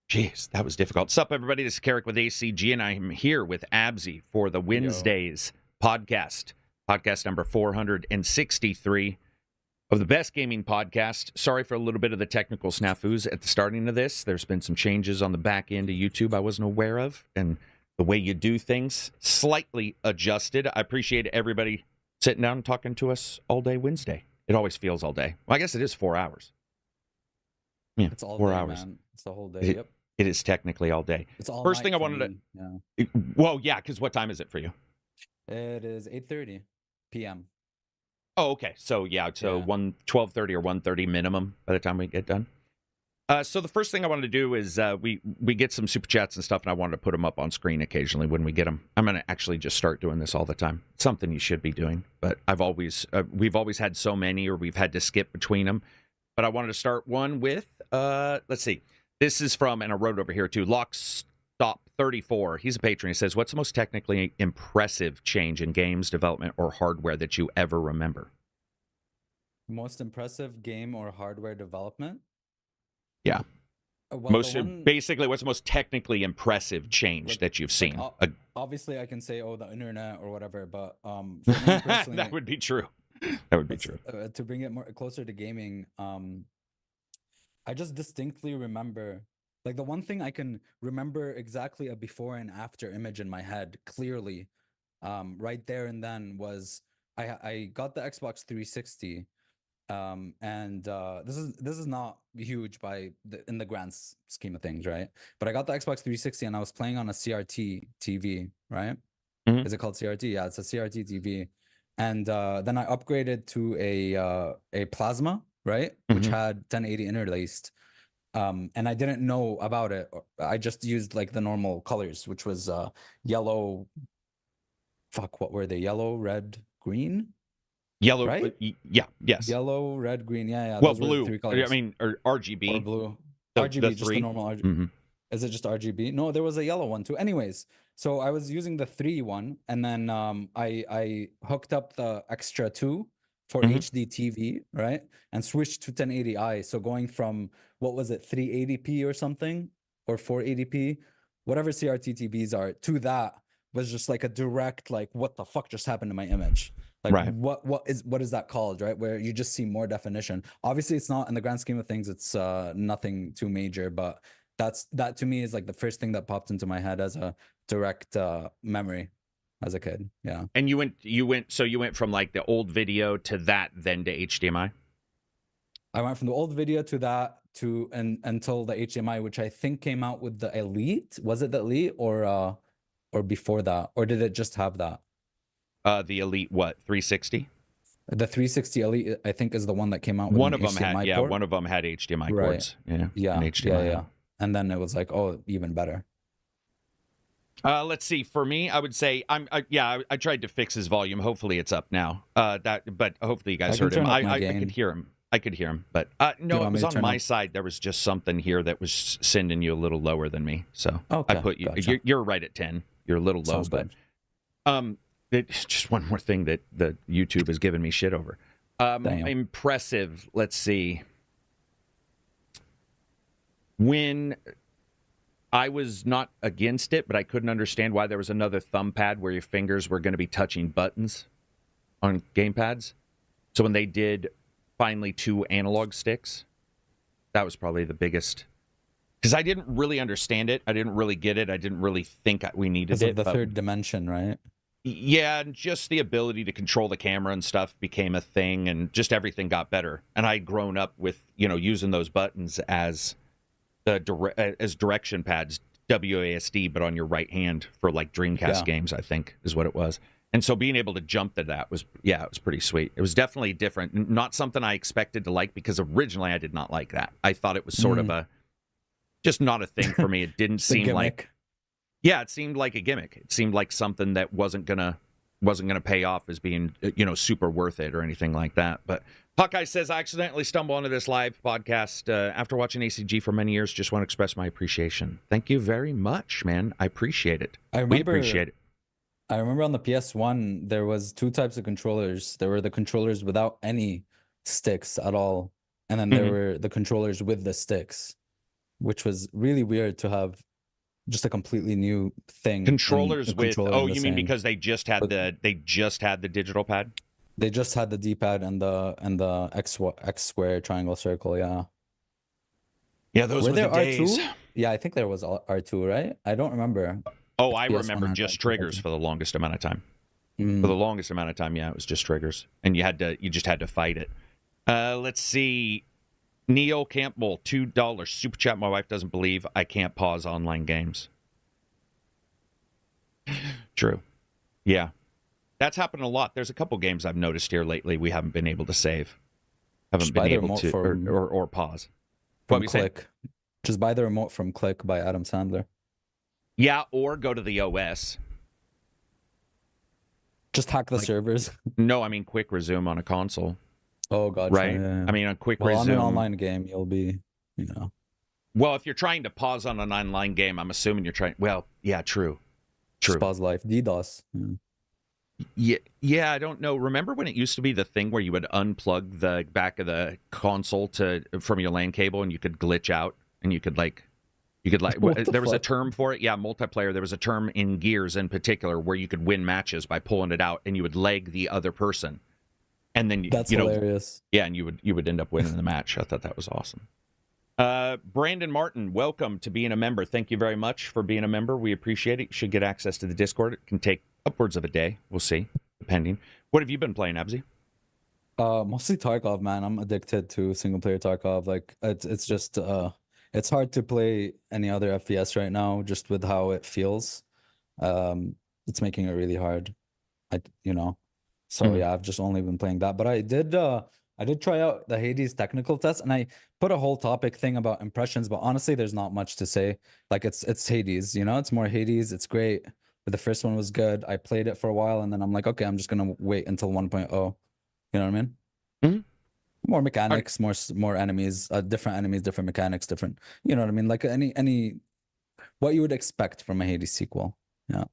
Jeez, that was difficult. Sup, everybody? This is Carrick with ACG, and I'm here with Absy for the Wednesdays podcast number 463 of the Best Gaming Podcast. Sorry for a little bit of the technical snafus at the starting of this. There's been some changes on the back end of YouTube I wasn't aware of, and the way you do things slightly adjusted. I appreciate everybody sitting down and talking to us all day Wednesday. It always feels all day. Well, I guess it is 4 hours. Yeah, it's all 4 day, hours. Man. It's the whole day. Yep. It is technically all day. It's all First thing I wanted to... Well, yeah, because what time is it for you? It is 8:30 p.m. Oh, okay. So, yeah, 12:30 or 1:30 minimum by the time we get done. So the first thing I wanted to do is we get some super chats and stuff, and I wanted to put them up on screen occasionally when we get them. I'm going to actually just start doing this all the time. It's something you should be doing, but we've always had so many, or we've had to skip between them. But I wanted to start one with, let's see. This is from, and I wrote over here too, Lockstop34. He's a patron. He says, what's the most technically impressive change in games development or hardware that you ever remember? Most impressive game or hardware development? Yeah. Well, basically, what's the most technically impressive change that you've seen? Obviously, I can say, the internet or whatever, but for me personally, that would be true. That would be true. To bring it more closer to gaming, I just distinctly remember, like, the one thing I can remember exactly a before and after image in my head clearly, right there and then was I got the Xbox 360, and this is not huge in the grand scheme of things, right? But I got the Xbox 360 and I was playing on a CRT TV, right? Mm-hmm. Is it called CRT? Yeah, it's a CRT TV, and then I upgraded to a plasma, right, which had 1080 interlaced, and I didn't know about it. I just used like the normal colors, which was yellow. Fuck, what were they? Yellow, red, green. Yellow, right? Yes. Yellow, red, green. Yeah. Well, blue. Three colors. I mean, or RGB. Or blue. RGB, just the normal RGB. Mm-hmm. Is it just RGB? No, there was a yellow one too. Anyways, so I was using the 3 one, and then I hooked up the extra 2 for HD TV, right? And switched to 1080i. So going from, what was it, 380p or something, or 480p, whatever CRT TVs are, to that was just like a direct, like, what the fuck just happened to my image? Like, right. What is that called, right? Where you just see more definition. Obviously, it's not, in the grand scheme of things, it's nothing too major, but that to me is like the first thing that popped into my head as a direct memory as a kid. Yeah. And you went from like the old video to that, then to HDMI? I went from the old video to that until the HDMI, which I think came out with the Elite. Was it the Elite or before that? Or did it just have that? The Elite, what, 360? The 360 Elite, I think, is the one that came out with one of them HDMI had, port. One of them had HDMI ports. Yeah. And then it was like, oh, even better. Let's see. For me, I would say I tried to fix his volume. Hopefully, it's up now. But hopefully, you guys heard him. I could hear him. But no, it was on my side. There was just something here that was sending you a little lower than me. So I put you. Gotcha. You're right at 10. You're a little low, but it's just one more thing that the YouTube has given me shit over. Impressive. Let's see. When I was not against it, but I couldn't understand why there was another thumb pad where your fingers were going to be touching buttons on gamepads. So when they did finally 2 analog sticks, that was probably the biggest. Because I didn't really understand it. I didn't really get it. I didn't really think we needed it. The third dimension, right? Yeah, and just the ability to control the camera and stuff became a thing, and just everything got better. And I'd grown up with, using those buttons as direction pads, WASD, but on your right hand for like Dreamcast games, I think is what it was. And so being able to jump to that was pretty sweet. It was definitely different. Not something I expected to like, because originally I did not like that. I thought it was sort of just not a thing for me. It didn't seem like, it seemed like a gimmick. It seemed like something that wasn't gonna pay off as being, super worth it or anything like that. But Hawkeye says, I accidentally stumbled onto this live podcast after watching ACG for many years. Just want to express my appreciation. Thank you very much, man. I appreciate it. We appreciate it. I remember on the PS1, there was 2 types of controllers. There were the controllers without any sticks at all, and then there were the controllers with the sticks. which was really weird to have just a completely new thing. Controllers with controller you mean because they just had the digital pad? They just had the D-pad and the X square triangle circle, yeah. Yeah, those were the days. R2? Yeah, I think there was R2, right? I don't remember. Oh, I remember just triggers for the longest amount of time. For the longest amount of time, yeah, it was just triggers, and you just had to fight it. Let's see. Neil Campbell, $2 super chat. My wife doesn't believe I can't pause online games. True. Yeah. That's happened a lot. There's a couple games I've noticed here lately we haven't been able to save. Haven't been able to or pause. What we Click. Just buy the remote from Click by Adam Sandler. Yeah, or go to the OS. Just hack the servers. No, I mean quick resume on a console. Oh, gotcha. Right. Yeah. I mean, a quick resume. On an online game, you'll be, Well, if you're trying to pause on an online game, I'm assuming you're trying. Well, yeah, true. Just pause life. DDoS. Yeah, I don't know. Remember when it used to be the thing where you would unplug the back of the console from your LAN cable and you could glitch out and you could there was a term for it. Yeah, multiplayer. There was a term in Gears in particular where you could win matches by pulling it out and you would leg the other person. And then that's hilarious. Yeah, and you would end up winning the match. I thought that was awesome. Brandon Martin, welcome to being a member. Thank you very much for being a member. We appreciate it. You should get access to the Discord. It can take upwards of a day. We'll see, depending. What have you been playing, Abzi? Mostly Tarkov, man. I'm addicted to single player Tarkov. Like it's just it's hard to play any other FPS right now, just with how it feels. It's making it really hard. So yeah, I've just only been playing that. But I did try out the Hades technical test, and I put a whole topic thing about impressions, but honestly there's not much to say. Like it's Hades, it's more Hades. It's great. But the first one was good. I played it for a while and then I'm like, okay, I'm just gonna wait until 1.0. You know what I mean? Mm-hmm. More mechanics, more enemies, different enemies, different mechanics, different, you know what I mean? Like any what you would expect from a Hades sequel. Yeah.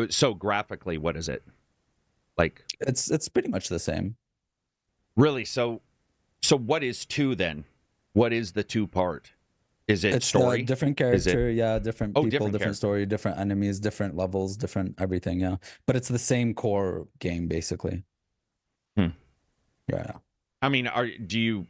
So graphically, what is it? Like it's pretty much the same. Really? So what is 2 then? What is the 2 part? Is it story? Different character, different people, different story, different enemies, different levels, different everything, yeah. But it's the same core game basically. Yeah. I mean, you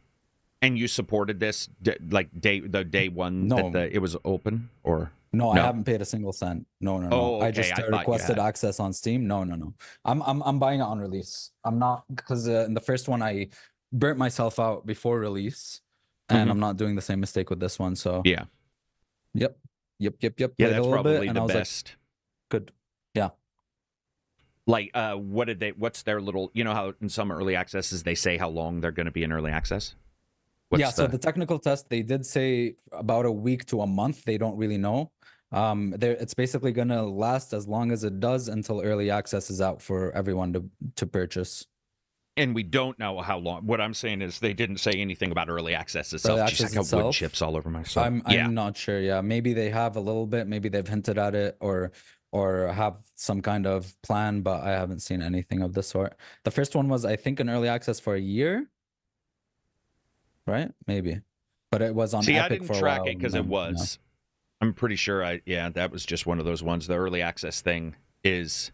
supported this like day one that it was open, or no? I haven't paid a single cent. No. Oh, okay. I just requested access on Steam. No. I'm buying it on release. I'm not, because in the first one I burnt myself out before release, and I'm not doing the same mistake with this one. So yeah. Yep. Yeah, that's probably the best. Good. Yeah. Like, what's their little, how in some early accesses they say how long they're going to be in early access? So the technical test, they did say about a week to a month. They don't really know. It's basically going to last as long as it does until early access is out for everyone to purchase. And we don't know how long. What I'm saying is they didn't say anything about early access itself. Jeez, I got wood chips all over myself. I'm not sure. Yeah, maybe they have a little bit. Maybe they've hinted at it or have some kind of plan, but I haven't seen anything of the sort. The first one was, I think, in early access for a year, right? Maybe, but it was on Epic. I didn't for track a while, it because it was. I'm pretty sure. That was just one of those ones. The early access thing is.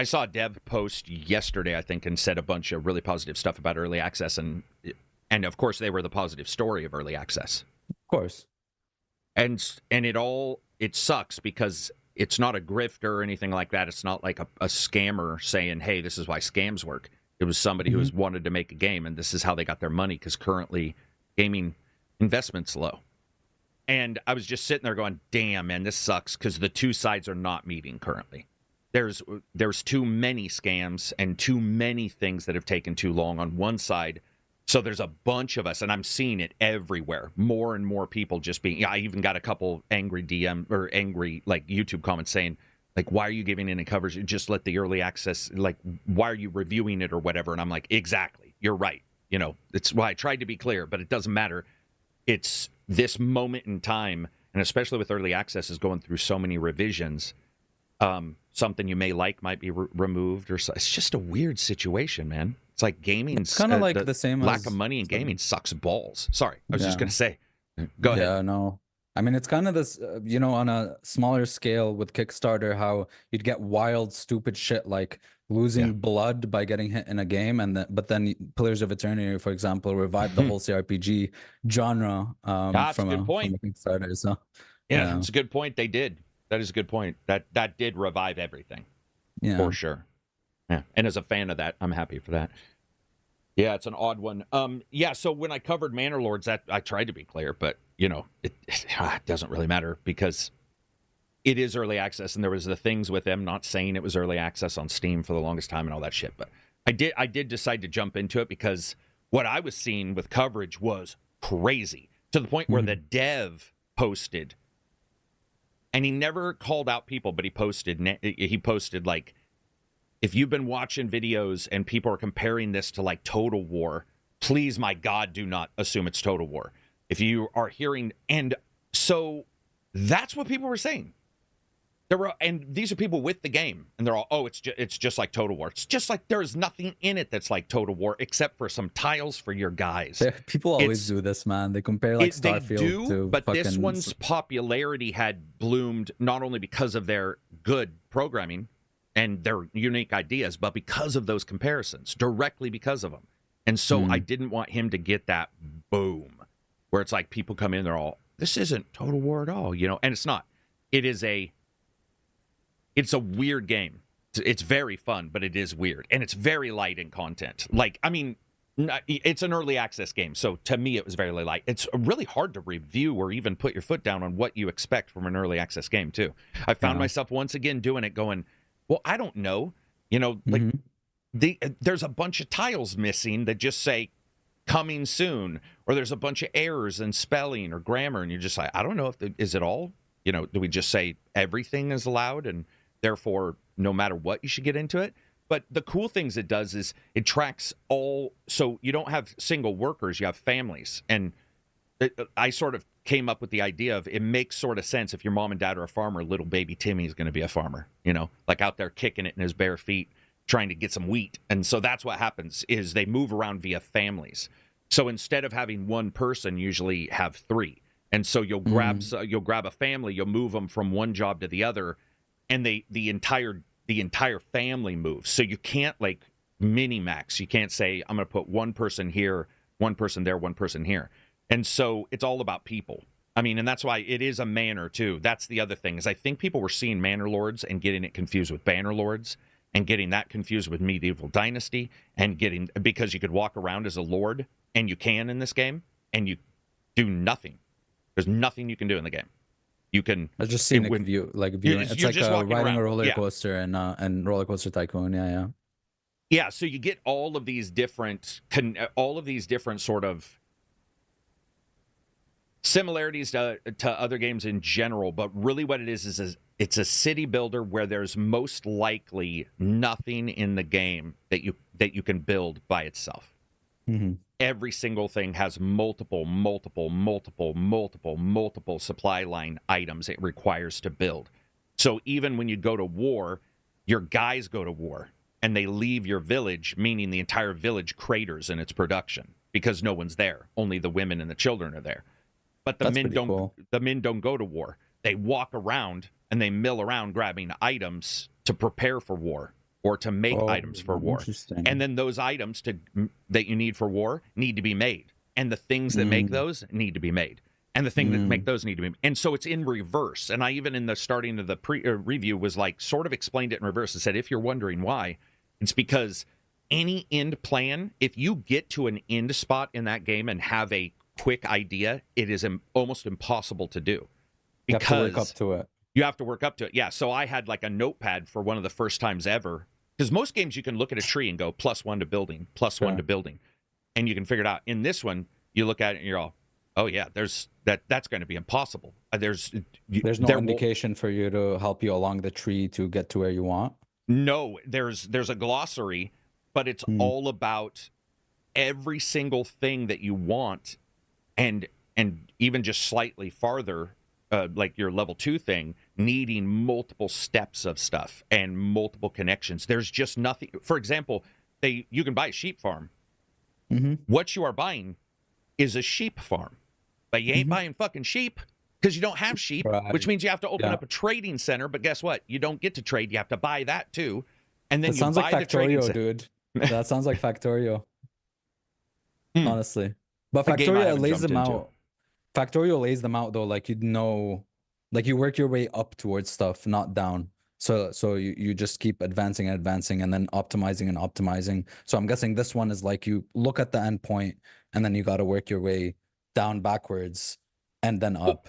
I saw Dev post yesterday, I think, and said a bunch of really positive stuff about early access, and of course they were the positive story of early access. Of course. And it sucks because it's not a grifter or anything like that. It's not like a scammer saying, hey, this is why scams work. It was somebody who wanted to make a game, and this is how they got their money, because currently gaming investment's low. And I was just sitting there going, damn, man, this sucks, because the two sides are not meeting currently. There's too many scams and too many things that have taken too long on one side. So there's a bunch of us, and I'm seeing it everywhere. More and more people just being. I even got a couple angry DM or angry like YouTube comments saying, like, why are you giving any coverage? Just let the early access. Like, why are you reviewing it or whatever? And I'm like, exactly, you're right. It's why I tried to be clear, but it doesn't matter. It's this moment in time, and especially with early access, is going through so many revisions. Something you may like might be removed, or so. It's just a weird situation, man. It's like gaming. It's kind of like the same lack of money in gaming sucks balls. Sorry, I was just gonna say Go ahead. Yeah, no. I mean, it's kind of this, on a smaller scale with Kickstarter, how you'd get wild, stupid shit like losing blood by getting hit in a game, but then Pillars of Eternity, for example, revived the whole CRPG genre That's a from good point. a Kickstarter. So Yeah, that's a good point. They did. That is a good point. That did revive everything for sure. Yeah, and as a fan of that, I'm happy for that. Yeah, it's an odd one. Yeah, so when I covered Manor Lords, that I tried to be clear, but it doesn't really matter because it is early access, and there was the things with them not saying it was early access on Steam for the longest time and all that shit. But I did decide to jump into it because what I was seeing with coverage was crazy to the point where the dev posted, and he never called out people, but he posted like, if you've been watching videos and people are comparing this to like Total War, please, my God, do not assume it's Total War. If you are hearing, and so that's what people were saying. And these are people with the game, and they're all, oh, it's just like Total War. It's just like there's nothing in it that's like Total War except for some tiles for your guys. People always do this, man. They compare like Starfield to but this one's popularity had bloomed not only because of their good programming and their unique ideas, but because of those comparisons, directly because of them. And so I didn't want him to get that boom, where it's like people come in, they're all, this isn't Total War at all, and it's not. It's a weird game. It's very fun, but it is weird. And it's very light in content. Like, I mean, it's an early access game, so to me it was very light. It's really hard to review or even put your foot down on what you expect from an early access game, too. I found myself once again doing it going, well, I don't know. Like there's a bunch of tiles missing that just say coming soon, or there's a bunch of errors in spelling or grammar, and you're just like, I don't know is it all? Do we just say everything is allowed and therefore no matter what you should get into it? But the cool things it does is it tracks all, so you don't have single workers, you have families. And I sort of came up with the idea of it makes sort of sense if your mom and dad are a farmer, little baby Timmy is going to be a farmer, like out there kicking it in his bare feet, trying to get some wheat. And so that's what happens is they move around via families. So instead of having one person, usually have three. And so you'll grab a family, you'll move them from one job to the other, and the entire family moves. So you can't like mini-max. You can't say, I'm going to put one person here, one person there, one person here. And so it's all about people. I mean, and that's why it is a manor, too. That's the other thing, is I think people were seeing Manor Lords and getting it confused with Banner Lords and getting that confused with Medieval Dynasty because you could walk around as a lord, and you can in this game, and you do nothing. There's nothing you can do in the game. You can... I just seen it view, like viewing. It's like riding a roller coaster and Roller Coaster Tycoon. Yeah. Yeah, so you get all of these different sort of similarities to other games in general, but really what it is it's a city builder where there's most likely nothing in the game that you can build by itself. Every single thing has multiple supply line items it requires to build. So even when you go to war, your guys go to war and they leave your village, meaning the entire village craters in its production because no one's there. Only the women and the children are there. But the men don't go to war. They walk around and they mill around grabbing items to prepare for war or to make items for war. And then those items that you need for war need to be made. And the things that make those need to be made. And the thing that make those need to be made. And so it's in reverse. And I even in the starting of the review was like sort of explained it in reverse and said, if you're wondering why, it's because any end plan, if you get to an end spot in that game and have a quick idea, it is almost impossible to do. Because you have to work up to it. You have to work up to it. Yeah. So I had like a notepad for one of the first times ever. Because most games you can look at a tree and go +1 to building, +1 to building. And you can figure it out. In this one, you look at it and you're all, oh yeah, that's going to be impossible. There's no indication for you to help you along the tree to get to where you want. No, there's a glossary, but it's all about every single thing that you want. And even just slightly farther, like your level 2 thing, needing multiple steps of stuff and multiple connections. There's just nothing. For example, you can buy a sheep farm. What you are buying is a sheep farm. but you ain't buying fucking sheep because you don't have sheep, Right. which means you have to open up a trading center. But guess what? You don't get to trade. You have to buy that too. And then That you sounds buy like the trading Factorio, center. dude. That sounds like Factorio, honestly. But A game I Factorio haven't lays jumped them into. out. Factorio lays them out though, like like you work your way up towards stuff, not down. So you just keep advancing and advancing and then optimizing and optimizing. So I'm guessing this one is like you look at the end point and then you got to work your way down backwards and then up.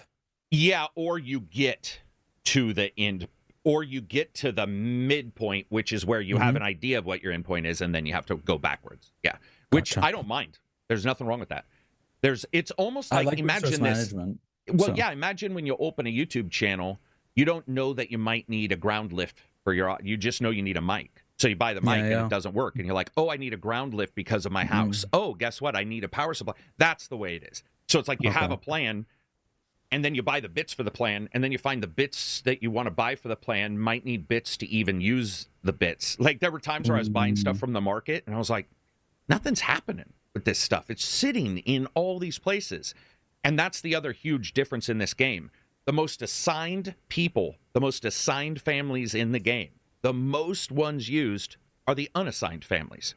Yeah, or you get to the end, or you get to the midpoint, which is where you have an idea of what your endpoint is, and then you have to go backwards. Yeah, which Gotcha. I don't mind. There's nothing wrong with that. It's almost I like resource imagine this. management. Well, yeah, imagine when you open a YouTube channel, you don't know that you might need a ground lift for you just know you need a mic. So you buy the mic and it doesn't work. And you're like, oh, I need a ground lift because of my house. Oh, guess what? I need a power supply. That's the way it is. So it's like you have a plan and then you buy the bits for the plan. And then you find the bits that you want to buy for the plan might need bits to even use the bits. Like there were times where I was buying stuff from the market and I was like, nothing's happening with this stuff. It's sitting in all these places. And that's the other huge difference in this game. The most assigned people, the most assigned families in the game, the most ones used are the unassigned families.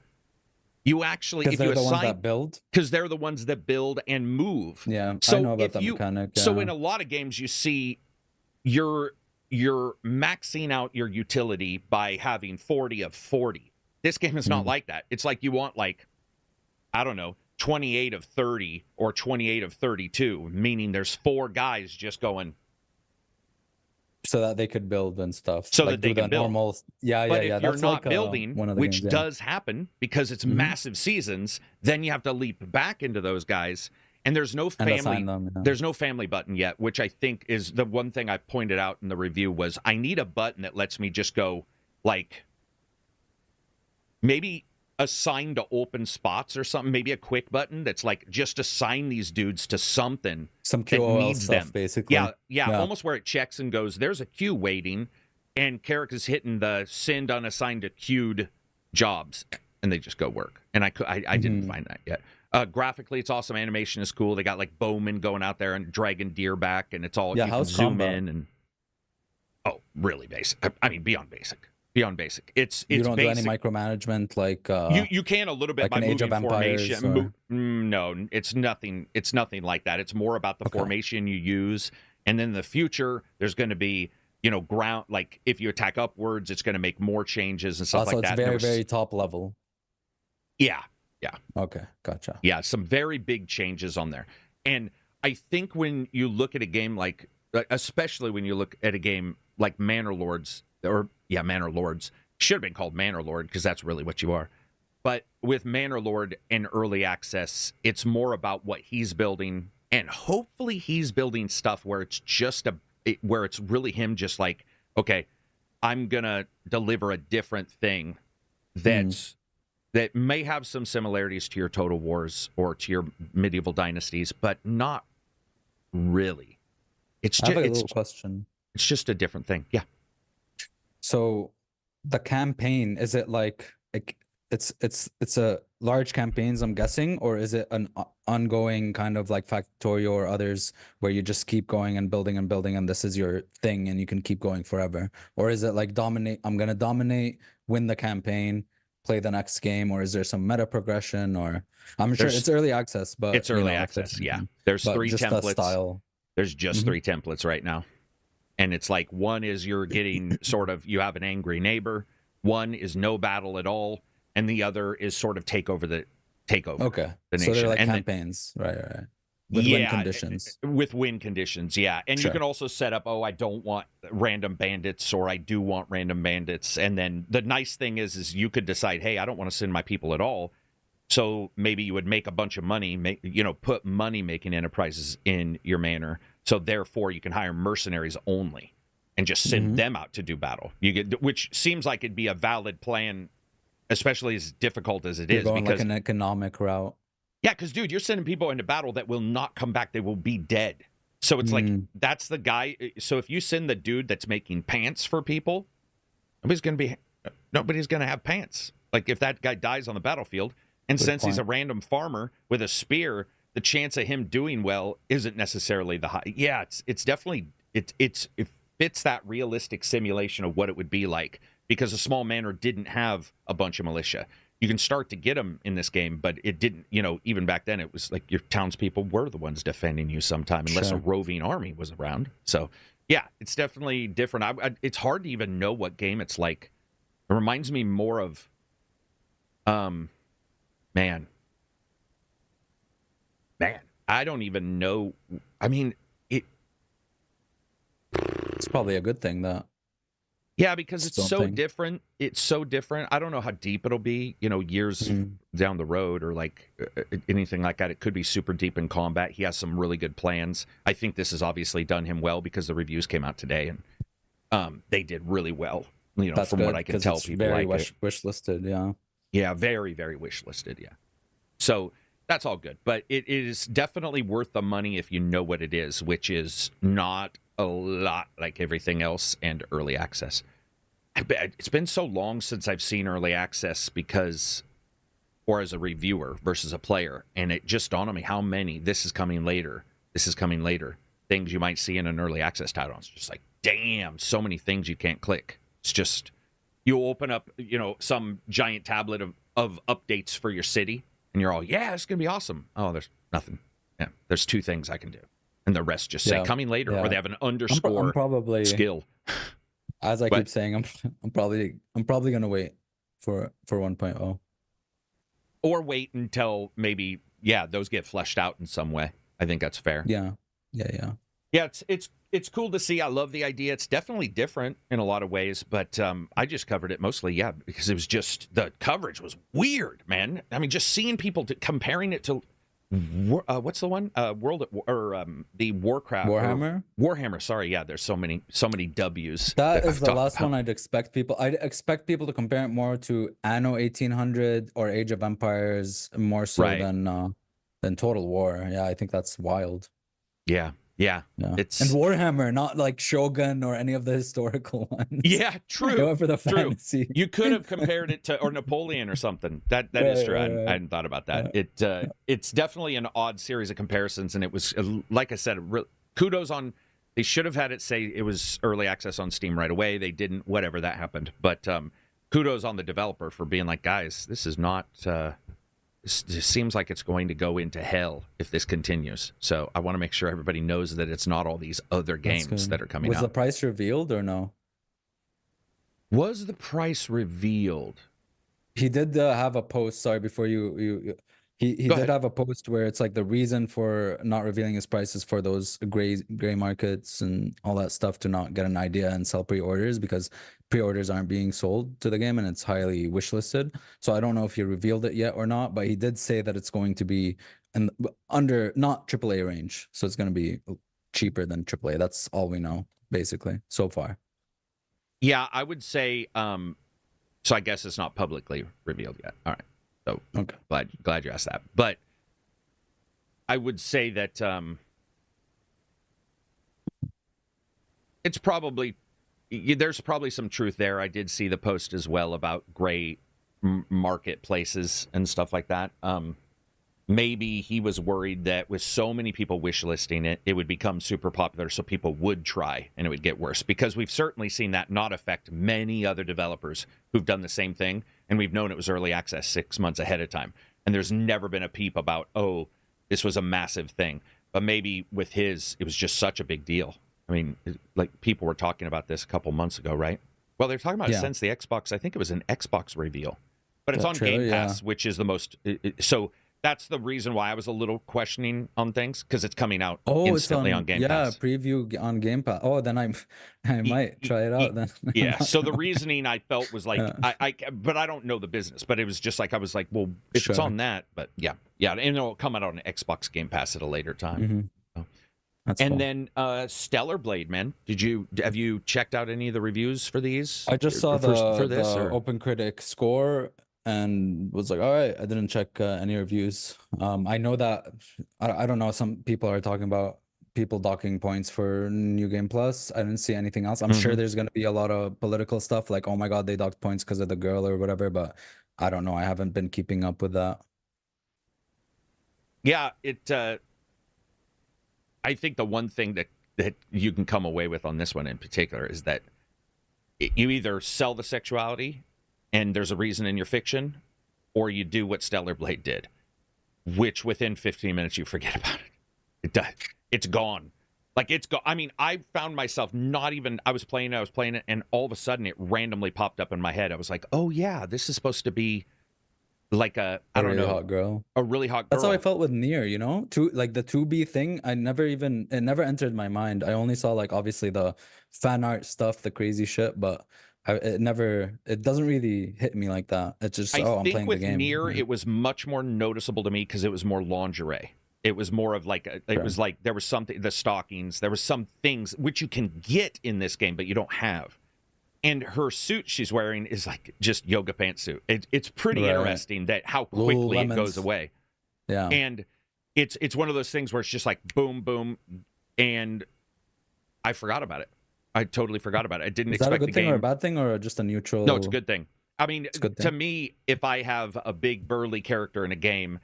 You actually, if you assign, ones that build, because they're the ones that build and move. Yeah, so I know about that mechanic. Yeah. So in a lot of games, you see you're maxing out your utility by having 40 of 40. This game is not like that. It's like you want like, I don't know, 28 of 30 or 28 of 32, meaning there's 4 guys just going. So that they could build and stuff. So like that they can build. Normal, yeah. But if you're that's not like, building, which does happen because it's massive seasons, then you have to leap back into those guys. And there's no family. There's no family button yet, which I think is the one thing I pointed out in the review was I need a button that lets me just go like maybe assign to open spots or something, maybe a quick button that's like just assign these dudes to something some that QOL needs stuff, them. basically. Yeah, almost where it checks and goes, there's a queue waiting, and Carrick is hitting the send unassigned to queued jobs, and they just go work. And I didn't find that yet. Graphically, it's awesome. Animation is cool. They got like Bowman going out there and dragging deer back, and it's all you can zoom in and really basic. I mean, beyond basic. Beyond basic. It's you don't basic. do any micromanagement like you can a little bit like by an Age moving of Empires, formation. No, it's nothing like that. It's more about the formation you use, and then in the future there's going to be ground, like if you attack upwards, it's going to make more changes and stuff like that. So it's very very top level. Yeah. Okay, gotcha. Yeah, some very big changes on there, and I think when you look at a game like, especially when you look at a game like Manor Lords. Manor Lords. Should have been called Manor Lord because that's really what you are. But with Manor Lord and early access, it's more about what he's building, and hopefully he's building stuff where it's just where it's really him just like, okay, I'm gonna deliver a different thing that may have some similarities to your Total Wars or to your medieval dynasties, but not really. It's I just have a little question. It's just a different thing. Yeah. So the campaign, is it like it's a large campaigns, I'm guessing, or is it an ongoing kind of like Factorio or others where you just keep going and building and this is your thing and you can keep going forever? Or is it like I'm gonna dominate, win the campaign, play the next game, or is there some meta progression? Or I'm sure it's early access, but it's early access. Yeah, there's 3 templates. There's just 3 templates right now. And it's like one is you're getting sort of, you have an angry neighbor. One is no battle at all. And the other is sort of take over the Okay. The so nation. they're like and campaigns. Right. With win conditions. With win conditions, yeah. And you can also set up, I don't want random bandits, or I do want random bandits. And then the nice thing is you could decide, hey, I don't want to send my people at all. So maybe you would make a bunch of money, put money-making enterprises in your manor. So therefore, you can hire mercenaries only and just send them out to do battle. Which seems like it'd be a valid plan, especially as difficult as it is. Going because like an economic route. Yeah, because dude, you're sending people into battle that will not come back; they will be dead. So it's like that's the guy. So if you send the dude that's making pants for people, nobody's gonna have pants. Like if that guy dies on the battlefield. And since he's a random farmer with a spear, the chance of him doing well isn't necessarily the high. Yeah, it's definitely it fits that realistic simulation of what it would be like, because a small manor didn't have a bunch of militia. You can start to get them in this game, but it didn't, even back then, it was like your townspeople were the ones defending you sometime, unless a roving army was around. So, yeah, it's definitely different. It's hard to even know what game it's like. It reminds me more of, man, I don't even know. I mean, it's probably a good thing that. Yeah, because it's so different. It's so different. I don't know how deep it'll be, years down the road, or like anything like that. It could be super deep in combat. He has some really good plans. I think this has obviously done him well, because the reviews came out today, and they did really well. That's from good, what I can tell, people very like it. Wish listed, yeah. Yeah, very, very wish listed, yeah. So that's all good, but it is definitely worth the money if you know what it is, which is not a lot like everything else and early access. It's been so long since I've seen early access, or as a reviewer versus a player, and it just dawned on me how many this is coming later things you might see in an early access title. It's just like, damn, so many things you can't click. It's just, you open up some giant tablet of updates for your city, and you're all, yeah, it's gonna be awesome. Oh, there's nothing. Yeah, there's 2 things I can do, and the rest just say coming later, or they have an underscore. I'm probably skill. As I keep saying, I'm probably gonna wait for 1.0, or wait until maybe those get fleshed out in some way. I think that's fair. Yeah. It's cool to see. I love the idea. It's definitely different in a lot of ways, but I just covered it mostly, because it was just, the coverage was weird, man. I mean, just seeing people comparing it to what's the one? The Warcraft. Warhammer. Sorry, yeah. There's so many W's. That is the last one I'd expect people. I'd expect people to compare it more to Anno 1800 or Age of Empires, more so than Total War. Yeah, I think that's wild. Yeah. It's and Warhammer, not like Shogun or any of the historical ones. Yeah, true. Going for the fantasy. You could have compared it to Napoleon or something. That is true. I hadn't thought about that. It's definitely an odd series of comparisons, and it was, like I said, kudos on. They should have had it say it was early access on Steam right away. They didn't. Whatever, that happened. But kudos on the developer for being like, guys, this is not. It seems like it's going to go into hell if this continues. So I want to make sure everybody knows that it's not all these other games that are coming out. Was the price revealed or no? Was the price revealed? He did have a post. Sorry, before he did have a post where it's like the reason for not revealing his prices for those gray markets and all that stuff, to not get an idea and sell pre-orders, because pre-orders aren't being sold to the game and it's highly wishlisted. So I don't know if he revealed it yet or not, but he did say that it's going to be under not AAA range, so it's going to be cheaper than AAA. That's all we know basically so far. Yeah, I would say. So I guess it's not publicly revealed yet. All right. So okay. Glad you asked that. But I would say that it's probably, there's probably some truth there. I did see the post as well about gray marketplaces and stuff like that. Maybe he was worried that with so many people wishlisting it, it would become super popular, so people would try and it would get worse. Because we've certainly seen that not affect many other developers who've done the same thing, and we've known it was early access 6 months ahead of time. And there's never been a peep about, oh, this was a massive thing. But maybe with his, it was just such a big deal. I mean, like people were talking about this a couple months ago, right? Well, they're talking about it since the Xbox. I think it was an Xbox reveal. But it's on Game Pass, which is the most... So... That's the reason why I was a little questioning on things, because it's coming out instantly on Game Pass. Yeah, preview on Game Pass. Oh, then I might try it out then. Yeah. So the reasoning I felt was like, but I don't know the business. But it was just like, I was like, well, if it's on that, but yeah, and it'll come out on Xbox Game Pass at a later time. So. That's and cool. then Stellar Blade, man. Have you checked out any of the reviews for these? I just saw the Open Critic score and was like, all right. I didn't check any reviews. I know that I don't know, some people are talking about people docking points for New Game Plus. I didn't see anything else. I'm sure there's going to be a lot of political stuff like, oh my god, they docked points because of the girl or whatever, but I don't know. I haven't been keeping up with that. Yeah, I think the one thing that you can come away with on this one in particular is that you either sell the sexuality and there's a reason in your fiction, or you do what Stellar Blade did, which within 15 minutes you forget about it. It does. It's gone. Like, it's gone. I mean, I found myself not even, I was playing it, and all of a sudden it randomly popped up in my head. I was like, oh yeah, this is supposed to be like I don't know, hot girl. a really hot girl. That's how I felt with Nier, you know? Like the 2B thing, it never entered my mind. I only saw like obviously the fan art stuff, the crazy shit, but it doesn't really hit me like that. It's just, I'm playing the game. I think with Nier, it was much more noticeable to me because it was more lingerie. It was more of like, was like, there was something, the stockings, there was some things which you can get in this game, but you don't have. And her suit she's wearing is like just yoga pantsuit. It's pretty interesting that how quickly it goes away. Yeah. And it's one of those things where it's just like boom, boom, and I forgot about it. I totally forgot about it. I didn't expect the game. Is that a good thing or a bad thing or just a neutral? No, it's a good thing. I mean, to me, if I have a big burly character in a game,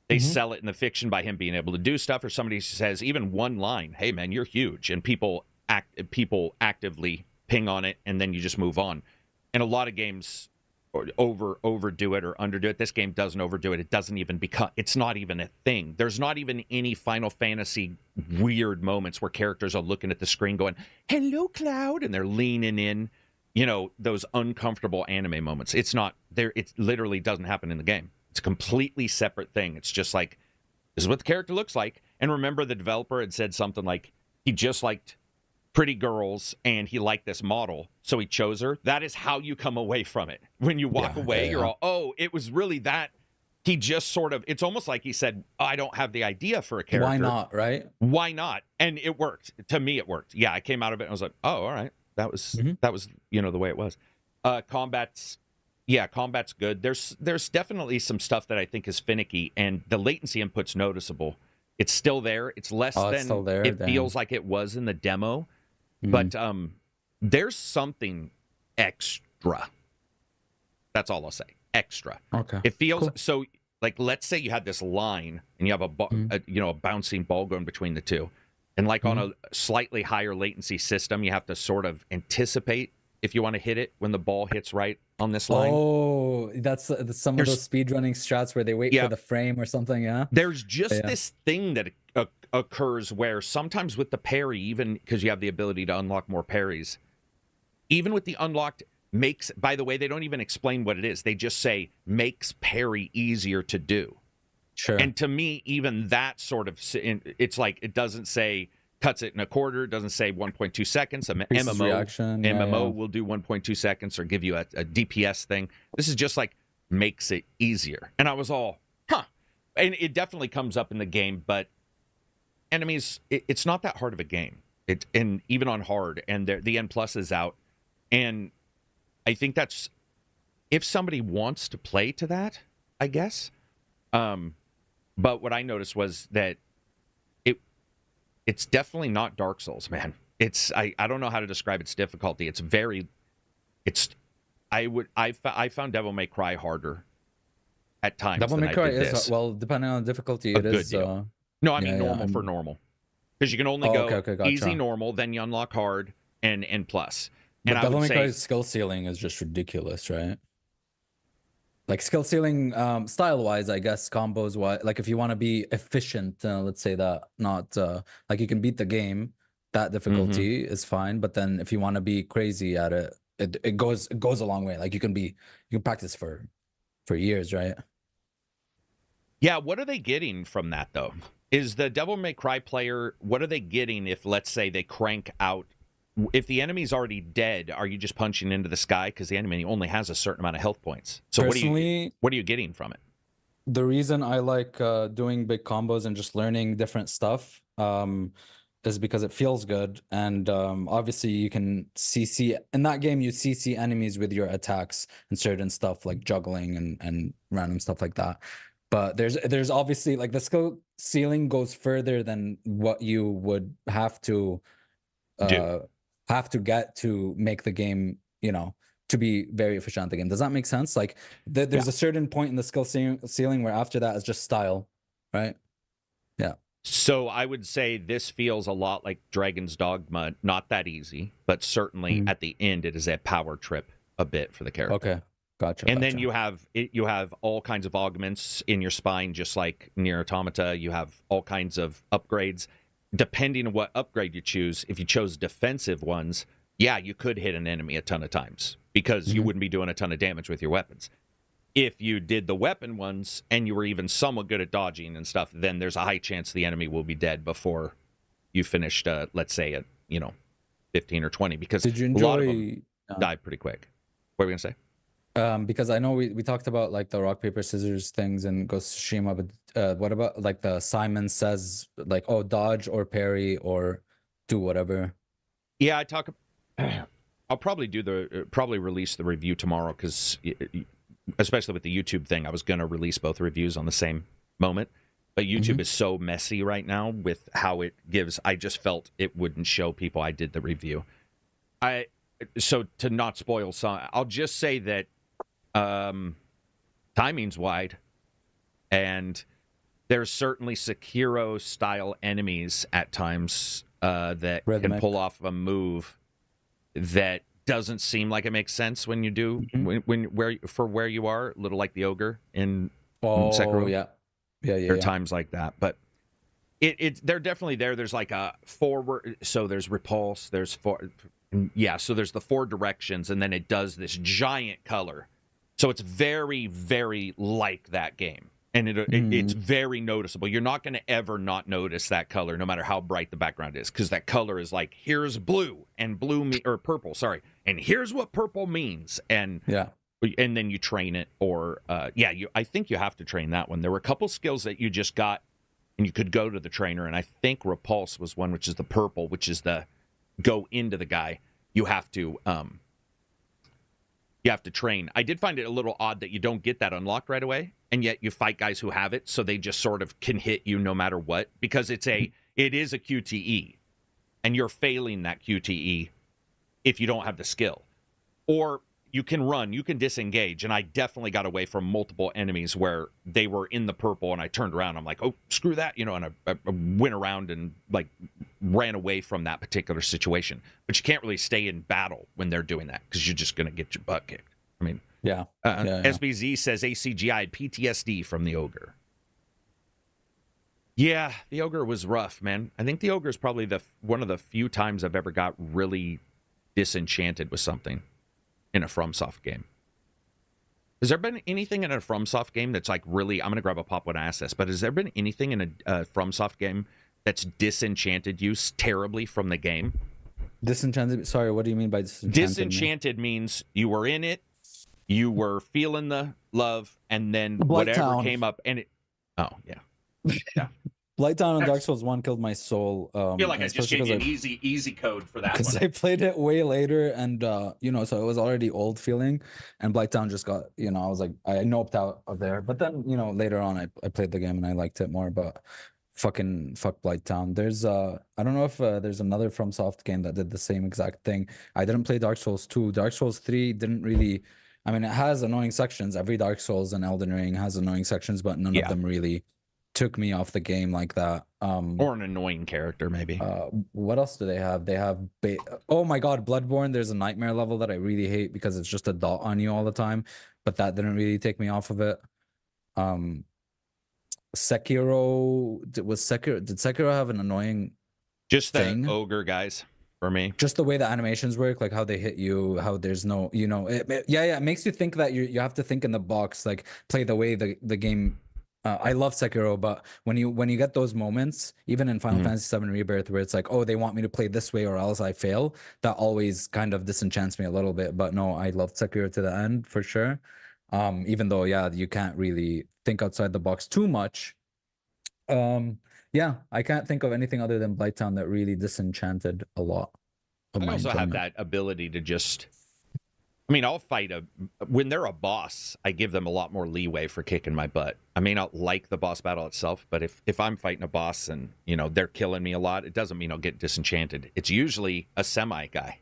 they sell it in the fiction by him being able to do stuff, or somebody says even one line, "Hey man, you're huge," and people actively ping on it, and then you just move on. And a lot of games overdo it or underdo it. This game doesn't overdo it. It doesn't even become, it's not even a thing. There's not even any Final Fantasy weird moments where characters are looking at the screen going, "Hello, Cloud," and they're leaning in, you know, those uncomfortable anime moments. It's not there. It literally doesn't happen in the game. It's a completely separate thing. It's just like, this is what the character looks like. And remember, the developer had said something like he just liked pretty girls and he liked this model, so he chose her. That is how you come away from it. When you walk away, you're all, oh, it was really that. He just sort of, it's almost like he said, I don't have the idea for a character. Why not, right? Why not? And it worked. To me, it worked. Yeah, I came out of it and I was like, oh, all right. That was, you know, the way it was. Combat's good. There's definitely some stuff that I think is finicky, and the latency input's noticeable. It's still there. It's less than it feels like it was in the demo. But there's something extra. That's all I'll say. Extra. Okay. It feels so. Like, let's say you had this line and you have a bouncing ball going between the two, and like on a slightly higher latency system, you have to sort of anticipate if you want to hit it when the ball hits right on this line. Oh, that's some of those speedrunning strats where they wait for the frame or something. Yeah. There's just this thing that occurs where sometimes with the parry, even because you have the ability to unlock more parries, even with the unlocked makes, by the way, they don't even explain what it is. They just say makes parry easier to do. Sure. And to me, even that sort of, it's like, it doesn't say cuts it in a quarter, doesn't say 1.2 seconds. MMO will do 1.2 seconds or give you a DPS thing. This is just like makes it easier. And I was all, and it definitely comes up in the game, but enemies, it's not that hard of a game. And even on hard, and the N plus is out, and I think that's, if somebody wants to play to that, I guess. But what I noticed was that it's definitely not Dark Souls, man. It's I don't know how to describe its difficulty. I found Devil May Cry harder at times. Devil May Cry is, well, depending on the difficulty, it is. No, I mean normal for normal, because you can only go gotcha. easy, normal, then you unlock hard and plus. But and Devil May Cry's skill ceiling is just ridiculous, right? Like skill ceiling, style wise, I guess, combos wise. Like if you want to be efficient, let's say that, not like you can beat the game, that difficulty is fine. But then if you want to be crazy at it, it goes a long way. Like you can practice for years, right? Yeah, what are they getting from that though? Is the Devil May Cry player, what are they getting if, let's say, they crank out? If the enemy's already dead, are you just punching into the sky because the enemy only has a certain amount of health points? So personally, what are you getting from it? The reason I like doing big combos and just learning different stuff is because it feels good. And obviously you can CC in that game, you CC enemies with your attacks and certain stuff like juggling and random stuff like that. But there's obviously, like, the skill ceiling goes further than what you would have to get to make the game, you know, to be very efficient at the game. Does that make sense? Like there's a certain point in the skill ceiling where after that is just style, right? So I would say this feels a lot like Dragon's Dogma. Not that easy, but certainly at the end it is a power trip a bit for the character. Okay, gotcha. And then you have all kinds of augments in your spine, just like Nier Automata. You have all kinds of upgrades. Depending on what upgrade you choose, if you chose defensive ones, yeah, you could hit an enemy a ton of times because you wouldn't be doing a ton of damage with your weapons. If you did the weapon ones and you were even somewhat good at dodging and stuff, then there's a high chance the enemy will be dead before you finished, let's say, at 15 or 20, because Did you a lot of enjoy them die pretty quick. What were we going to say? because I know we talked about like the rock paper scissors things and Ghost of Tsushima, but what about like the Simon Says, like, oh, dodge or parry or do whatever? Yeah, I'll probably probably release the review tomorrow, because especially with the YouTube thing, I was going to release both reviews on the same moment. But YouTube is so messy right now with how it gives. I just felt it wouldn't show people I did the review. So to not spoil some, I'll just say that timing's wide, and there's certainly Sekiro-style enemies at times that can pull off a move that doesn't seem like it makes sense when you do where you are, a little like the ogre in Sekiro. Yeah. There are times like that, but they're definitely there. There's like a forward, so there's repulse, there's so there's the 4 directions, and then it does this giant color, so it's very, very like that game, and it's very noticeable. You're not going to ever not notice that color, no matter how bright the background is, because that color is like, here's blue, and or purple, sorry, and here's what purple means, and then you train it, or I think you have to train that one. There were a couple skills that you just got, and you could go to the trainer, and I think repulse was one, which is the purple, which is the go into the guy. You have to train. I did find it a little odd that you don't get that unlocked right away, and yet you fight guys who have it, so they just sort of can hit you no matter what, because it is a QTE, and you're failing that QTE if you don't have the skill. Or you can run, you can disengage, and I definitely got away from multiple enemies where they were in the purple, and I turned around, I'm like, oh, screw that, and I went around and like ran away from that particular situation. But you can't really stay in battle when they're doing that, because you're just going to get your butt kicked. I mean, SBZ says ACG, I had PTSD from the ogre. Yeah, the ogre was rough, man. I think the ogre is probably one of the few times I've ever got really disenchanted with something in a FromSoft game. Has there been anything in a FromSoft game that's like really, I'm going to grab a pop when I ask this, but has there been anything in a FromSoft game that's disenchanted you terribly from the game? Disenchanted? Sorry, what do you mean by disenchanted? Disenchanted means you were in it, you were feeling the love, and then whatever came up, and it... Oh, yeah. Yeah. Blighttown and Dark Souls 1 killed my soul. I feel like I just gave you an easy code for that one. Because I played it way later, and so it was already old feeling, and Blighttown just got, I was like, I noped out of there. But then, later on, I played the game and I liked it more. But fuck Blighttown. There's I don't know if there's another FromSoft game that did the same exact thing. I didn't play Dark Souls 2. Dark Souls 3 didn't really. I mean, it has annoying sections. Every Dark Souls and Elden Ring has annoying sections, but none of them really took me off the game like that. Or an annoying character, maybe. What else do they have? They have oh my god, Bloodborne. There's a nightmare level that I really hate because it's just a dot on you all the time, but that didn't really take me off of it. Sekiro, did Sekiro have an annoying thing? The ogre guys for me? Just the way the animations work, like how they hit you, how there's no, it makes you think that you have to think in the box, like play the way the game. I love Sekiro, but when you get those moments, even in Final Fantasy VII Rebirth, where it's like, oh, they want me to play this way or else I fail, that always kind of disenchants me a little bit. But no, I loved Sekiro to the end for sure. Even though, you can't really think outside the box too much. I can't think of anything other than Blighttown that really disenchanted a lot. I also have that ability to just... I mean, I'll fight when they're a boss, I give them a lot more leeway for kicking my butt. I may not like the boss battle itself, but if I'm fighting a boss and, they're killing me a lot, it doesn't mean I'll get disenchanted. It's usually a semi guy.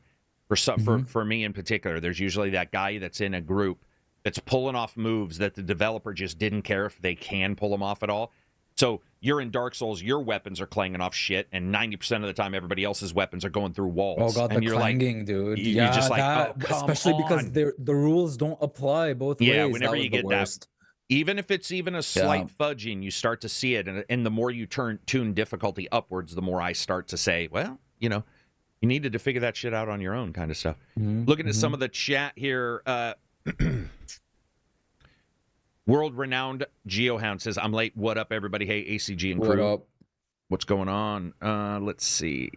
For me in particular, there's usually that guy that's in a group that's pulling off moves that the developer just didn't care if they can pull them off at all. So you're in Dark Souls, your weapons are clanging off shit, and 90% of the time, everybody else's weapons are going through walls. Oh god, and the you're clanging, dude. you're just like, that, oh, come especially because on. the rules don't apply both Yeah, ways. whenever That was you the get worst. that, even if it's even a slight fudging, you start to see it, and the more you tune difficulty upwards, the more I start to say, well, you needed to figure that shit out on your own, kind of stuff. Looking at some of the chat here, world-renowned GeoHound says, I'm late. What up, everybody? Hey, ACG and crew. What up? What's going on? Let's see.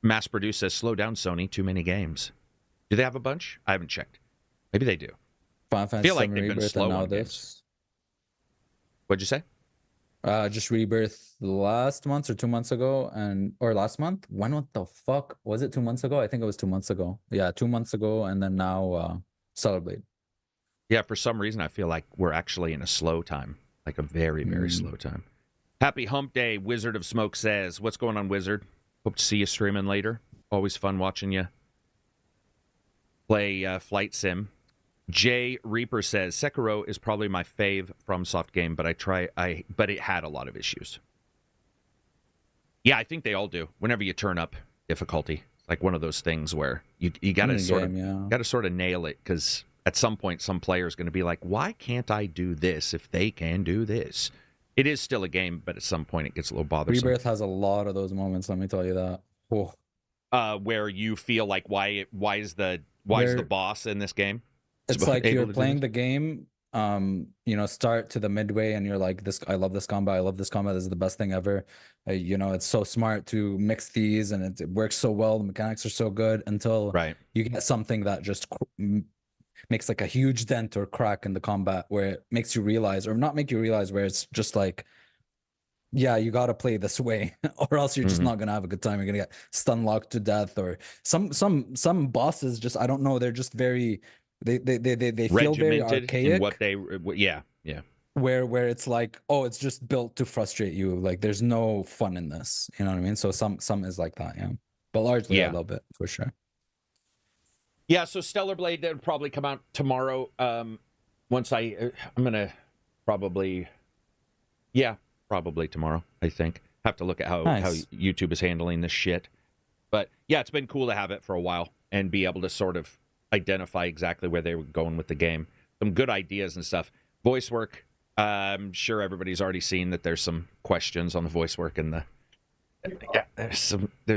Mass Produce says, slow down, Sony. Too many games. Do they have a bunch? I haven't checked. Maybe they do. I feel like they've been slow on games. What'd you say? Just Rebirth last month or 2 months ago, or last month. What the fuck was it? 2 months ago? I think it was 2 months ago. Yeah, 2 months ago, and then now Stellar Blade. Yeah, for some reason I feel like we're actually in a slow time, like a very, very slow time. Happy Hump Day, Wizard of Smoke says. What's going on, Wizard? Hope to see you streaming later. Always fun watching you play Flight Sim. Jay Reaper says, Sekiro is probably my fave FromSoft game, but but it had a lot of issues. Yeah, I think they all do. Whenever you turn up difficulty, it's like one of those things where you got to sort of nail it, because at some point some player is going to be like, why can't I do this if they can do this? It is still a game, but at some point it gets a little bothersome. Rebirth has a lot of those moments, let me tell you that. Oh. Where you feel like, why is the boss in this game? It's like you're playing the game, start to the midway, and you're like, I love this combat. I love this combat. This is the best thing ever. It's so smart to mix these, and it works so well. The mechanics are so good until you get something that just makes like a huge dent or crack in the combat, where it makes you realize, or not make you realize, where it's just like, yeah, you got to play this way, or else you're just not gonna have a good time. You're gonna get stun locked to death, or some bosses just, I don't know, they're just very. They feel very archaic. In what they, yeah. Where it's like, oh, it's just built to frustrate you. Like, there's no fun in this. You know what I mean? So some is like that, yeah. But largely, I love it for sure. Yeah. So Stellar Blade, that would probably come out tomorrow. Once I'm gonna probably tomorrow. I think have to look at how YouTube is handling this shit. But yeah, it's been cool to have it for a while and be able to sort of identify exactly where they were going with the game. Some good ideas and stuff. Voice work. I'm sure everybody's already seen that there's some questions on the voice work and there's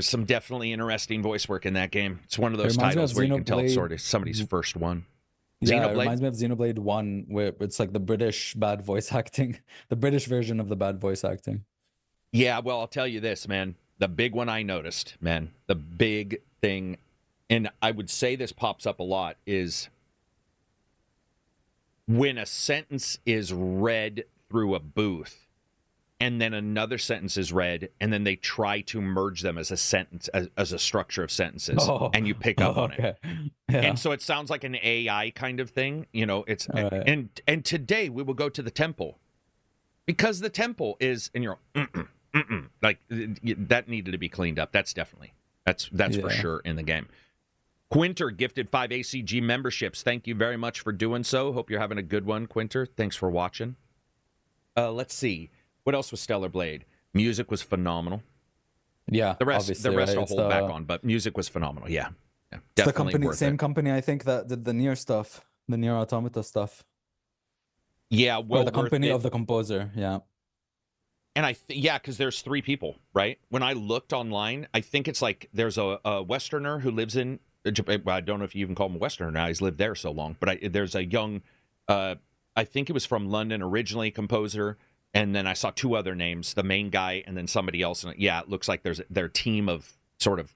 some definitely interesting voice work in that game. It's one of those titles where you can tell it's sort of somebody's first one. Yeah, it reminds me of Xenoblade 1, where it's like the British bad voice acting, the British version of the bad voice acting. Yeah, well, I'll tell you this, man. The big one I noticed, man, the big thing, and I would say this pops up a lot, is when a sentence is read through a booth and then another sentence is read and then they try to merge them as a sentence, as a structure of sentences, and you pick up on it. Yeah. And so it sounds like an AI kind of thing. It's and today we will go to the temple because the temple is, and you're like, that needed to be cleaned up. That's for sure in the game. Quinter gifted 5 ACG memberships. Thank you very much for doing so. Hope you're having a good one, Quinter. Thanks for watching. Let's see. What else was Stellar Blade? Music was phenomenal. Yeah, the rest I'll hold back on, but music was phenomenal. Yeah, definitely the same company, I think, that did the Nier stuff, the Nier Automata stuff. Yeah, well, or the company of the composer. Yeah. And because there's 3 people, right? When I looked online, I think it's like there's a Westerner who lives in Japan. I don't know if you even call him a Westerner now. He's lived there so long. But there's a young, I think he was from London originally, composer. And then I saw 2 other names, the main guy and then somebody else. And it looks like there's their team of sort of,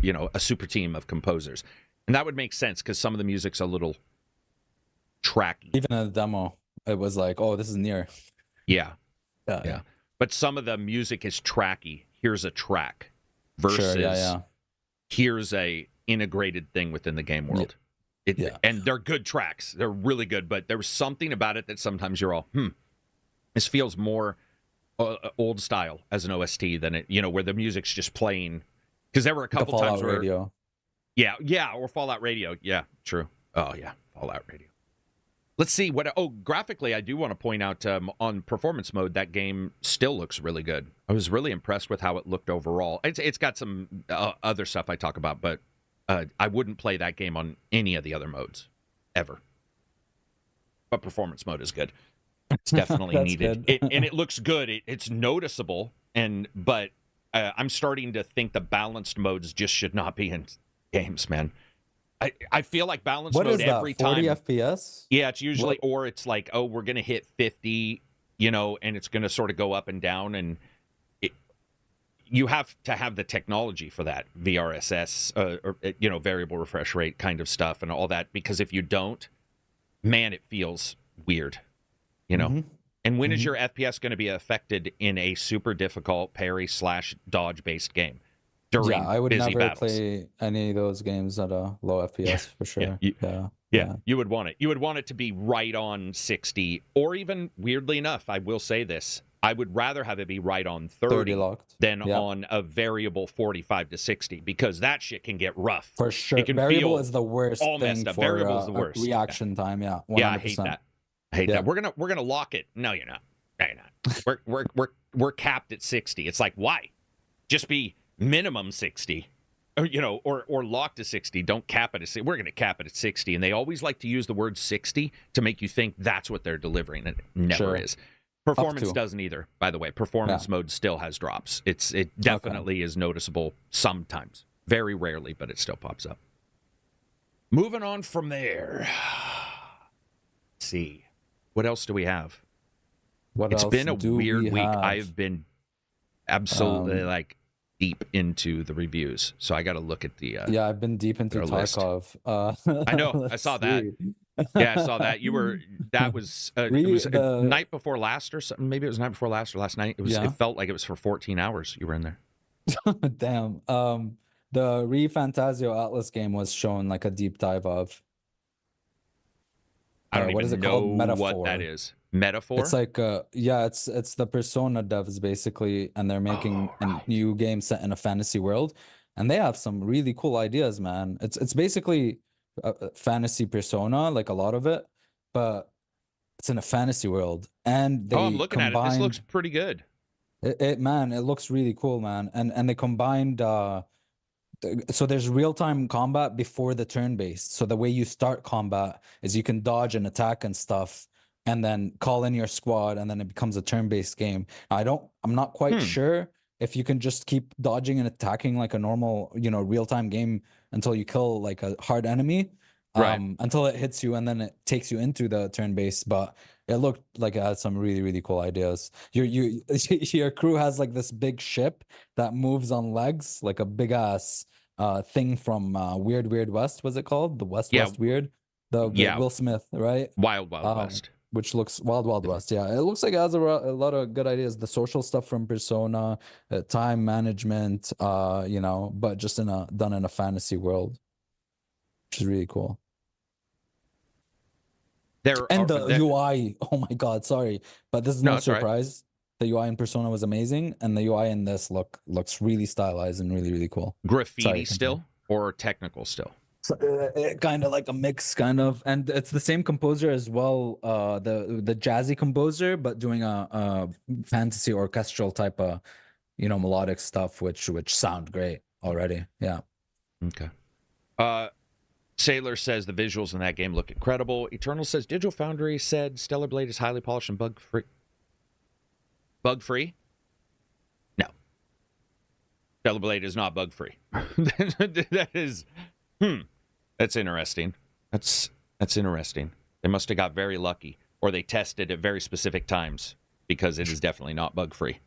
a super team of composers. And that would make sense because some of the music's a little tracky. Even in the demo, it was like, oh, this is Nier. Yeah. But some of the music is tracky. Here's a track versus here's a integrated thing within the game world. And they're good tracks. They're really good. But there was something about it that sometimes you're all, this feels more old style as an OST than it, where the music's just playing. Because there were a couple times where... Radio. Yeah, or Fallout Radio. Yeah, true. Oh, yeah, Fallout Radio. Let's see what. Oh, graphically, I do want to point out on performance mode that game still looks really good. I was really impressed with how it looked overall. It's got some other stuff I talk about, but I wouldn't play that game on any of the other modes ever. But performance mode is good. It's definitely needed, and it looks good. It's noticeable, but I'm starting to think the balanced modes just should not be in games, man. I feel like balanced What mode is that, every 40 time. FPS? Yeah, it's usually, or it's like, oh, we're going to hit 50, and it's going to sort of go up and down. And you have to have the technology for that, VRSS, or variable refresh rate kind of stuff and all that. Because if you don't, man, it feels weird, Mm-hmm. And when is your FPS going to be affected in a super difficult parry/dodge-based game? During I would busy never battles. play any of those games at a low FPS for sure. Yeah, you would want it. You would want it to be right on 60, or even, weirdly enough, I will say this, I would rather have it be right on 30 locked than on a variable 45 to 60, because that shit can get rough. For sure. It can Variable feel is the worst all messed thing up. for Variable is the worst. Reaction time. Yeah, 100%. Yeah, I hate that. I hate that. We're gonna lock it. No, you're not. No, you're not. We're capped at 60. It's like, why? Just be minimum 60. Or locked to 60. Don't cap it at 60. We're going to cap it at 60. And they always like to use the word 60 to make you think that's what they're delivering. And it never is. Performance doesn't either, by the way. Performance mode still has drops. It definitely is noticeable sometimes. Very rarely, but it still pops up. Moving on from there. Let's see. What else do we have? It's been a weird week. I've been absolutely deep into the reviews, so I got to look at the I've been deep into Tarkov. I know. I saw that. Yeah, I saw that. That was it was night before last or something. Maybe it was night before last or last night. It felt like it was for 14 hours you were in there. Damn. The Re-Fantasio Atlas game was shown like a deep dive of. I don't even know what that is. Metaphor? It's like it's the Persona devs basically, and they're making a new game set in a fantasy world, and they have some really cool ideas, man. It's basically a fantasy Persona, like a lot of it, but it's in a fantasy world, and they I'm looking at it. This looks pretty good. It looks really cool, man. And they combined so there's real-time combat before the turn-based. So the way you start combat is you can dodge and attack and stuff, and then call in your squad, and then it becomes a turn-based game. I'm not quite sure if you can just keep dodging and attacking like a normal, real-time game until you kill like a hard enemy, until it hits you, and then it takes you into the turn-based. But it looked like it had some really, really cool ideas. Your crew has like this big ship that moves on legs, like a big ass thing from Weird West. Was it called the West Weird? The Will Smith, right? Wild West. Which looks Wild West. Yeah, it looks like it has a lot of good ideas. The social stuff from Persona, time management, but just done in a fantasy world, which is really cool. The UI, oh my god, sorry, but this is no surprise. Right. The UI in Persona was amazing, and the UI in this looks really stylized and really, really cool. Graffiti still, or technical still? So, kind of like a mix, kind of, and it's the same composer as well, the jazzy composer, but doing a fantasy orchestral type of, melodic stuff, which sound great already. Yeah. Okay. Sailor says the visuals in that game look incredible. Eternal says Digital Foundry said Stellar Blade is highly polished and bug-free. Bug-free? No. Stellar Blade is not bug-free. That is... That's interesting. That's interesting. They must have got very lucky, or they tested at very specific times, because it is definitely not bug-free.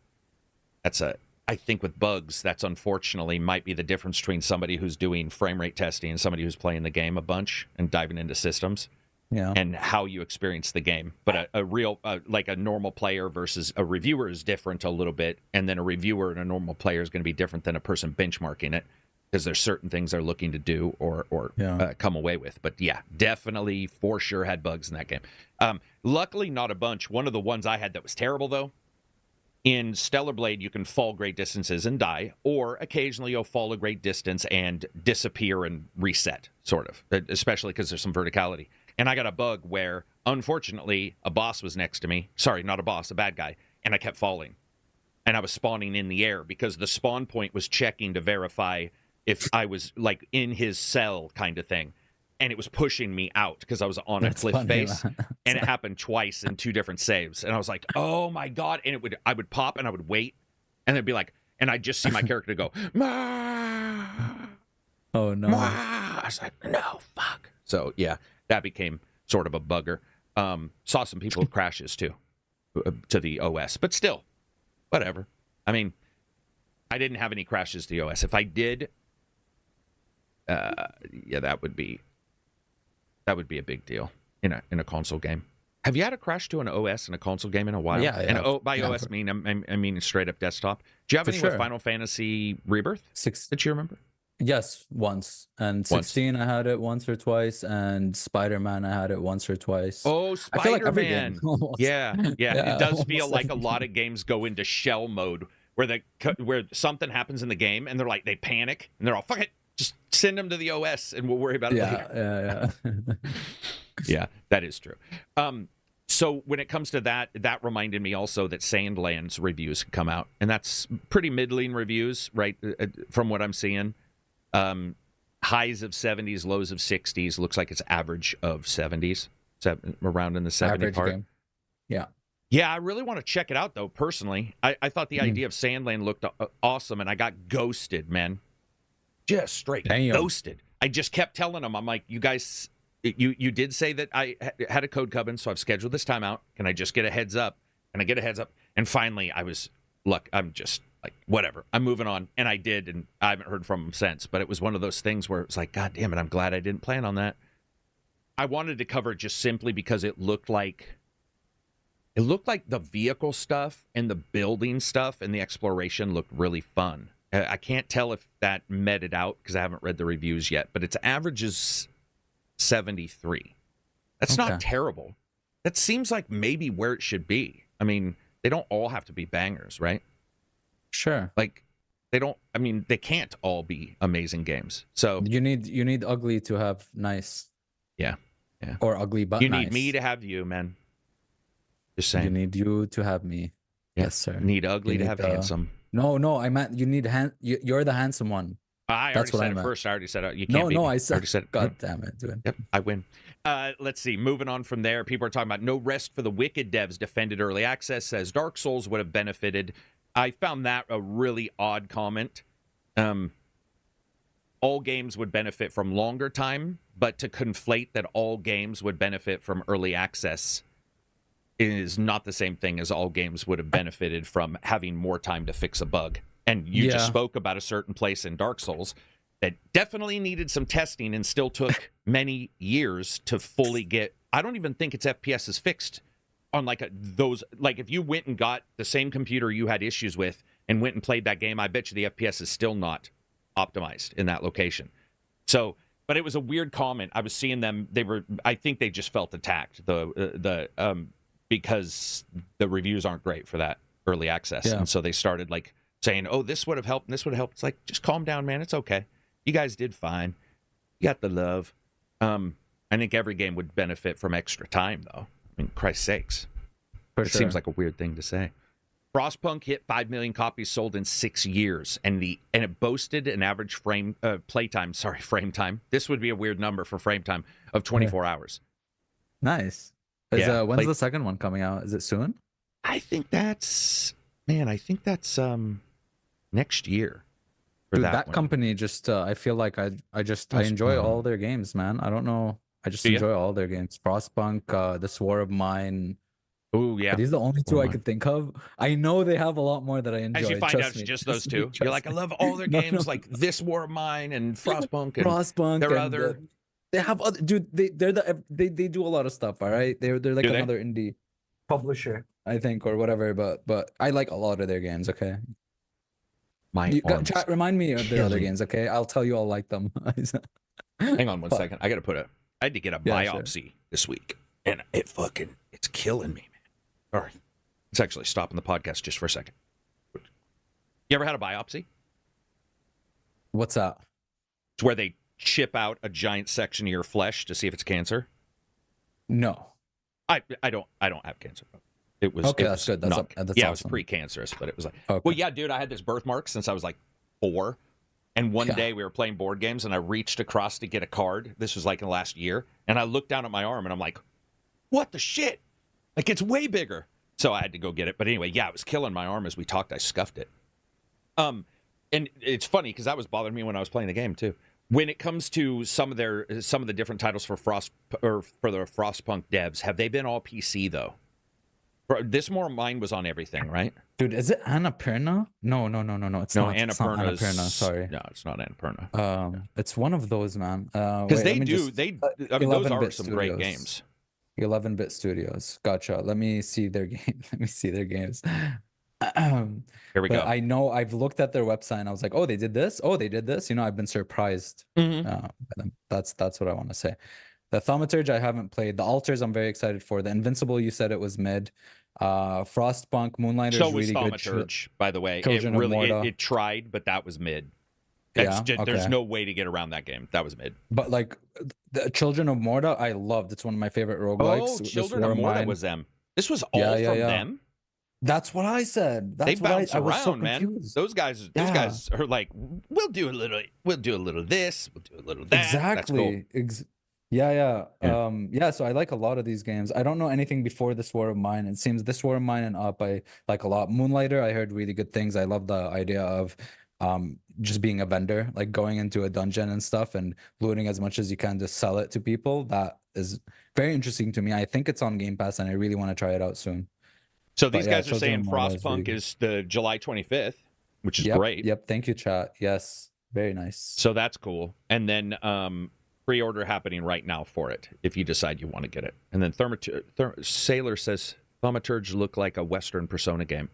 I think with bugs, that's unfortunately might be the difference between somebody who's doing frame rate testing and somebody who's playing the game a bunch and diving into systems. Yeah. And how you experience the game. But a real, like a normal player versus a reviewer is different a little bit, and then a reviewer and a normal player is going to be different than a person benchmarking it, because there's certain things they're looking to do or come away with. But yeah, definitely for sure had bugs in that game. Luckily, not a bunch. One of the ones I had that was terrible, though, in Stellar Blade, you can fall great distances and die, or occasionally you'll fall a great distance and disappear and reset, sort of, especially because there's some verticality. And I got a bug where, unfortunately, a boss was next to me. Sorry, not a boss, a bad guy. And I kept falling. And I was spawning in the air because the spawn point was checking to verify if I was like in his cell kind of thing. And it was pushing me out because I was on a cliff face. And it happened twice in 2 different saves. And I was like, oh my God. And I would pop and I would wait. And it'd be like, and I'd just see my character go, "Ma." Oh, no. Ma. I was like, no, fuck. So, yeah, that became sort of a bugger. Saw some people with crashes, too, to the OS. But still, whatever. I mean, I didn't have any crashes to the OS. If I did, yeah, that would be a big deal in a console game. Have you had a crash to an OS in a console game in a while? Yeah. And by OS, I mean straight up desktop. Do you have any with Final Fantasy Rebirth? 6 that you remember? Yes, once. And 16, I had it once or twice. And Spider-Man, I had it once or twice. Oh, I feel like every Spider-Man. game, almost. Yeah. It does feel almost like a every lot of games go into shell mode where something happens in the game and they're like, they panic and they're all, fuck it, just send them to the OS and we'll worry about it later. Yeah. Yeah, that is true. So when it comes to that reminded me also that Sandlands reviews come out, and that's pretty middling reviews, right? From what I'm seeing, highs of 70s, lows of 60s. Looks like it's average of 70s, around in the 70 Average part. game. Yeah. Yeah, I really want to check it out though. Personally, I thought the idea of Sandland looked awesome, and I got ghosted, man. Just straight ghosted. I just kept telling them, I'm like, you guys. You did say that I had a code cubbing, so I've scheduled this time out. Can I just get a heads up? Can I get a heads up? And finally, I'm just like, whatever. I'm moving on. And I did, and I haven't heard from him since. But it was one of those things where it was like, God damn it, I'm glad I didn't plan on that. I wanted to cover it just simply because it looked like the vehicle stuff and the building stuff and the exploration looked really fun. I can't tell if that met it out because I haven't read the reviews yet, but its average is 73. That's not terrible. That seems like maybe where it should be. I mean, they don't all have to be bangers, right? Sure. Like they can't all be amazing games. So you need ugly to have nice. Yeah. Or ugly but you nice. need me to have you, man. Just saying. You need you to have me. Yeah. Yes, sir. Need ugly to have handsome. No, I meant you need you're the handsome one. I already said it first. I already said it. You can't beat me. I said. I already said it. God damn it, dude. Yep, I win. Let's see. Moving on from there, people are talking about no rest for the wicked devs defended early access. Says Dark Souls would have benefited. I found that a really odd comment. All games would benefit from longer time, but to conflate that all games would benefit from early access is not the same thing as all games would have benefited from having more time to fix a bug. And you just spoke about a certain place in Dark Souls that definitely needed some testing and still took many years to fully get. I don't even think its FPS is fixed on like if you went and got the same computer you had issues with and went and played that game, I bet you the FPS is still not optimized in that location. So, but it was a weird comment. I was seeing them. I think they just felt attacked because the reviews aren't great for that early access. And so they started like saying, oh, this would have helped and this would have helped. It's like, just calm down, man. It's okay. You guys did fine. You got the love. I think every game would benefit from extra time, though. I mean, Christ's sakes. It seems like a weird thing to say. Frostpunk hit 5 million copies sold in 6 years, and it boasted an average frame time. This would be a weird number for frame time of 24 hours. Nice. When's the second one coming out? Is it soon? I think that's next year. Dude, that company just I feel like I enjoy all their games, man. I don't know. I just enjoy all their games. Frostpunk, This War of Mine. Oh yeah. Are these the only two I could think of? I know they have a lot more that I enjoy. As you find out, it's just those two. You're like, I love all their games, like This War of Mine and Frostpunk. They have other dude. They do a lot of stuff. All right, they're like another indie publisher, I think, or whatever. But I like a lot of their games. Okay. Chat, remind me of their other games, okay? I'll tell you I'll like them. Hang on one second. I had to get a biopsy this week, and it's killing me, man. All right. It's actually stopping the podcast just for a second. You ever had a biopsy? What's that? It's where they chip out a giant section of your flesh to see if it's cancer. No. I don't have cancer. It was Okay, it that's was good. That's not, that's yeah, it was awesome. precancerous, but it was like, Okay. well, yeah, dude, I had this birthmark since I was like 4, and one Yeah. day we were playing board games, and I reached across to get a card. This was like in the last year, and I looked down at my arm, and I'm like, what the shit? Like, it's way bigger. So I had to go get it. But anyway, yeah, it was killing my arm as we talked. I scuffed it. And it's funny because that was bothering me when I was playing the game too. When it comes to some of the different titles for for the Frostpunk devs, have they been all PC though? This War of Mine was on everything, right? Dude, is it Annapurna? No. It's not. It's not Annapurna. Sorry. No, it's not Annapurna. It's one of those, man. Because Wait, I mean, those are some Studios. great games. 11-bit Studios. Gotcha. Let me see their game. Let me see their games. Here we go. I know I've looked at their website and I was like, oh, they did this. Oh, they did this. You know, I've been surprised. Mm-hmm. By them. That's what I want to say. The Thaumaturge I haven't played. The Altars I'm very excited for. The Invincible, you said it was mid. Frostpunk, Moonlighter So is was really Thaumaturge, by the way. Children It of really Morta. it tried, but that was mid. Yeah, There's okay. no way to get around that game. That was mid. But like the Children of Morta, I loved. It's one of my favorite roguelikes. Oh, Children of Morta was them. This was all Yeah, from them. That's what I said. They That's bounce what I was so around, man. confused. Those guys are like, we'll do a little this, we'll do a little that. Exactly. That's cool. Yeah. So I like a lot of these games. I don't know anything before This War of Mine. It seems This War of Mine and Up I like a lot. Moonlighter, I heard really good things. I love the idea of just being a vendor, like going into a dungeon and stuff and looting as much as you can to sell it to people. That is very interesting to me. I think it's on Game Pass and I really want to try it out soon. So these guys are saying Frostpunk is the July 25th, which is great. Yep. Thank you, chat. Yes. Very nice. So that's cool. And then pre-order happening right now for it if you decide you want to get it. And then Sailor says Thaumaturge looked like a Western Persona game.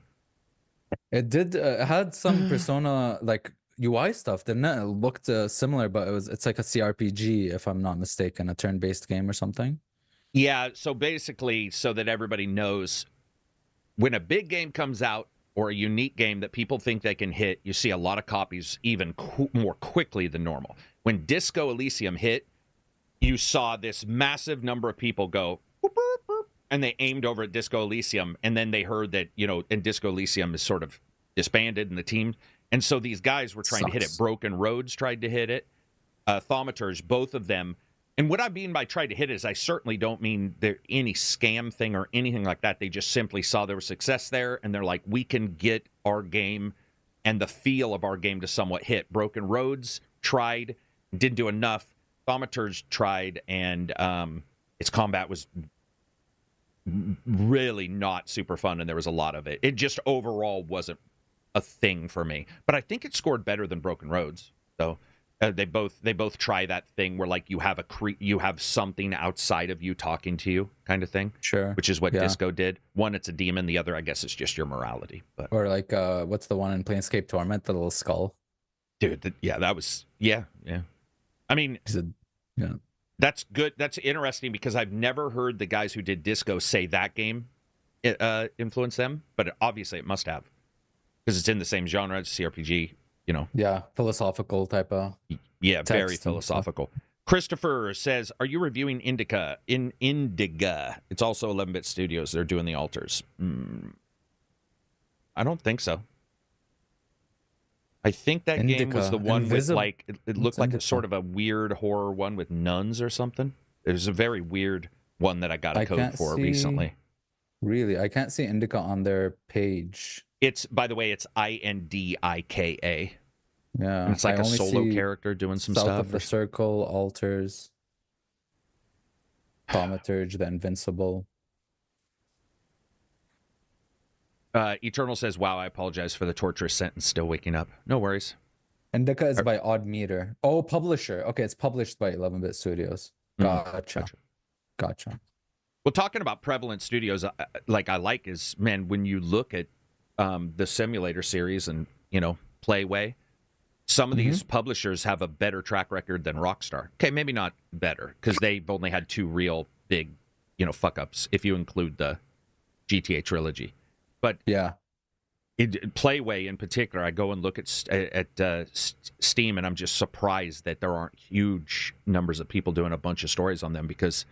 It did. It had some Persona like UI stuff, didn't it? It looked similar, but it's like a CRPG, if I'm not mistaken, a turn-based game or something. Yeah. So basically, so that everybody knows, when a big game comes out or a unique game that people think they can hit, you see a lot of copies even more quickly than normal. When Disco Elysium hit, you saw this massive number of people go, boop, boop, boop, and they aimed over at Disco Elysium, and then they heard that, and Disco Elysium is sort of disbanded in the team. And so these guys were trying to hit it. Broken Roads tried to hit it. Thaumaturge, both of them. And what I mean by try to hit it is I certainly don't mean there any scam thing or anything like that. They just simply saw there was success there, and they're like, we can get our game and the feel of our game to somewhat hit. Broken Roads tried, didn't do enough. Thaumaturge tried, and its combat was really not super fun, and there was a lot of it. It just overall wasn't a thing for me. But I think it scored better than Broken Roads, though. They both try that thing where like you have something outside of you talking to you kind of thing. Sure. Which is what Disco did. One, it's a demon. The other, I guess, is just your morality. But or like what's the one in Planescape Torment, the little skull? Dude, that was yeah. I mean, yeah. That's good. That's interesting because I've never heard the guys who did Disco say that game influenced them, but obviously it must have because it's in the same genre as CRPG. Yeah, philosophical type of. Yeah, very philosophical. Christopher says, "Are you reviewing Indica? Indiga? It's also 11-bit Studios. They're doing the altars. I don't think so. I think that game was the one with like it looked like a sort of a weird horror one with nuns or something. It was a very weird one that I got a code for recently. Really, I can't see Indica on their page. It's, by the way, it's Indika. Yeah, and it's like a solo character doing some South stuff. Of the Circle, Altars, Thaumaturge, the Invincible. Eternal says, "Wow, I apologize for the torturous sentence. Still waking up. No worries." Indica is by Odd Meter. Oh, publisher. Okay, it's published by 11-bit Studios. Gotcha. Well, talking about prevalent studios, is, man, when you look at the Simulator series and Playway, some of these publishers have a better track record than Rockstar. Okay, maybe not better because they've only had 2 real big, fuck ups if you include the GTA trilogy. But yeah, Playway in particular, I go and look at Steam, and I'm just surprised that there aren't huge numbers of people doing a bunch of stories on them because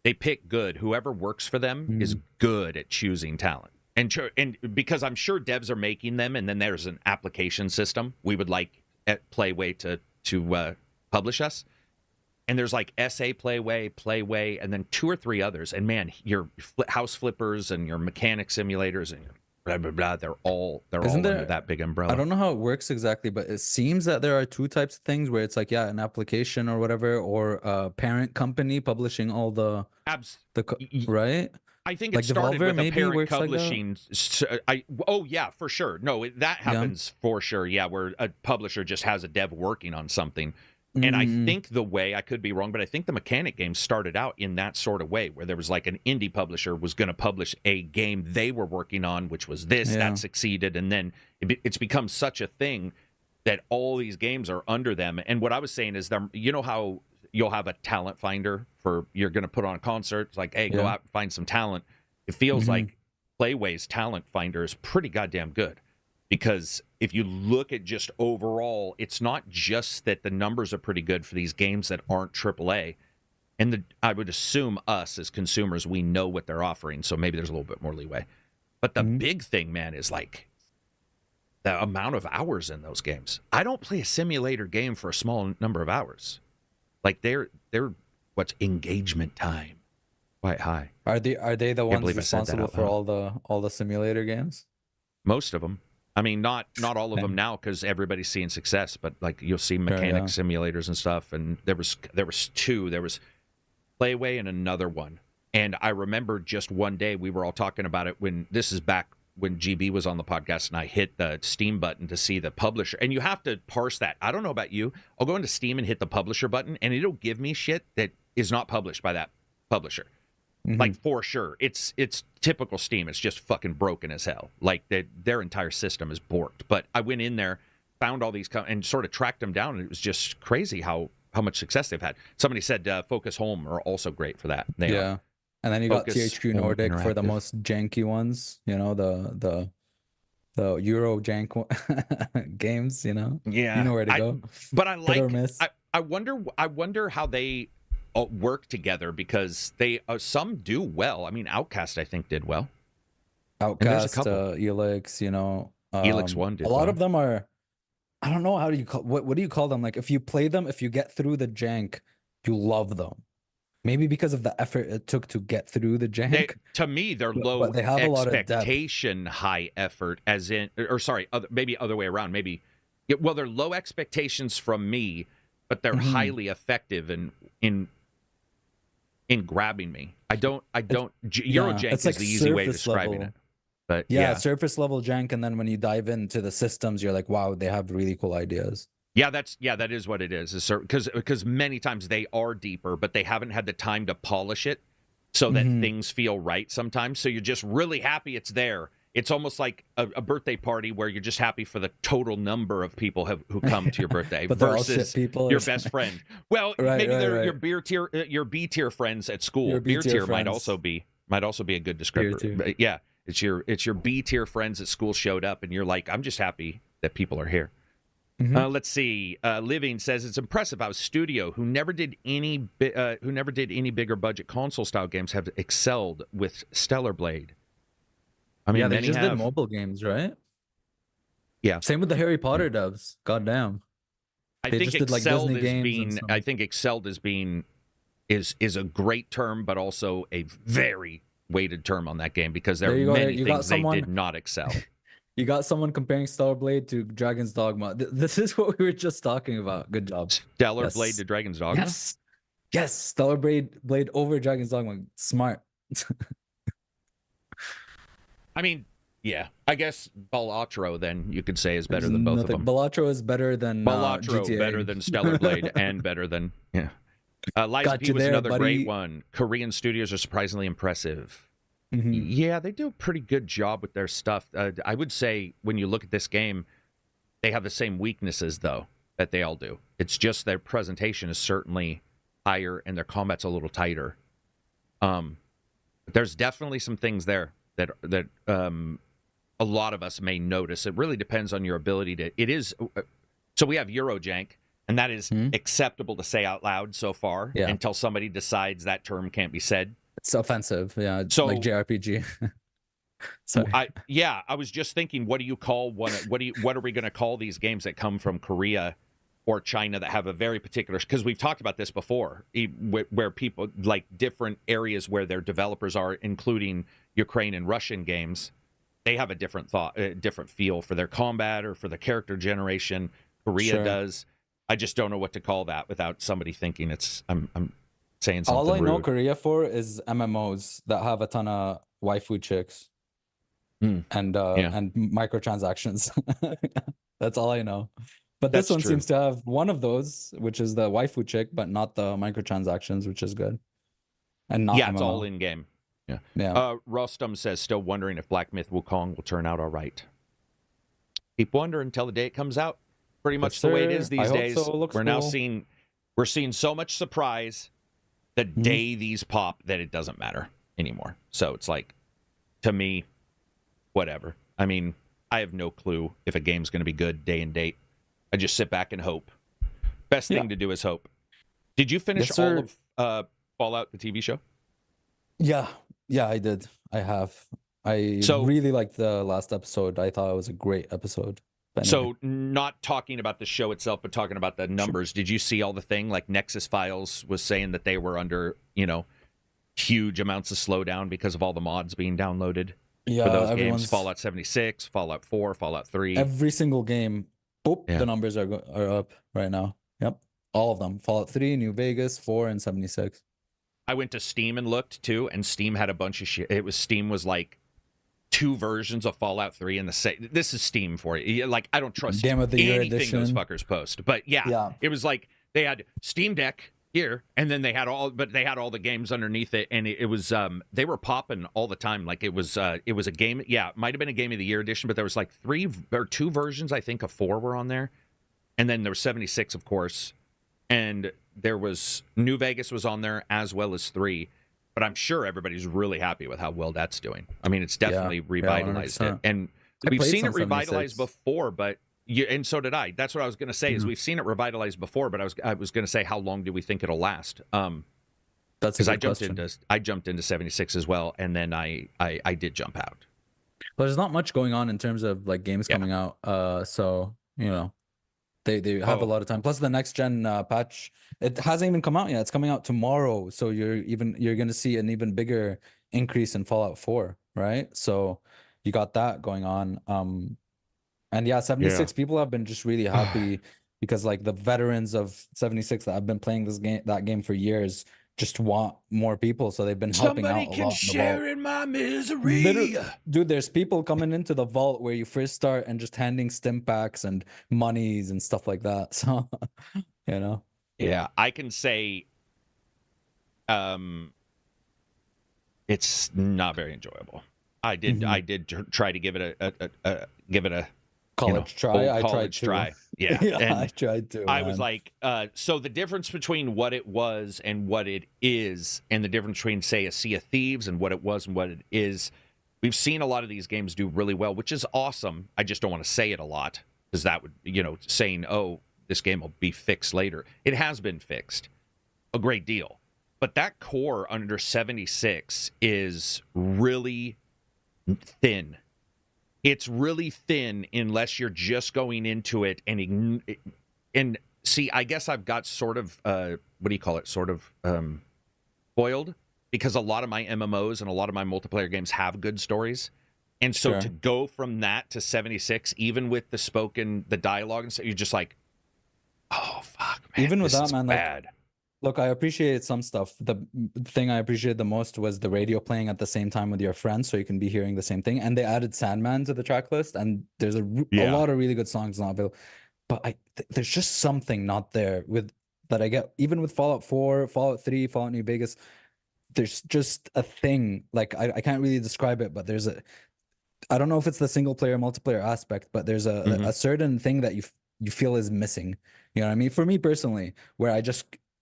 they pick good. Whoever works for them is good at choosing talent. And because I'm sure devs are making them, and then there's an application system we would like at Playway to publish us. And there's like SA Playway, and then 2 or 3 others. And man, your house flippers and your mechanic simulators and your blah blah blah, they're all under that big umbrella. I don't know how it works exactly, but it seems that there are 2 types of things where it's like, yeah, an application or whatever, or a parent company publishing all the right. I think like it started Devolver with a parent like publishing. Oh yeah, for sure. No, that happens for sure. Yeah, where a publisher just has a dev working on something. And I think the way, I could be wrong, but I think the mechanic games started out in that sort of way, where there was like an indie publisher was going to publish a game they were working on, which was that succeeded. And then it's become such a thing that all these games are under them. And what I was saying is, you know how you'll have a talent finder for, you're going to put on a concert. It's like, hey, go out and find some talent. It feels like Playway's talent finder is pretty goddamn good. Because if you look at just overall, it's not just that the numbers are pretty good for these games that aren't AAA. And I would assume us as consumers, we know what they're offering, so maybe there's a little bit more leeway. But the big thing, man, is like the amount of hours in those games. I don't play a simulator game for a small number of hours. Like they're what's engagement time quite high. Are they the ones responsible for all the simulator games? Most of them. I mean, not all of them now, because everybody's seeing success, but like you'll see mechanic simulators and stuff. And there was 2. There was Playway and another one. And I remember just one day we were all talking about it this is back when GB was on the podcast, and I hit the Steam button to see the publisher. And you have to parse that. I don't know about you. I'll go into Steam and hit the publisher button, and it'll give me shit that is not published by that publisher. Like, for sure. It's typical Steam. It's just fucking broken as hell. Like, their entire system is borked. But I went in there, found all these, and sort of tracked them down, and it was just crazy how much success they've had. Somebody said Focus Home are also great for that. They are. And then you got THQ Nordic for the most janky ones, you know, the Euro jank games, you know? Yeah. You know where to go. But I like, I wonder how they work together, because they some do well. I mean, Outcast I think did well. Outcast, Elix, you know, Elix 1 did a lot of them are, I don't know, how do you call, what do you call them? Like, if you play them, if you get through the jank, you love them. Maybe because of the effort it took to get through the jank. To me, they're low but they have expectation, high effort, as in, or sorry, maybe other way around. Maybe, well, they're low expectations from me, but they're highly effective in grabbing me. I don't Eurojank is like the easy way of describing it. But surface level jank, and then when you dive into the systems, you're like, wow, they have really cool ideas. Yeah, that is what it is. Because many times they are deeper, but they haven't had the time to polish it so that things feel right sometimes. So you're just really happy it's there. It's almost like a birthday party where you're just happy for the total number of people who come to your birthday versus your best friend. Well, maybe they're your B tier friends at school. Your B tier might also be a good descriptor. But yeah, it's your B tier friends at school showed up, and you're like, I'm just happy that people are here. Let's see. Living says it's impressive how a studio who never did any bigger budget console style games have excelled with Stellar Blade. I mean, they just did mobile games, right? Yeah. Same with the Harry Potter devs. Goddamn. I think excelled as being is a great term, but also a very weighted term on that game, because there are many things they did not excel. You got someone comparing Stellar Blade to Dragon's Dogma. This is what we were just talking about. Good job. Stellar Blade to Dragon's Dogma? Yes. Stellar Blade over Dragon's Dogma. Smart. I mean, yeah. I guess Balatro, then, you could say, is better than both of them. Balatro is better than Balatro, GTA. better than Stellar Blade, and better than, Liza P was another great one. Korean studios are surprisingly impressive. Yeah, they do a pretty good job with their stuff. I would say when you look at this game, they have the same weaknesses, though, that they all do. It's just their presentation is certainly higher and their combat's a little tighter. There's definitely some things there that a lot of us may notice. It really depends on your ability to. It is so we have Eurojank, and that is acceptable to say out loud so far until somebody decides that term can't be said. It's offensive. Yeah, So like JRPG. Sorry. I was just thinking, what do you call what are we going to call these games that come from Korea or China that have a very particular, because we've talked about this before, where people like different areas where their developers are, including Ukraine and Russian games, they have a different different feel for their combat or for the character generation. Korea does. I just don't know what to call that without somebody thinking I'm saying something All I know rude. Korea for is MMOs that have a ton of waifu chicks and microtransactions. That's all I know. But this one seems to have one of those, which is the waifu chick, but not the microtransactions, which is good. And not MMO. It's all in game. Yeah. Rostam says, still wondering if Black Myth Wukong will turn out all right. Keep wondering until the day it comes out. Pretty much the way it is these days. We're now seeing so much surprise the day these pop that it doesn't matter anymore. So it's like, to me, whatever. I mean, I have no clue if a game's going to be good day and date. I just sit back and hope. Best thing to do is hope. Did you finish all of Fallout, the TV show? Yeah, I did. I have. I really liked the last episode. I thought it was a great episode. Anyway. So not talking about the show itself, but talking about the numbers. Sure. Did you see all the thing? Like Nexus Files was saying that they were under, huge amounts of slowdown because of all the mods being downloaded for those games. Fallout 76, Fallout 4, Fallout 3. Every single game, the numbers are up right now. Yep, all of them. Fallout 3, New Vegas, 4, and 76. I went to Steam and looked too, and Steam had a bunch of shit. Steam was like 2 versions of Fallout 3 in the same. This is Steam for you. Like, I don't trust Game of the Year anything edition. Those fuckers post. But yeah, it was like they had Steam Deck here, and then they had all the games underneath it, and it was they were popping all the time. Like it was a game. Yeah, it might have been a Game of the Year edition, but there was like 3 or 2 versions, I think, of 4 were on there, and then there was 76, of course, and there was New Vegas was on there as well as 3. But I'm sure everybody's really happy with how well that's doing. I mean, it's definitely revitalized it. And we've seen it revitalized before, but and so did I. That's what I was going to say, is we've seen it revitalized before, but I was going to say, how long do we think it'll last? That's because I jumped into 76 as well, and then I did jump out. Well, there's not much going on in terms of like games coming out. So, they have a lot of time. Plus the next gen patch, it hasn't even come out yet. It's coming out tomorrow. So you're going to see an even bigger increase in Fallout 4, right? So you got that going on. And 76 people have been just really happy because like the veterans of 76 that have been playing that game for years just want more people, so they've been helping out a lot. Somebody can share in my misery. Dude, there's people coming into the vault where you first start and just handing stim packs and monies and stuff like that. So, Yeah, I can say it's not very enjoyable. I did try to give it a college try. I tried to try. Yeah, I tried to. I was like, so the difference between what it was and what it is, and the difference between, say, a Sea of Thieves and what it was and what it is, we've seen a lot of these games do really well, which is awesome. I just don't want to say it a lot, because that would, saying, oh, this game will be fixed later. It has been fixed a great deal. But that core under 76 is really thin. It's really thin unless you're just going into it and see, I guess I've got sort of spoiled, because a lot of my MMOs and a lot of my multiplayer games have good stories. And so to go from that to 76, even with the dialogue and stuff, you're just like, oh fuck, man. Even with that, man, bad. Look, I appreciated some stuff. The thing I appreciated the most was the radio playing at the same time with your friends, so you can be hearing the same thing. And they added Sandman to the track list, and there's a lot of really good songs on it. But there's just something not there that I get, even with Fallout 4, Fallout 3, Fallout New Vegas. There's just a thing, like I can't really describe it, but I don't know if it's the single player, multiplayer aspect, but there's a certain thing that you feel is missing. You know what I mean? For me personally, where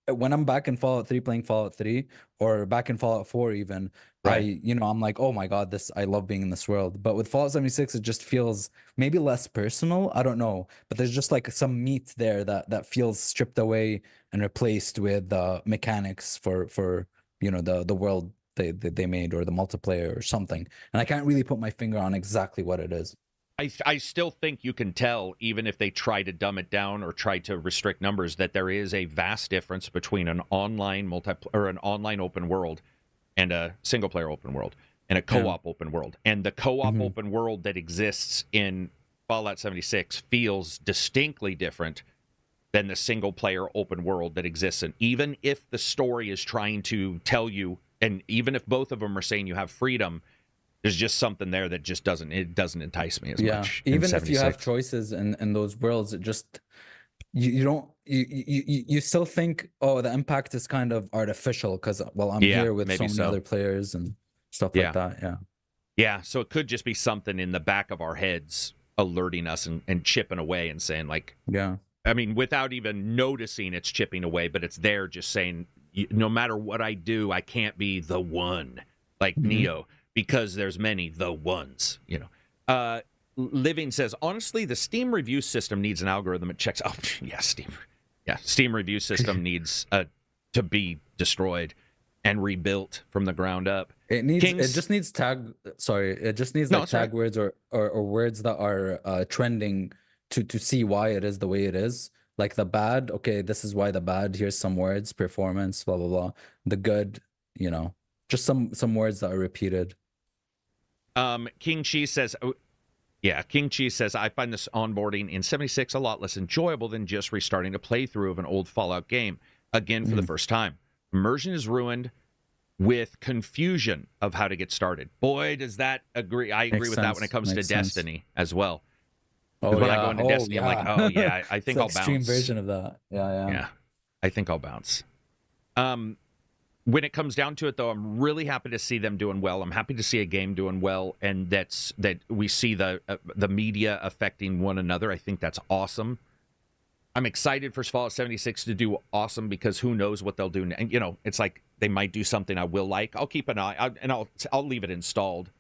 when I'm back in Fallout 3 playing Fallout 3, or back in Fallout 4 even, I'm like, oh my God, I love being in this world. But with Fallout 76, it just feels maybe less personal. I don't know. But there's just like some meat there that feels stripped away and replaced with mechanics for the world they made, or the multiplayer or something. And I can't really put my finger on exactly what it is. I still think you can tell, even if they try to dumb it down or try to restrict numbers, that there is a vast difference between an online an online open world and a single player open world and a co-op open world. And the co-op open world that exists in Fallout 76 feels distinctly different than the single player open world that exists. And even if the story is trying to tell you, and even if both of them are saying you have freedom, there's just something there that just doesn't entice me as much. Even if you have choices in those worlds, it just you still think, oh, the impact is kind of artificial because, well, I'm here with so many other players and stuff like that. Yeah, so it could just be something in the back of our heads alerting us and chipping away and saying, like, I mean, without even noticing it's chipping away, but it's there just saying, no matter what I do, I can't be the one, like Neo, because there's many the ones, you know. Living says, honestly, the Steam review system needs an algorithm that checks. Oh, yeah, Steam review system needs to be destroyed and rebuilt from the ground up. It just needs tag words or words that are trending to see why it is the way it is. Like the bad, okay, this is why the bad. Here's some words, performance, blah blah blah. The good, you know, just some words that are repeated. King Cheese says, King Cheese says, I find this onboarding in 76 a lot less enjoyable than just restarting a playthrough of an old Fallout game again for the first time. Immersion is ruined with confusion of how to get started. Boy, does that agree. I agree with that when it comes to Destiny as well. When I go into Destiny, I'm like, oh yeah, I think I'll bounce. Extreme version of that. Yeah. I think I'll bounce. When it comes down to it, though, I'm really happy to see them doing well. I'm happy to see a game doing well, and that we see the media affecting one another. I think that's awesome. I'm excited for Fallout 76 to do awesome because who knows what they'll do. And, you know, it's like they might do something I will like. I'll keep an eye, and I'll leave it installed.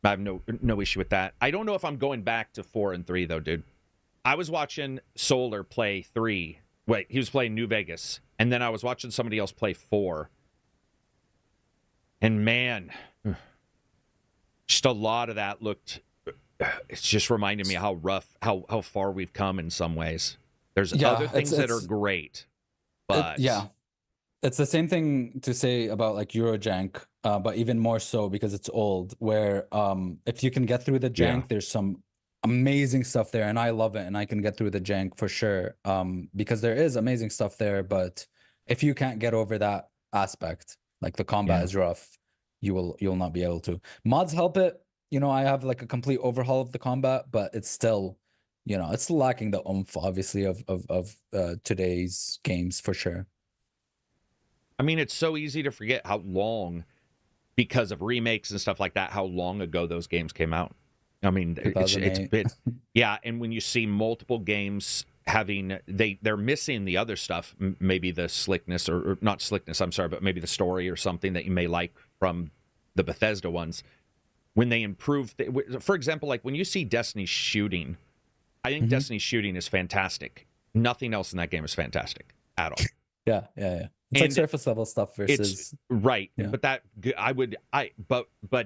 I have no issue with that. I don't know if I'm going back to 4 and 3, though, dude. I was watching Solar play 3. Wait, he was playing New Vegas. And then I was watching somebody else play 4. And, man, just a lot of that looked... It's just reminding me how rough, how far we've come in some ways. There's other things that are great, but... It's the same thing to say about, like, Eurojank, but even more so because it's old, where if you can get through the jank, there's some amazing stuff there, and I love it, and I can get through the jank for sure, because there is amazing stuff there, but if you can't get over that aspect, like the combat is rough, you'll not be able to. Mods help it. You know, I have like a complete overhaul of the combat, but it's still, you know, it's lacking the oomph, obviously, of today's games for sure. I mean, it's so easy to forget how long, because of remakes and stuff like that, how long ago those games came out. I mean, it's been, and when you see multiple games having, they're missing the other stuff, maybe the slickness, or not slickness, I'm sorry, but maybe the story or something that you may like from the Bethesda ones. When they improve, for example, like when you see Destiny shooting, I think Destiny's shooting is fantastic. Nothing else in that game is fantastic at all. Yeah. It's like surface level stuff versus but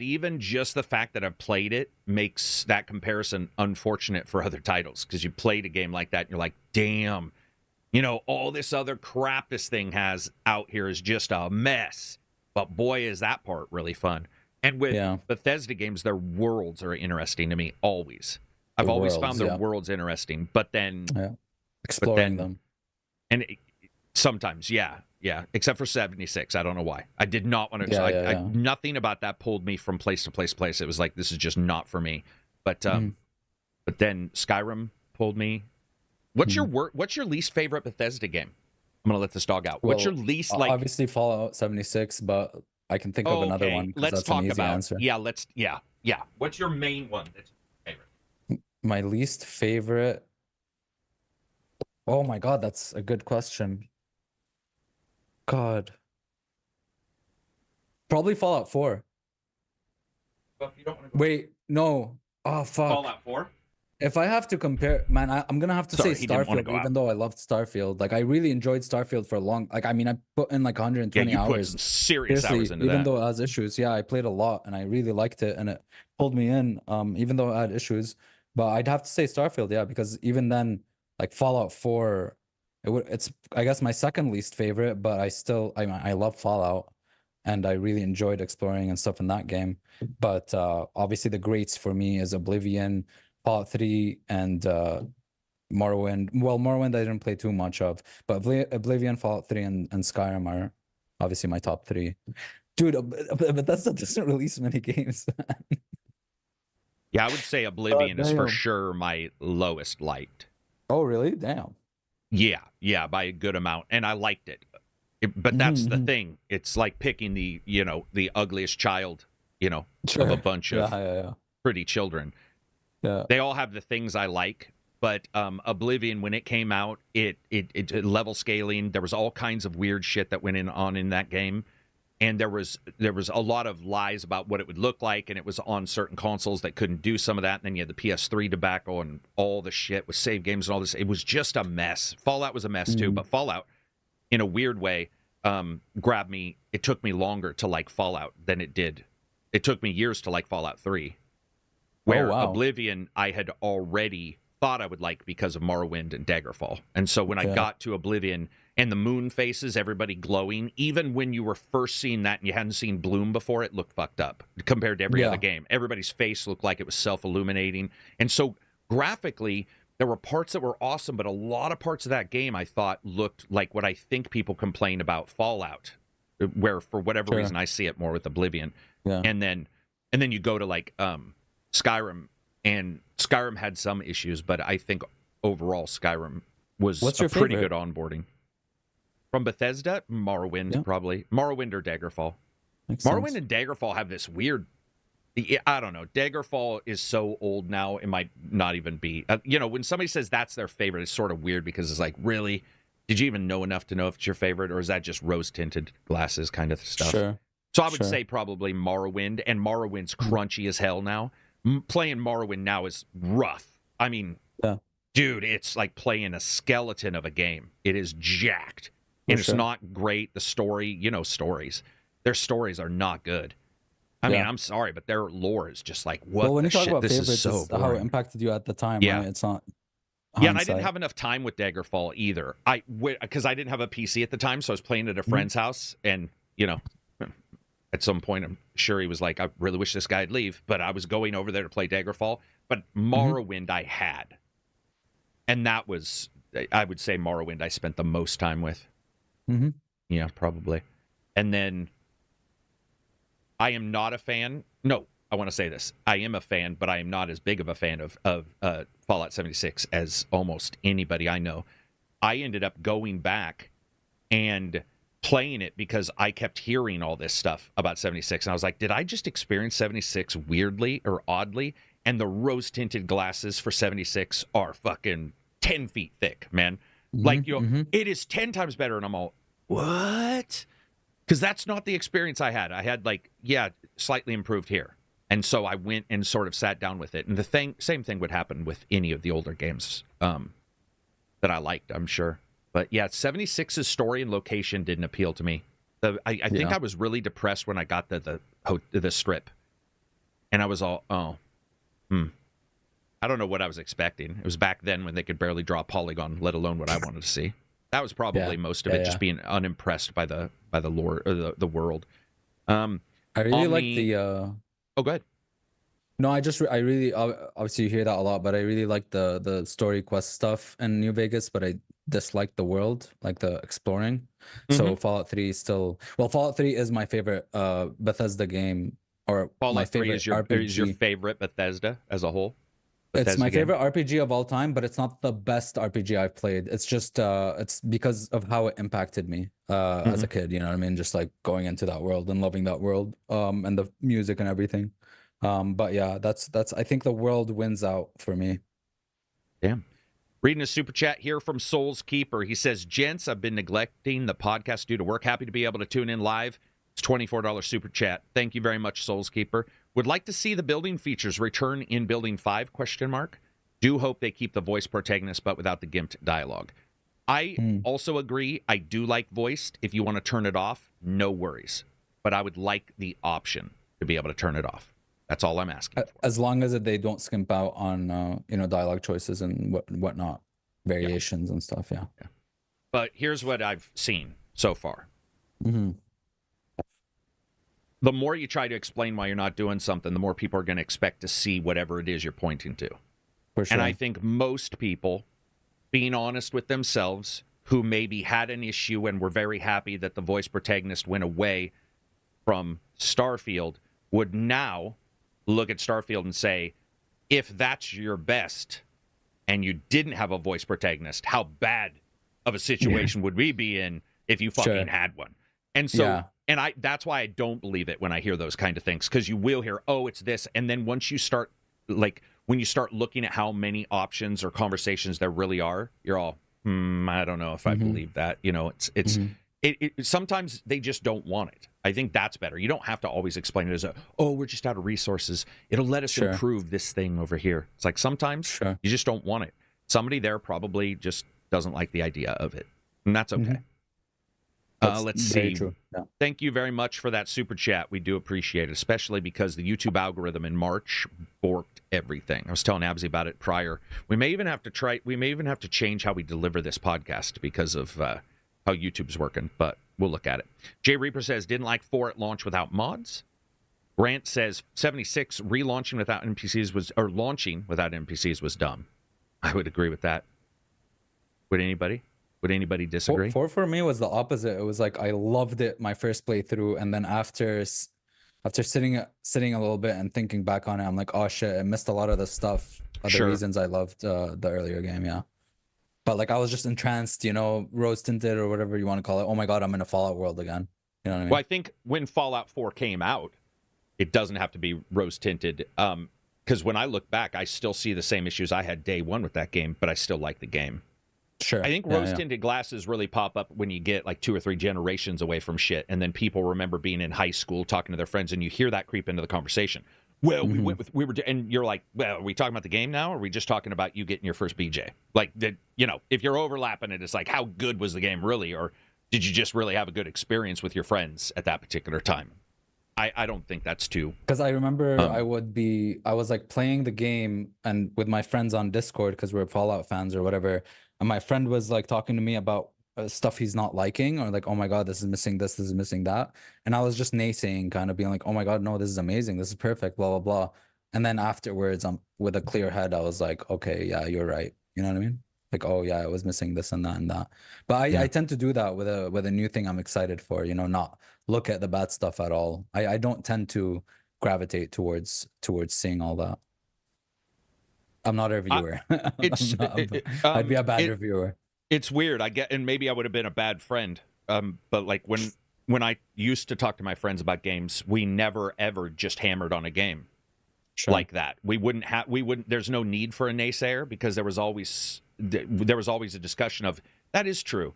even just the fact that I've played it makes that comparison unfortunate for other titles, because you played a game like that and you're like, damn, you know, all this other crap this thing has out here is just a mess. But boy, is that part really fun. And with Bethesda games, their worlds are interesting to me always. I've always found their worlds interesting, but then exploring them. And sometimes, except for 76. I don't know why. I did not want to. Nothing about that pulled me from place to place. It was like, this is just not for me. But then Skyrim pulled me. What's your least favorite Bethesda game? I'm gonna let this dog out. What's your least like? Obviously Fallout 76, but I can think of another one. Let's talk about. Answer. Yeah. What's your main one that's your favorite? My least favorite. Oh my God, that's a good question. God. Probably Fallout 4. But if you don't want to go Wait, no. Oh, fuck. Fallout 4? If I have to compare, man, I'm gonna have to Sorry, say he didn't want to Starfield, go out. even though I loved Starfield. Like, I really enjoyed Starfield for a long. Like, I mean, I put in like Yeah, 120 you put hours. some serious hours into Even that. though it has issues, yeah, I played a lot and I really liked it, and it pulled me in. Even though it had issues, but I'd have to say Starfield, yeah, because even then, like Fallout 4, it's I guess my second least favorite, but I love Fallout, and I really enjoyed exploring and stuff in that game. But obviously the greats for me is Oblivion, Fallout 3, and Morrowind. Well, Morrowind I didn't play too much of, but Oblivion, Fallout 3, and Skyrim are obviously my top three. Dude, Bethesda doesn't release many games. Yeah, I would say Oblivion is for sure my lowest liked. Oh, really? Damn. Yeah, by a good amount, and I liked it. But that's the thing. It's like picking the ugliest child, of a bunch of pretty children. Yeah. They all have the things I like, but Oblivion, when it came out, it level scaling. There was all kinds of weird shit that went on in that game, and there was a lot of lies about what it would look like, and it was on certain consoles that couldn't do some of that. And then you had the PS3 debacle and all the shit with save games and all this. It was just a mess. Fallout was a mess too, but Fallout, in a weird way, grabbed me. It took me longer to like Fallout than it did. It took me years to like Fallout 3. Where Oblivion, I had already thought I would like because of Morrowind and Daggerfall. And so when I got to Oblivion and the moon faces, everybody glowing, even when you were first seeing that and you hadn't seen Bloom before, it looked fucked up compared to every other game. Everybody's face looked like it was self-illuminating. And so graphically, there were parts that were awesome, but a lot of parts of that game I thought looked like what I think people complain about Fallout, where for whatever reason I see it more with Oblivion. Yeah. And then you go to like Skyrim, and Skyrim had some issues, but I think overall Skyrim was a pretty good onboarding. From Bethesda, Morrowind, probably. Morrowind or Daggerfall. Morrowind and Daggerfall have this weird... I don't know. Daggerfall is so old now, it might not even be... when somebody says that's their favorite, it's sort of weird because it's like, really? Did you even know enough to know if it's your favorite, or is that just rose-tinted glasses kind of stuff? Sure. So I would say probably Morrowind, and Morrowind's crunchy as hell now. Playing Morrowind now is rough. I mean, dude, it's like playing a skeleton of a game. It is jacked. And it's not great. The story, stories. Their stories are not good. I mean, I'm sorry, but their lore is just like, what when the you talk shit? about This favorites, is so boring. How it impacted you at the time, right? It's not... Yeah, and I didn't have enough time with Daggerfall either. Because I didn't have a PC at the time, so I was playing at a friend's house, and, at some point, I'm sure he was like, I really wish this guy'd leave, but I was going over there to play Daggerfall. But Morrowind I had. And that was, I would say Morrowind I spent the most time with. Yeah, probably. And then I am not a fan. No, I want to say this. I am a fan, but I am not as big of a fan of Fallout 76 as almost anybody I know. I ended up going back and playing it because I kept hearing all this stuff about 76. And I was like, did I just experience 76 weirdly or oddly? And the rose-tinted glasses for 76 are fucking 10 feet thick, man. Like, it is 10 times better. And I'm all, what? Because that's not the experience I had. I had slightly improved here. And so I went and sort of sat down with it. And the same thing would happen with any of the older games that I liked, I'm sure. But yeah, 76's story and location didn't appeal to me. I think I was really depressed when I got the strip. And I was all, I don't know what I was expecting. It was back then when they could barely draw a polygon, let alone what I wanted to see. That was probably most of it, just being unimpressed by the lore or the world. I really like the... Oh, go ahead. No, I really obviously you hear that a lot, but I really like the story quest stuff in New Vegas, but I dislike the world, like the exploring. So Fallout 3 is still... Well, Fallout 3 is my favorite Bethesda game, or Fallout my favorite 3 RPG. Is your favorite Bethesda as a whole? It's my favorite RPG of all time, but it's not the best RPG I've played. It's just it's because of how it impacted me as a kid, you know what I mean? Just like going into that world and loving that world, and the music and everything. But yeah, that's I think the world wins out for me. Damn. Reading a super chat here from Souls Keeper. He says, gents, I've been neglecting the podcast due to work. Happy to be able to tune in live. It's $24 super chat. Thank you very much, Souls Keeper. Would like to see the building features return in Building 5, ? Do hope they keep the voice protagonist, but without the gimped dialogue. I also agree. I do like voiced. If you want to turn it off, no worries. But I would like the option to be able to turn it off. That's all I'm asking for. As long as they don't skimp out on dialogue choices and whatnot, variations and stuff. Yeah. But here's what I've seen so far. Mm-hmm. The more you try to explain why you're not doing something, the more people are going to expect to see whatever it is you're pointing to. For sure. And I think most people, being honest with themselves, who maybe had an issue and were very happy that the voice protagonist went away from Starfield, would now look at Starfield and say, if that's your best and you didn't have a voice protagonist, how bad of a situation would we be in if you fucking had one? And so, and that's why I don't believe it when I hear those kind of things, because you will hear, oh, it's this. And then once you start, like, when you start looking at how many options or conversations there really are, you're all, I don't know if I believe that. You know, it's sometimes they just don't want it. I think that's better. You don't have to always explain it as we're just out of resources. It'll let us improve this thing over here. It's like sometimes you just don't want it. Somebody there probably just doesn't like the idea of it, and that's okay. Let's see. Yeah. Thank you very much for that super chat. We do appreciate it, especially because the YouTube algorithm in March borked everything. I was telling Absy about it prior. We may even have to change how we deliver this podcast because of how YouTube's working, but we'll look at it. Jay Reaper says, didn't like 4 at launch without mods. Grant says, 76 launching without NPCs was dumb. I would agree with that. Would anybody disagree? 4 for me was the opposite. It was like I loved it my first playthrough, and then after sitting a little bit and thinking back on it, I'm like, oh shit, I missed a lot of the stuff. The reasons I loved the earlier game, But like I was just entranced, rose tinted or whatever you want to call it. Oh my god, I'm in a Fallout world again. You know what I mean? Well, I think when Fallout 4 came out, it doesn't have to be rose tinted. Because when I look back, I still see the same issues I had day one with that game, but I still like the game. Sure. I think rose-tinted glasses really pop up when you get like 2 or 3 generations away from shit, and then people remember being in high school talking to their friends, and you hear that creep into the conversation. Well, and you're like, well, are we talking about the game now, or are we just talking about you getting your first BJ? Like, if you're overlapping it, it's like, how good was the game really, or did you just really have a good experience with your friends at that particular time? I don't think that's too. Because I remember I was like playing the game and with my friends on Discord because we're Fallout fans or whatever. And my friend was like talking to me about stuff he's not liking, or like, oh my god, this is missing this is missing that. And I was just naysaying, kind of being like, oh my god, no, this is amazing, this is perfect, blah, blah, blah. And then afterwards, with a clear head, I was like, okay, yeah, you're right. You know what I mean? Like, oh yeah, I was missing this and that and that. But I tend to do that with a new thing I'm excited for, not look at the bad stuff at all. I don't tend to gravitate towards seeing all that. I'm not a reviewer. I'd be a bad reviewer. It's weird. And maybe I would have been a bad friend. But like when I used to talk to my friends about games, we never ever just hammered on a game like that. There's no need for a naysayer, because there was always a discussion of, that is true,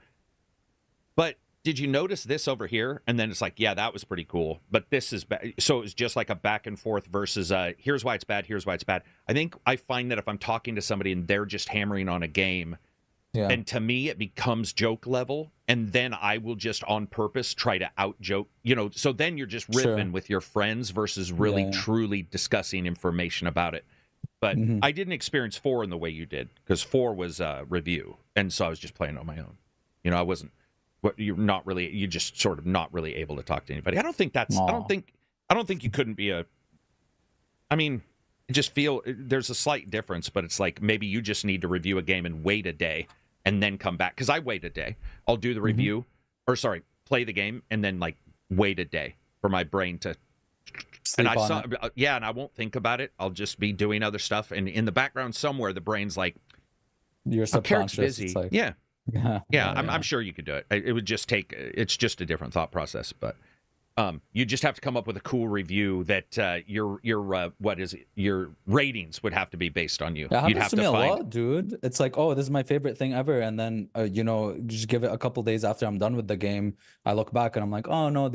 but did you notice this over here? And then it's like, yeah, that was pretty cool, but this is bad. So it was just like a back and forth versus here's why it's bad, here's why it's bad. I find that if I'm talking to somebody and they're just hammering on a game, and to me it becomes joke level, and then I will just on purpose try to out joke, so then you're just riffing with your friends versus really truly discussing information about it. But I didn't experience 4 in the way you did, because 4 was a review, and so I was just playing on my own. I wasn't. You're just sort of not really able to talk to anybody. I don't think that's. I don't think you couldn't be a. I mean, I just feel there's a slight difference, but it's like maybe you just need to review a game and wait a day and then come back. Because I wait a day. I'll do the review, play the game, and then like wait a day for my brain to. Sleep and I won't think about it. I'll just be doing other stuff, and in the background somewhere, the brain's like, "Your subconscious." Busy. Like, I'm sure you could do it. It would just take. It's just a different thought process, but you just have to come up with a cool review that your ratings would have to be based on you. That You'd happens have to me a find. lot, dude. It's like, oh, this is my favorite thing ever, and then just give it a couple days after I'm done with the game. I look back and I'm like, oh no,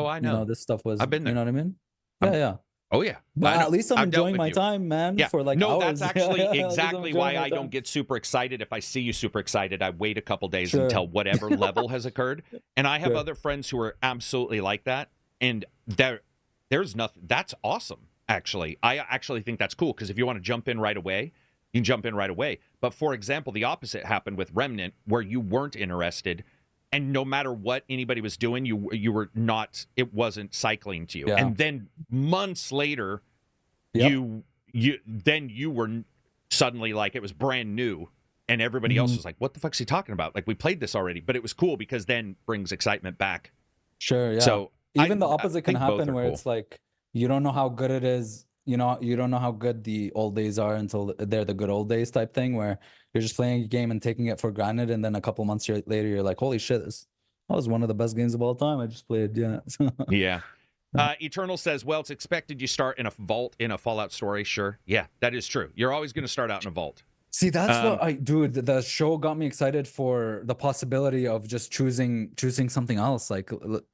I know this stuff was. I've been there. You know what I mean? Yeah. Oh yeah, But at least I'm I've dealt enjoying with my you. time, man, Yeah, for like no, hours. that's actually At least I'm exactly enjoying why my I don't time. get super excited if I see you super excited. I wait a couple days Sure. until whatever level has occurred. And I have Sure. other friends who are absolutely like that, and there's nothing. That's awesome. Actually, I actually think that's cool because if you want to jump in right away, you can jump in right away. But for example, the opposite happened with Remnant, where you weren't interested. And no matter what anybody was doing, you were not. It wasn't cycling to you. Yeah. And then months later, Yep. you were suddenly like it was brand new, and everybody else was like, "What the fuck's he talking about?" Like we played this already, but it was cool because then brings excitement back. Sure. Yeah. So Even the opposite can think both happen are where cool. it's like you don't know how good it is. You don't know how good the old days are until they're the good old days type thing, where you're just playing a game and taking it for granted, and then a couple months later you're like, "Holy shit, that was one of the best games of all time I just played." Yeah. Yeah. Eternal says, well, it's expected you start in a vault in a Fallout story. Sure. Yeah, that is true. You're always going to start out in a vault. See, that's what dude, the show got me excited for the possibility of just choosing something else. Like,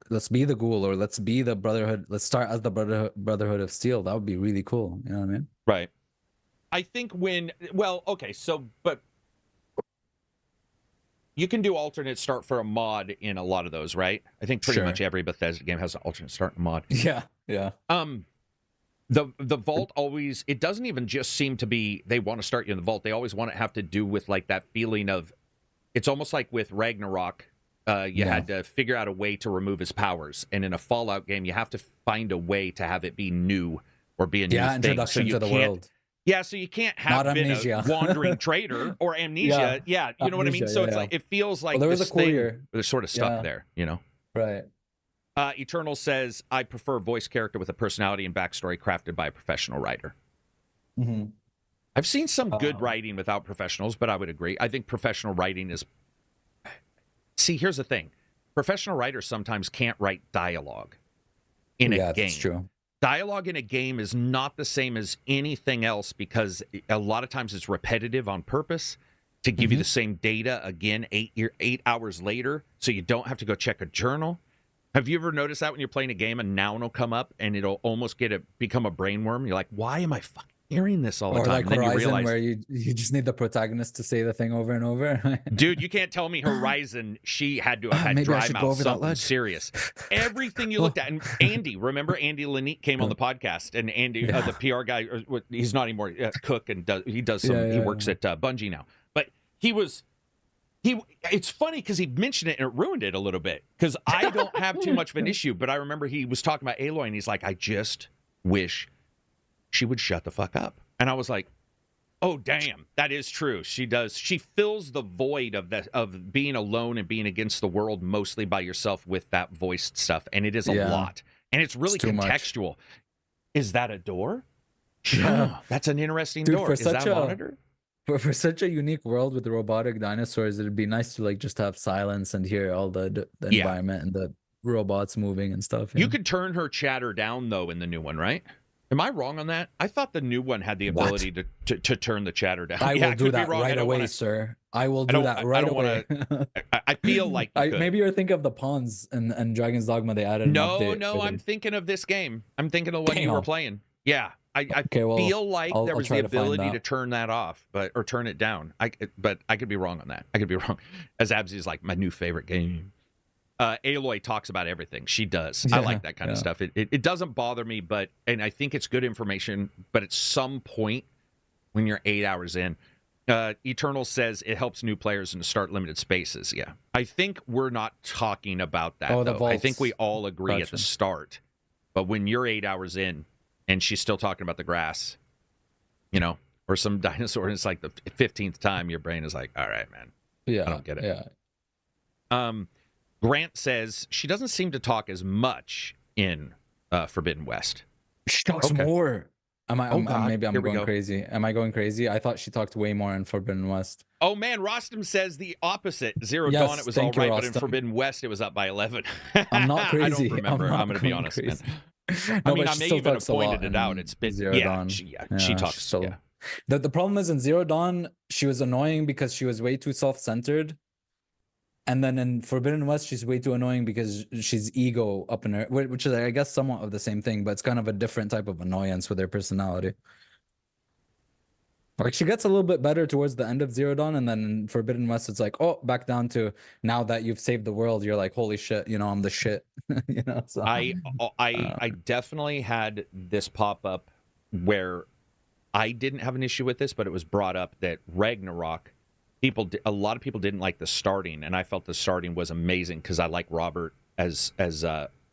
let's be the Ghoul, or let's be the Brotherhood. Let's start as the Brotherhood of Steel. That would be really cool. You know what I mean? Right. I think but you can do alternate start for a mod in a lot of those, right? I think pretty much every Bethesda game has an alternate start mod. Yeah, yeah. The vault always, it doesn't even just seem to be they want to start you in the vault. They always want to have to do with like that feeling of, it's almost like with Ragnarok, you had to figure out a way to remove his powers, and in a Fallout game, you have to find a way to have it be new or be a new thing. Introduction to the world. Yeah, so you can't have been a wandering traitor or amnesia. Yeah, you know what I mean? So it's like, it feels like there was a cool year. They're sort of stuck there, you know? Right. Eternal says, I prefer a voice character with a personality and backstory crafted by a professional writer. Mm-hmm. I've seen some good writing without professionals, but I would agree. I think professional writing is... See, here's the thing. Professional writers sometimes can't write dialogue in a game. Yeah, that's true. Dialogue in a game is not the same as anything else because a lot of times it's repetitive on purpose to give you the same data again 8 hours later, so you don't have to go check a journal. Have you ever noticed that when you're playing a game, a noun will come up and it'll almost become a brainworm? You're like, why am I fucking hearing this all the time? Or like and then Horizon, you realize, where you just need the protagonist to say the thing over and over. Dude, you can't tell me Horizon, she had to have had dry mouth, something serious. Everything you looked at, and Andy, remember Andy Lanique came on the podcast, and Andy, the PR guy, he's not anymore, Cook, and he works at Bungie now. But it's funny because he mentioned it and it ruined it a little bit because I don't have too much of an issue, but I remember he was talking about Aloy and he's like, I just wish she would shut the fuck up. And I was like, oh, damn, that is true. She does. She fills the void of being alone and being against the world mostly by yourself with that voiced stuff. And it is a lot. And it's really contextual. Is that a door? Yeah. That's an interesting door. Is that a monitor? For such a unique world with the robotic dinosaurs, it'd be nice to like just have silence and hear all the environment and the robots moving and stuff. You could turn her chatter down though in the new one, right? Am I wrong on that? I thought the new one had the ability to turn the chatter down. I will do that right away, sir. I will do that right away. I feel like maybe you're thinking of the pawns and Dragon's Dogma. They added no. I'm thinking of this game. I'm thinking of what you were playing. Yeah. I feel like there was the ability to turn that off, or turn it down. But I could be wrong on that. I could be wrong. As Abzi is like my new favorite game. Aloy talks about everything. She does. I like that kind of stuff. It doesn't bother me, and I think it's good information. But at some point, when you're 8 hours in, Eternal says it helps new players and to start limited spaces. Yeah, I think we're not talking about that though. I think we all agree at the start. But when you're 8 hours in, and she's still talking about the grass, you know, or some dinosaur, and it's like the 15th time your brain is like, all right, man. Yeah. I don't get it. Yeah. Grant says she doesn't seem to talk as much in Forbidden West. She talks more. Maybe I'm going crazy. Am I going crazy? I thought she talked way more in Forbidden West. Oh, man. Rostam says the opposite. Zero Dawn, it was all right, but in Forbidden West, it was up by 11. I'm not crazy. I don't remember. I'm going to be honest, man. I mean, I may even have pointed it out. It's been Zero Dawn. She talks. The problem is in Zero Dawn, she was annoying because she was way too self-centered. And then in Forbidden West, she's way too annoying because she's ego up in her, which is, I guess, somewhat of the same thing, but it's kind of a different type of annoyance with her personality. Like she gets a little bit better towards the end of Zero Dawn, and then in Forbidden West, it's like, oh, back down to now that you've saved the world, you're like, holy shit, I'm the shit, So I definitely had this pop up where I didn't have an issue with this, but it was brought up that Ragnarok, a lot of people didn't like the starting, and I felt the starting was amazing because I like Robert as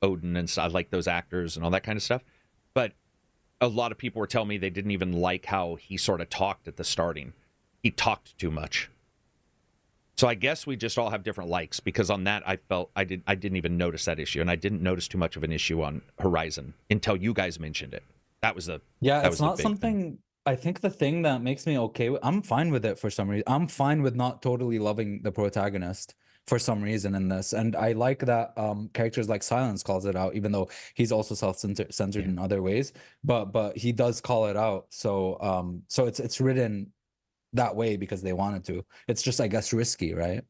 Odin, and so I like those actors and all that kind of stuff. But a lot of people were telling me they didn't even like how he sort of talked at the starting. He talked too much. So I guess we just all have different likes, because on that I felt I didn't even notice that issue, and I didn't notice too much of an issue on Horizon until you guys mentioned it. That was it's not something. I think the thing that makes me okay with, I'm fine with it for some reason. I'm fine with not totally loving the protagonist for some reason in this, and I like that characters like Silence calls it out, even though he's also self-censored in other ways. But he does call it out, so it's written that way because they wanted to. It's just, I guess, risky, right?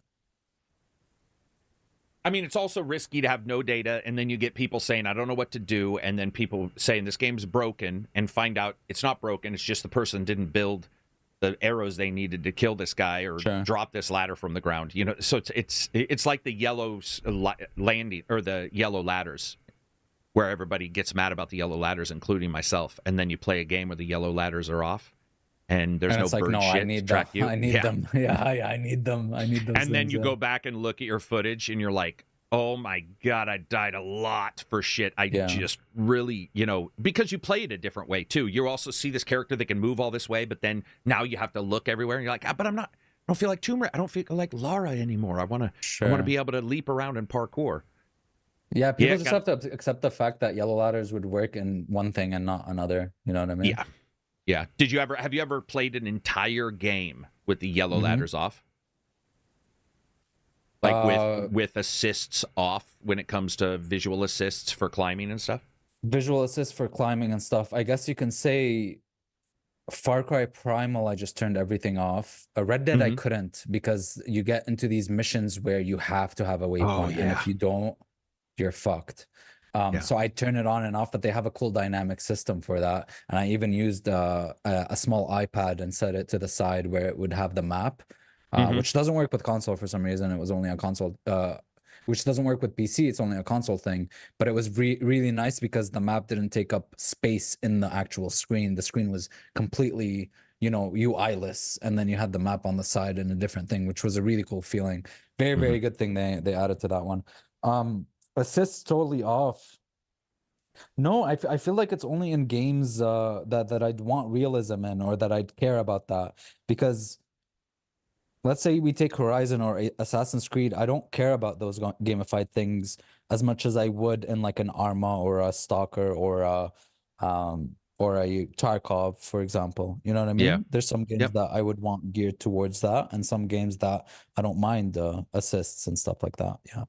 I mean, it's also risky to have no data, and then you get people saying, I don't know what to do, and then people saying this game's broken, and find out it's not broken, it's just the person didn't build the arrows they needed to kill this guy or drop this ladder from the ground. So it's like the yellow landing, or the yellow ladders, where everybody gets mad about the yellow ladders, including myself, and then you play a game where the yellow ladders are off. And there's no bird shit to track you. I need them. I need them. I need them. And then you go back and look at your footage, and you're like, oh my God, I died a lot for shit. I just really, because you play it a different way too. You also see this character that can move all this way, but then now you have to look everywhere, and you're like, but I don't feel like Tomb Raider. I don't feel like Lara anymore. I want to be able to leap around and parkour. Yeah, people just have to accept the fact that yellow ladders would work in one thing and not another. You know what I mean? Yeah. Yeah. Have you ever played an entire game with the yellow ladders off? Like with assists off when it comes to visual assists for climbing and stuff? Visual assists for climbing and stuff. I guess you can say Far Cry Primal, I just turned everything off. Red Dead, I couldn't, because you get into these missions where you have to have a waypoint, and if you don't, you're fucked. So I turn it on and off, but they have a cool dynamic system for that. And I even used a small iPad and set it to the side where it would have the map, which doesn't work with console for some reason. It was only a console, which doesn't work with PC. It's only a console thing. But it was really nice because the map didn't take up space in the actual screen. The screen was completely, UI-less. And then you had the map on the side and a different thing, which was a really cool feeling. Very, very good thing they added to that one. Assists totally off. No, I feel like it's only in games that I'd want realism in, or that I'd care about that. Because let's say we take Horizon or Assassin's Creed, I don't care about those gamified things as much as I would in like an Arma or a Stalker or a Tarkov, for example. You know what I mean? Yeah. There's some games that I would want geared towards that, and some games that I don't mind assists and stuff like that. Yeah.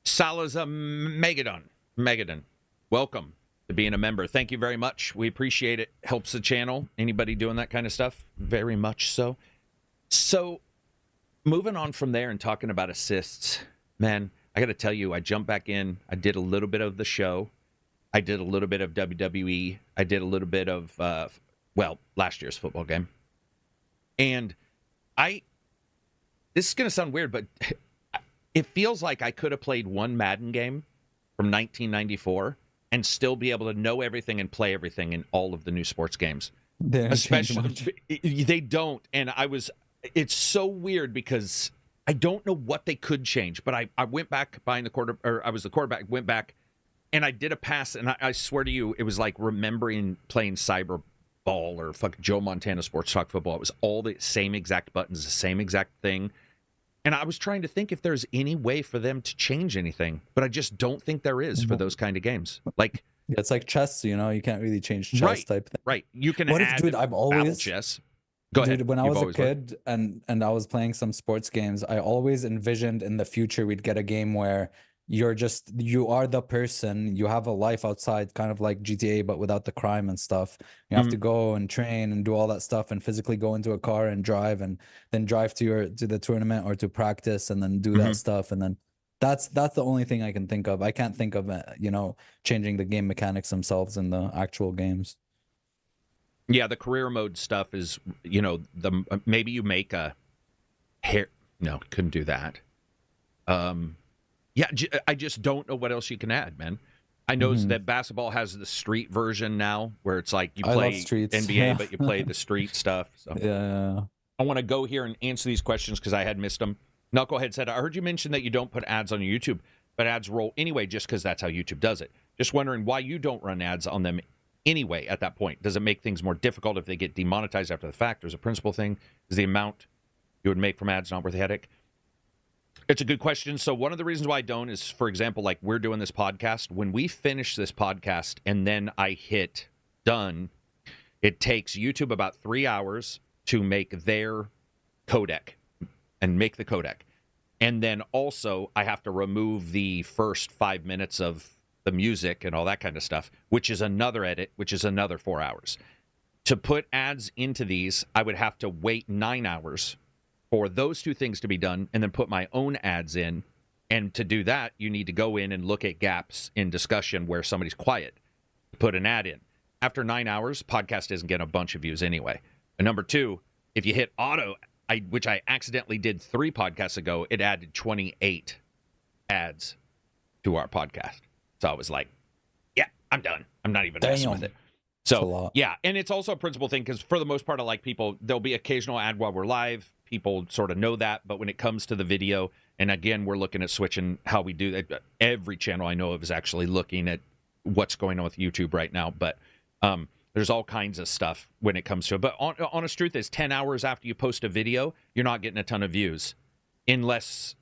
Salazar Megadon, welcome to being a member. Thank you very much. We appreciate it. Helps the channel. Anybody doing that kind of stuff, very much so. So, moving on from there and talking about assists, man, I got to tell you, I jumped back in. I did a little bit of the show. I did a little bit of WWE. I did a little bit of, last year's football game. And this is going to sound weird, but it feels like I could have played one Madden game from 1994 and still be able to know everything and play everything in all of the new sports games. Especially, they don't. And it's so weird because I don't know what they could change. But I went back behind I was the quarterback, went back, and I did a pass. And I swear to you, it was like remembering playing Cyber Ball or fucking Joe Montana Sports Talk Football. It was all the same exact buttons, the same exact thing. And I was trying to think if there's any way for them to change anything, but I just don't think there is for those kind of games. Like, it's like chess, you can't really change chess type thing. Right. You can add I've always chess. Go ahead. When I was a kid and I was playing some sports games, I always envisioned in the future we'd get a game where you are the person, you have a life outside, kind of like GTA, but without the crime and stuff. You have to go and train and do all that stuff and physically go into a car and drive, and then drive to the tournament or to practice, and then do that stuff. And then that's the only thing I can think of. I can't think of, changing the game mechanics themselves in the actual games. Yeah, the career mode stuff is, maybe you make a hair. No, couldn't do that. Yeah, I just don't know what else you can add, man. I know that basketball has the street version now, where it's like you play NBA, but you play the street stuff. So yeah, I want to go here and answer these questions because I had missed them. Knucklehead said, I heard you mention that you don't put ads on your YouTube, but ads roll anyway just because that's how YouTube does it. Just wondering why you don't run ads on them anyway at that point. Does it make things more difficult if they get demonetized after the fact? There's a principal thing. Is the amount you would make from ads not worth the headache? It's a good question. So one of the reasons why I don't is, for example, like we're doing this podcast. When we finish this podcast and then I hit done, it takes YouTube about 3 hours to make their codec and make the codec. And then also I have to remove the first 5 minutes of the music and all that kind of stuff, which is another edit, which is another 4 hours. To put ads into these, I would have to wait 9 hours for those two things to be done, and then put my own ads in. And to do that, you need to go in and look at gaps in discussion where somebody's quiet, put an ad in. After 9 hours, podcast isn't getting a bunch of views anyway. And number two, if you hit auto, which I accidentally did 3 podcasts ago, it added 28 ads to our podcast. So I was like, yeah, I'm done. I'm not even messing with it. So, yeah, and it's also a principal thing because for the most part, I like people, there'll be occasional ad while we're live. People sort of know that, but when it comes to the video, and again, we're looking at switching how we do that. Every channel I know of is actually looking at what's going on with YouTube right now, but there's all kinds of stuff when it comes to it. But honest truth is 10 hours after you post a video, you're not getting a ton of views unless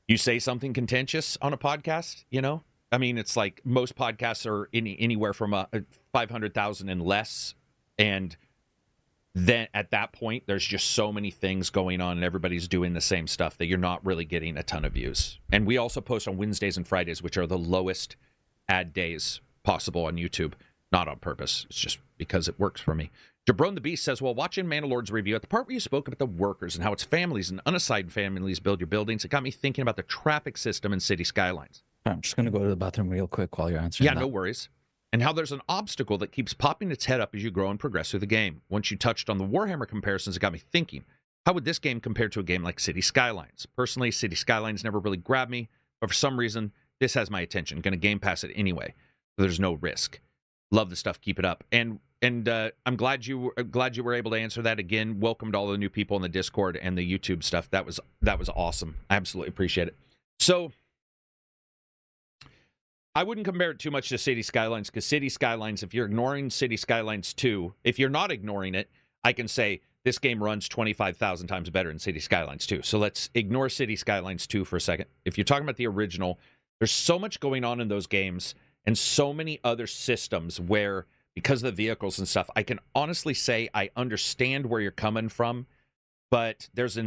you say something contentious on a podcast, I mean, it's like most podcasts are anywhere from 500,000 and less, and then at that point, there's just so many things going on, and everybody's doing the same stuff that you're not really getting a ton of views. And we also post on Wednesdays and Fridays, which are the lowest ad days possible on YouTube. Not on purpose. It's just because it works for me. Jabron the Beast says, well, watching Mandalord's review, at the part where you spoke about the workers and how it's families and unassigned families build your buildings, it got me thinking about the traffic system in city skylines. I'm just going to go to the bathroom real quick while you're answering that. No worries. And how there's an obstacle that keeps popping its head up as you grow and progress through the game. Once you touched on the Warhammer comparisons, it got me thinking, how would this game compare to a game like City Skylines? Personally, City Skylines never really grabbed me, but for some reason, this has my attention. Going to Game Pass it anyway. So there's no risk. Love the stuff. Keep it up. And I'm glad you were able to answer that again. Welcome to all the new people in the Discord and the YouTube stuff. That was awesome. I absolutely appreciate it. So I wouldn't compare it too much to City Skylines, because City Skylines, if you're ignoring City Skylines 2, if you're not ignoring it, I can say this game runs 25,000 times better than City Skylines 2. So let's ignore City Skylines 2 for a second. If you're talking about the original, there's so much going on in those games and so many other systems where, because of the vehicles and stuff, I can honestly say I understand where you're coming from, but there's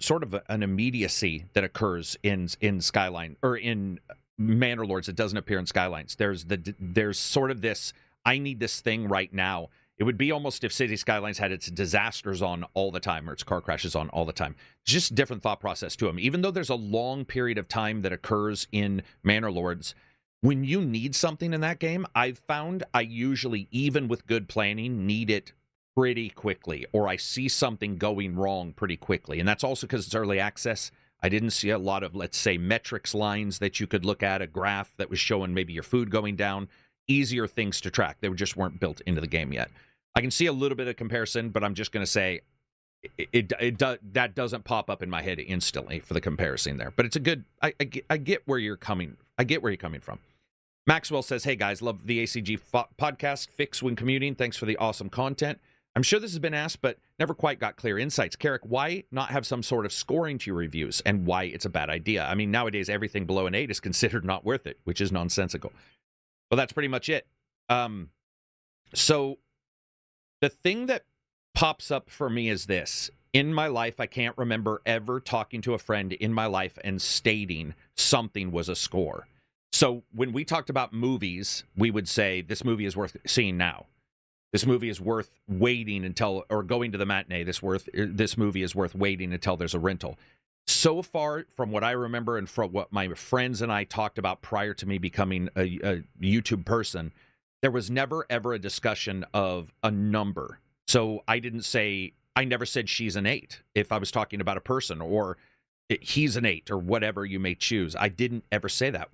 sort of an immediacy that occurs in Skyline, or in Manor Lords, it doesn't appear in Skylines. There's sort of this, I need this thing right now. It would be almost if City Skylines had its disasters on all the time, or its car crashes on all the time. It's just a different thought process to them. Even though there's a long period of time that occurs in Manor Lords, when you need something in that game, I've found I usually, even with good planning, need it pretty quickly, or I see something going wrong pretty quickly. And that's also because it's early access. I didn't see a lot of, let's say, metrics lines that you could look at, a graph that was showing maybe your food going down, easier things to track. They just weren't built into the game yet. I can see a little bit of comparison, but I'm just going to say that doesn't pop up in my head instantly for the comparison there. But it's a good, I get where you're coming. I get where you're coming from. Maxwell says, hey guys, love the ACG podcast, fix when commuting. Thanks for the awesome content. I'm sure this has been asked, but never quite got clear insights. Carrick, why not have some sort of scoring to your reviews, and why it's a bad idea? I mean, nowadays, everything below an 8 is considered not worth it, which is nonsensical. Well, that's pretty much it. So the thing that pops up for me is this. In my life, I can't remember ever talking to a friend in my life and stating something was a score. So when we talked about movies, we would say, this movie is worth seeing now. This movie is worth waiting until, or going to the matinee. This movie is worth waiting until there's a rental. So far, from what I remember and from what my friends and I talked about prior to me becoming a YouTube person, there was never, ever a discussion of a number. So I never said she's an 8 if I was talking about a person, or he's an 8, or whatever you may choose. I didn't ever say that.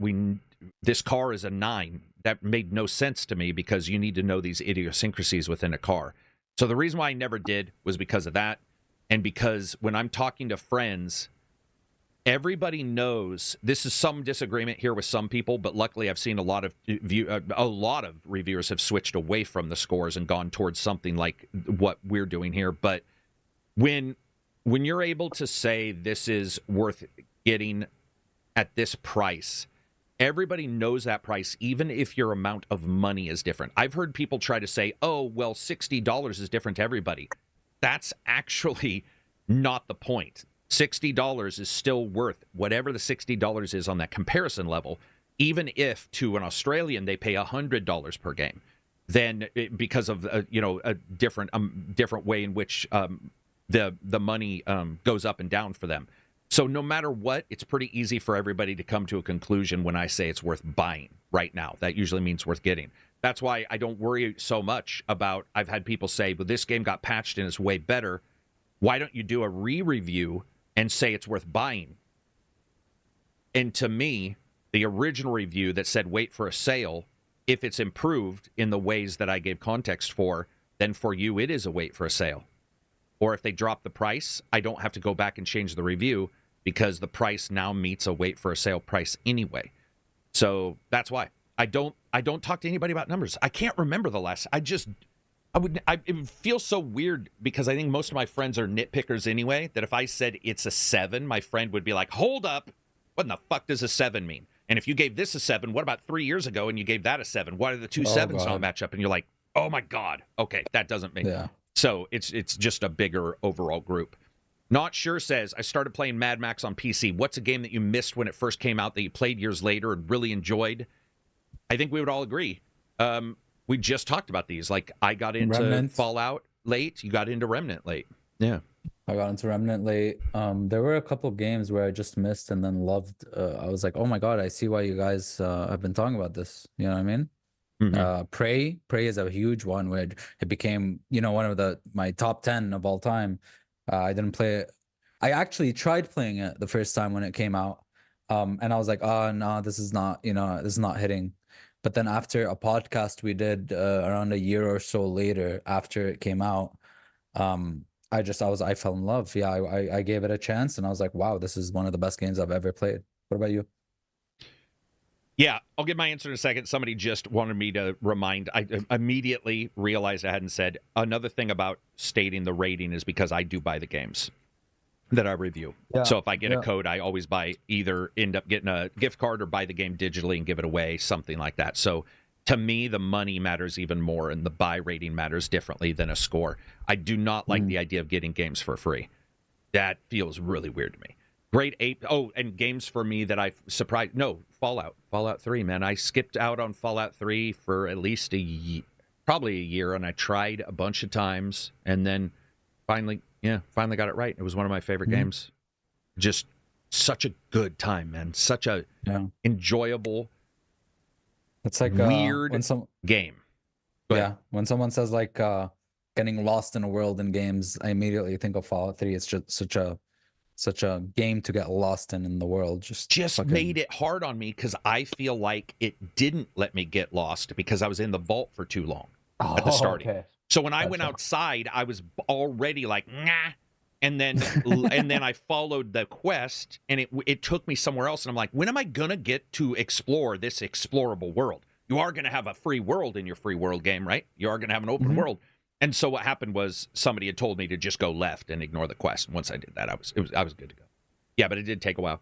This car is a 9. That made no sense to me, because you need to know these idiosyncrasies within a car. So the reason why I never did was because of that, and because when I'm talking to friends, everybody knows this is some disagreement here with some people, but luckily I've seen a lot of reviewers have switched away from the scores and gone towards something like what we're doing here. But when you're able to say this is worth getting at this price, everybody knows that price, even if your amount of money is different. I've heard people try to say, oh, well, $60 is different to everybody. That's actually not the point. $60 is still worth whatever the $60 is on that comparison level, even if to an Australian they pay $100 per game. Then because of a different way in which the money goes up and down for them. So no matter what, it's pretty easy for everybody to come to a conclusion when I say it's worth buying right now. That usually means worth getting. That's why I don't worry so much about, I've had people say, well, this game got patched and it's way better. Why don't you do a re-review and say it's worth buying? And to me, the original review that said wait for a sale, if it's improved in the ways that I gave context for, then for you it is a wait for a sale. Or if they drop the price, I don't have to go back and change the review, because the price now meets a wait for a sale price anyway. So that's why I don't talk to anybody about numbers. I can't remember the last. It would feel so weird, because I think most of my friends are nitpickers anyway, that if I said it's a 7, my friend would be like, hold up, what in the fuck does a 7 mean? And if you gave this a 7, what about 3 years ago and you gave that a 7? Why do the two sevens not match up? And you're like, oh my God, okay, that doesn't make sense. So it's just a bigger overall group. Not Sure says, I started playing Mad Max on PC. What's a game that you missed when it first came out that you played years later and really enjoyed? I think we would all agree. We just talked about these. Like, I got into Remnant. Fallout late. You got into Remnant late. Yeah. I got into Remnant late. There were a couple of games where I just missed and then loved. I was like, oh my God, I see why you guys have been talking about this. You know what I mean? Mm-hmm. Prey is a huge one, where it became, one of my top 10 of all time. I didn't play it. I actually tried playing it the first time when it came out, and I was like, oh no, this is not hitting. But then after a podcast we did around a year or so later after it came out, I fell in love. Yeah, I gave it a chance, and I was like, wow, this is one of the best games I've ever played. What about you? Yeah, I'll give my answer in a second. Somebody just wanted me to remind. I immediately realized I hadn't said. Another thing about stating the rating is because I do buy the games that I review. Yeah, so if I get a code, I always either end up getting a gift card or buy the game digitally and give it away, something like that. So to me, the money matters even more, and the buy rating matters differently than a score. I do not like the idea of getting games for free. That feels really weird to me. Great Ape. Oh, and games for me that I surprised. No, Fallout 3, man. I skipped out on Fallout 3 for at least probably a year, and I tried a bunch of times, and then finally got it right. It was one of my favorite games. Just such a good time, man. Such a enjoyable. It's like weird game. Yeah, when someone says like getting lost in a world in games, I immediately think of Fallout 3. It's just such a game to get lost in the world. Just made it hard on me, because I feel like it didn't let me get lost because I was in the vault for too long at the starting. Okay. So when I went outside, I was already like, nah. And then I followed the quest, and it took me somewhere else. And I'm like, when am I going to get to explore this explorable world? You are going to have a free world in your free world game, right? You are going to have an open world. And so what happened was somebody had told me to just go left and ignore the quest. And once I did that, I was good to go. Yeah, but it did take a while.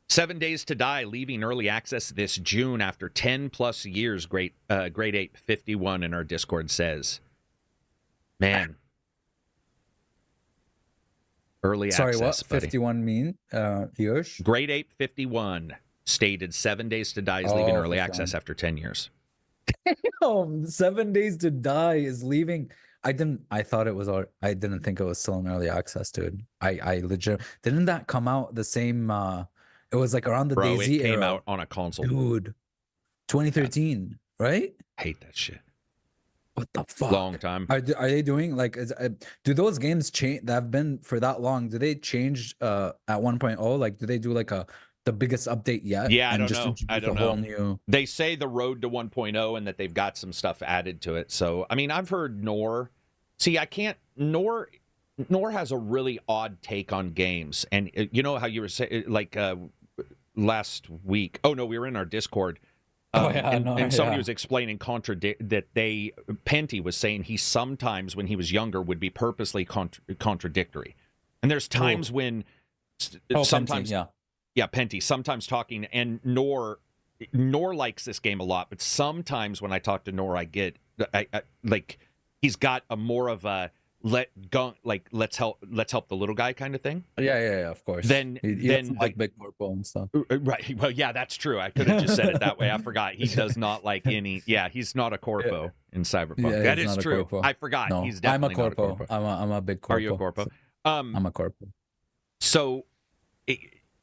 7 Days to Die, leaving early access this June after 10 plus years. Great Ape 51 in our Discord says, man, Early Sorry, access, what? buddy. 51 mean? Years? Grade 8 51 stated 7 Days to Die is leaving Oh, early 51. access after 10 years. Oh, 7 Days to Die is leaving. I didn't think it was still in early access, dude. I legit didn't that come out the same it was like around the Bro, it DayZ came era. out on a console. Dude. 2013, right? Hate that shit. What the fuck? Long time. Are they doing like do those games change that have been for that long? Do they change at 1.0? Like do they do like the biggest update yet? Yeah, I and don't just know. introduce I don't a whole know. new... They say the road to 1.0 and that they've got some stuff added to it. So, I mean, I've heard Nor. See, I can't. Nor has a really odd take on games. And you know how you were saying, like last week. Oh, no, we were in our Discord. And somebody was explaining Penty was saying he sometimes, when he was younger, would be purposely contradictory. And there's times when sometimes... Penty, Yeah, Penty, sometimes talking, and Nor likes this game a lot, but sometimes when I talk to Nor, I get like he's got a more of a let's help the little guy kind of thing. Yeah, of course. Then like big corpo and stuff. Right. Well, yeah, that's true. I could have just said it that way. I forgot. He does not like any. Yeah, he's not a corpo in Cyberpunk. Yeah, that is true. I forgot. No, he's definitely I'm a corpo. not a corpo. I'm a big corpo. Are you a corpo? I'm a corpo. So.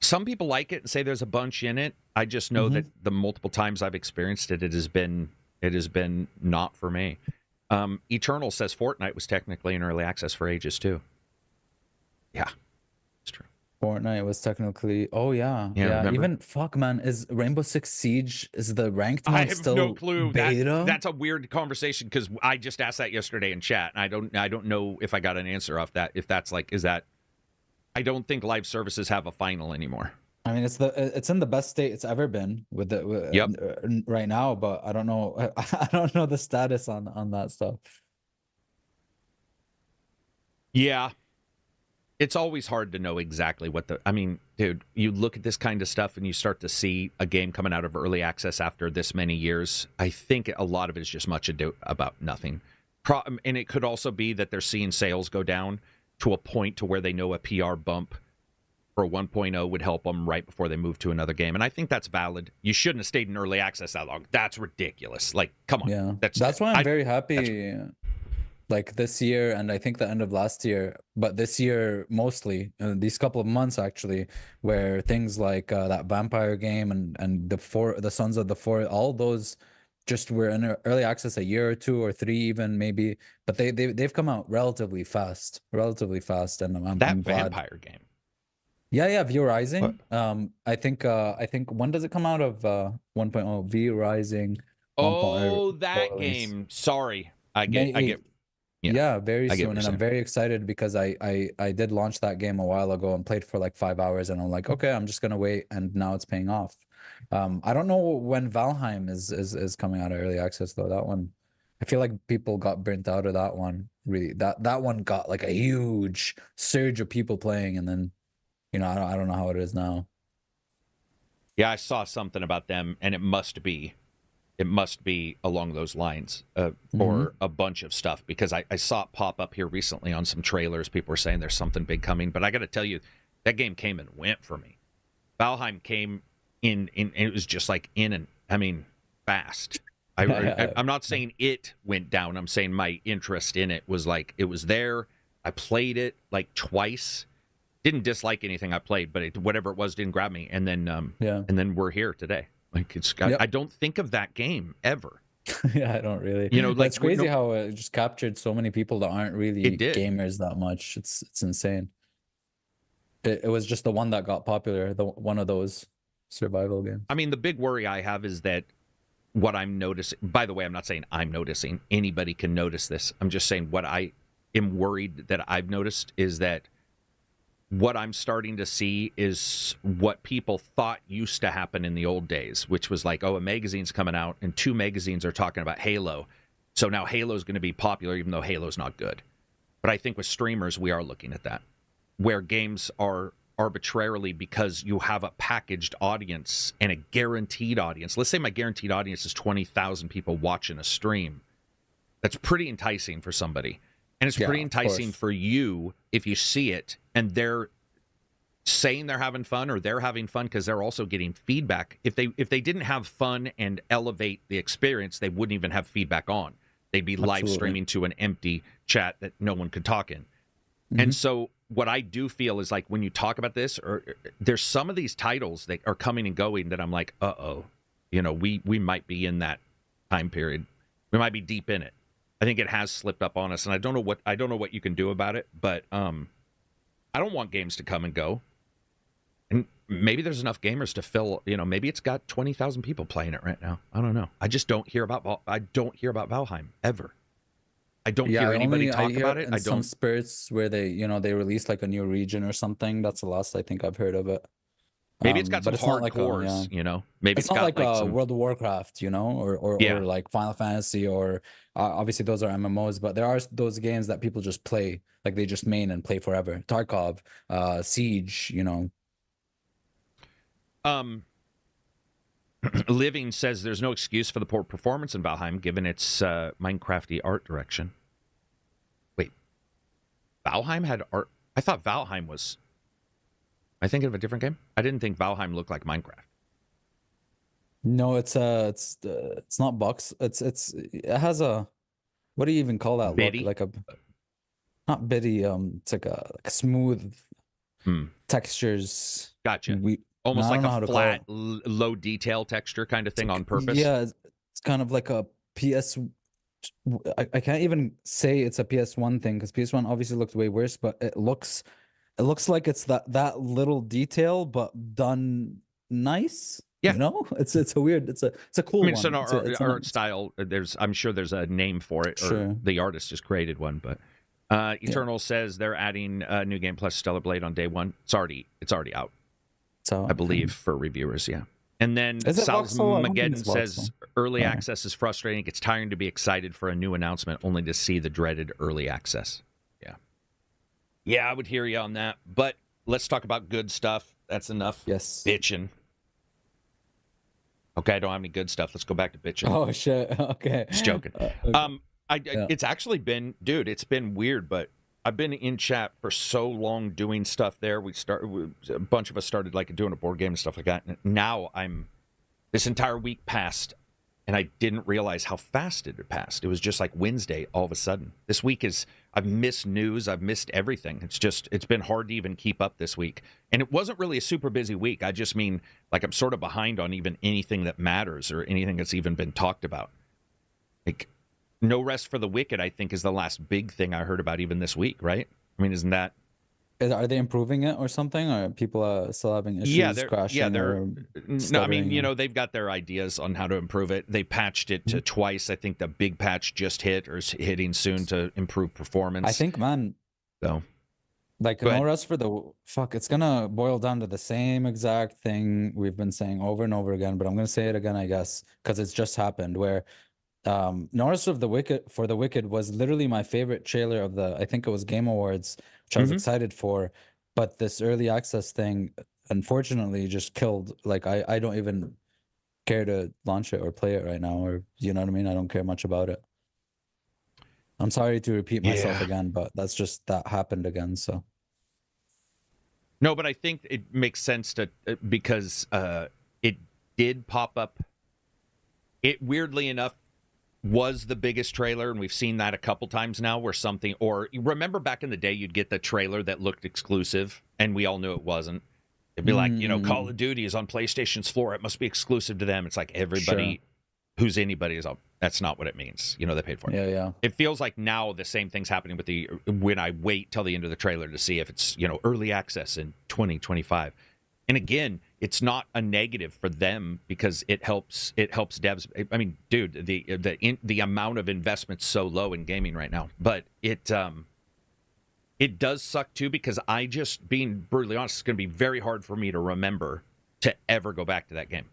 Some people like it and say there's a bunch in it. I just know that the multiple times I've experienced it, it has been not for me. Eternal says Fortnite was technically in early access for ages too. Yeah, it's true. Fortnite was technically. Oh yeah. Even fuck man, is Rainbow Six Siege is the ranked one still? I have no clue. Beta? That's a weird conversation because I just asked that yesterday in chat, and I don't know if I got an answer off that. If that's like, is that? I don't think live services have a final anymore. I mean, it's in the best state it's ever been with right now, but I don't know. I don't know the status on that stuff. Yeah, it's always hard to know exactly what I mean, dude. You look at this kind of stuff and you start to see a game coming out of early access after this many years. I think a lot of it is just much ado about nothing, and it could also be that they're seeing sales go down to a point to where they know a PR bump for 1.0 would help them right before they move to another game. And I think that's valid. You shouldn't have stayed in early access that long. That's ridiculous. Like, come on. Yeah. That's why I'm very happy like this year and I think the end of last year, but this year mostly, these couple of months actually, where things like that vampire game and the Sons of the Forest, all those just were in early access a year or 2 or 3 even maybe, but they've come out relatively fast, and I'm that glad. Vampire game. Yeah, V Rising. I think when does it come out of 1.0? V Rising. Oh, that game. Sorry, I get. Yeah, very soon, and I'm very excited because I did launch that game a while ago and played for like 5 hours, and I'm like, okay, I'm just gonna wait, and now it's paying off. I don't know when Valheim is coming out of early access though. That one, I feel like people got burnt out of that one. Really, that one got like a huge surge of people playing, and then, you know, I don't know how it is now. Yeah, I saw something about them, and it must be along those lines for a bunch of stuff, because I saw it pop up here recently on some trailers. People were saying there's something big coming, but I got to tell you, that game came and went for me. Valheim came in it was just like fast. I'm not saying it went down. I'm saying my interest in it was like, it was there. I played it like twice. Didn't dislike anything I played, but whatever it was didn't grab me. And then and then we're here today. Like I don't think of that game ever. Yeah, I don't really. You know, like, it's crazy how it just captured so many people that aren't really gamers that much. It's insane. It was just the one that got popular, one of those survival games. I mean, the big worry I have is that what I'm noticing. By the way, I'm not saying I'm noticing. Anybody can notice this. I'm just saying what I am worried that I've noticed is that what I'm starting to see is what people thought used to happen in the old days, which was like, oh, a magazine's coming out and 2 magazines are talking about Halo. So now Halo's going to be popular, even though Halo's not good. But I think with streamers, we are looking at that, where games are arbitrarily, because you have a packaged audience and a guaranteed audience. Let's say my guaranteed audience is 20,000 people watching a stream. That's pretty enticing for somebody. And it's pretty enticing for you if you see it and they're saying they're having fun, or they're having fun because they're also getting feedback. If they didn't have fun and elevate the experience, they wouldn't even have feedback on. They'd be live streaming to an empty chat that no one could talk in. Mm-hmm. And so what I do feel is like when you talk about this, or there's some of these titles that are coming and going that I'm like, we might be in that time period. We might be deep in it. I think it has slipped up on us, and I don't know what you can do about it, but I don't want games to come and go. And maybe there's enough gamers to fill, maybe it's got 20,000 people playing it right now. I don't know. I just don't hear about Valheim ever. I don't hear anybody talk about it. I don't. Some spirits where they release like a new region or something. That's the last I think I've heard of it. Maybe it's got some hardcores, Maybe it's not like some... World of Warcraft, or like Final Fantasy, or obviously those are MMOs, but there are those games that people just play, like they just main and play forever. Tarkov, Siege, Living says there's no excuse for the poor performance in Valheim given its Minecrafty art direction. Wait, Valheim had art? I thought Valheim was... Am I thinking of a different game? I didn't think Valheim looked like Minecraft. No, it's not box. It has a... What do you even call that? Bitty? Like a... Not bitty, it's like a smooth textures. Gotcha. Almost like a flat, low detail texture kind of thing on purpose. Yeah, it's kind of like a PS. I can't even say it's a PS1 thing because PS1 obviously looked way worse, but it looks like it's that little detail, but done nice. Yeah, it's a weird, it's a cool one. It's an art style. I'm sure there's a name for it, or the artist just created one. But Eternal says they're adding New Game Plus Stellar Blade on day one. It's already out. So I believe for reviewers, yeah. And then Salzmageddon says early access is frustrating. It's tiring to be excited for a new announcement only to see the dreaded early access. Yeah, I would hear you on that. But let's talk about good stuff. That's enough bitching. Okay, I don't have any good stuff. Let's go back to bitching. Oh, shit. Okay. Just joking. Okay. It's actually been, dude, it's been weird, but I've been in chat for so long doing stuff there. A bunch of us started like doing a board game and stuff like that. And now this entire week passed, and I didn't realize how fast it had passed. It was just like Wednesday all of a sudden. This week I've missed news. I've missed everything. It's been hard to even keep up this week. And it wasn't really a super busy week. I just mean like I'm sort of behind on even anything that matters or anything that's even been talked about. Like, No Rest for the Wicked, I think, is the last big thing I heard about even this week, right? I mean, isn't that... Are they improving it or something? Or are people still having issues crashing? Yeah, no, I mean, they've got their ideas on how to improve it. They patched it to twice. I think the big patch just hit or is hitting soon to improve performance. I think, man. So, like, No Rest for the... Fuck, it's going to boil down to the same exact thing we've been saying over and over again, but I'm going to say it again, I guess, because it's just happened, where... No Rest for the Wicked was literally my favorite trailer of I think it was Game Awards, which I was excited for, but this early access thing unfortunately just killed. Like I don't even care to launch it or play it right now, or you know what I mean? I don't care much about it. I'm sorry to repeat myself again, but that happened again, so. No, but I think it makes sense because it did pop up. It weirdly enough was the biggest trailer, and we've seen that a couple times now where something, or you remember back in the day you'd get the trailer that looked exclusive and we all knew it wasn't. It'd be like, Call of Duty is on PlayStation's floor, it must be exclusive to them. It's like everybody who's anybody is up. That's not what it means. They paid for it. Yeah. It feels like now the same thing's happening with when I wait till the end of the trailer to see if it's, early access in 2025. And again, it's not a negative for them because it helps devs. I mean, dude, the amount of investment's so low in gaming right now. But it does suck too because being brutally honest, it's going to be very hard for me to remember to ever go back to that game.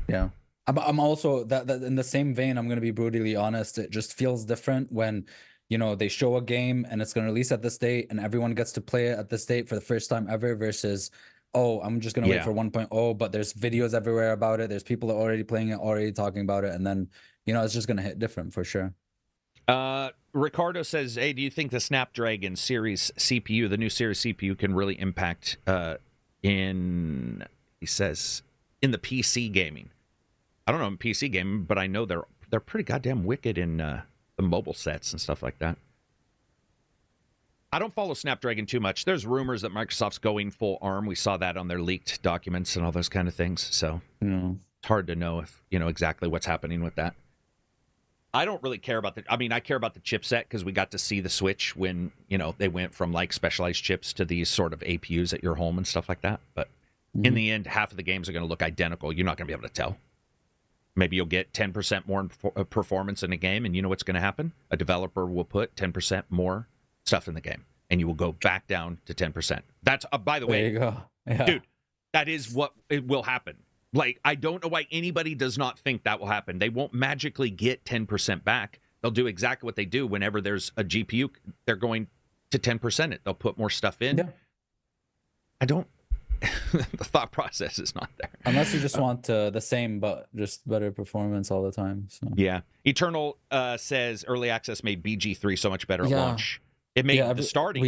Yeah. I'm also that in the same vein, I'm going to be brutally honest. It just feels different when they show a game and it's going to release at this date and everyone gets to play it at this date for the first time ever versus, I'm just going to wait for 1.0, but there's videos everywhere about it. There's people already playing it, already talking about it. And then, it's just going to hit different for sure. Ricardo says, hey, do you think the Snapdragon series CPU, the new series CPU, can really impact he says, in the PC gaming? I don't know in PC gaming, but I know they're pretty goddamn wicked in the mobile sets and stuff like that. I don't follow Snapdragon too much. There's rumors that Microsoft's going full ARM. We saw that on their leaked documents and all those kind of things. So it's hard to know if exactly what's happening with that. I don't really care about I care about the chipset because we got to see the switch when, they went from like specialized chips to these sort of APUs at your home and stuff like that. But in the end, half of the games are going to look identical. You're not going to be able to tell. Maybe you'll get 10% more performance in a game, and you know what's going to happen? A developer will put 10% more stuff in the game, and you will go back down to 10%. That's, by the way, there you go. Yeah. Dude, that is what it will happen. Like, I don't know why anybody does not think that will happen. They won't magically get 10% back. They'll do exactly what they do whenever there's a GPU. They're going to 10% it. They'll put more stuff in. Yeah. I don't... the thought process is not there. Unless you just want the same, but just better performance all the time. So. Yeah. Eternal says early access made BG3 so much better at launch. It made the starting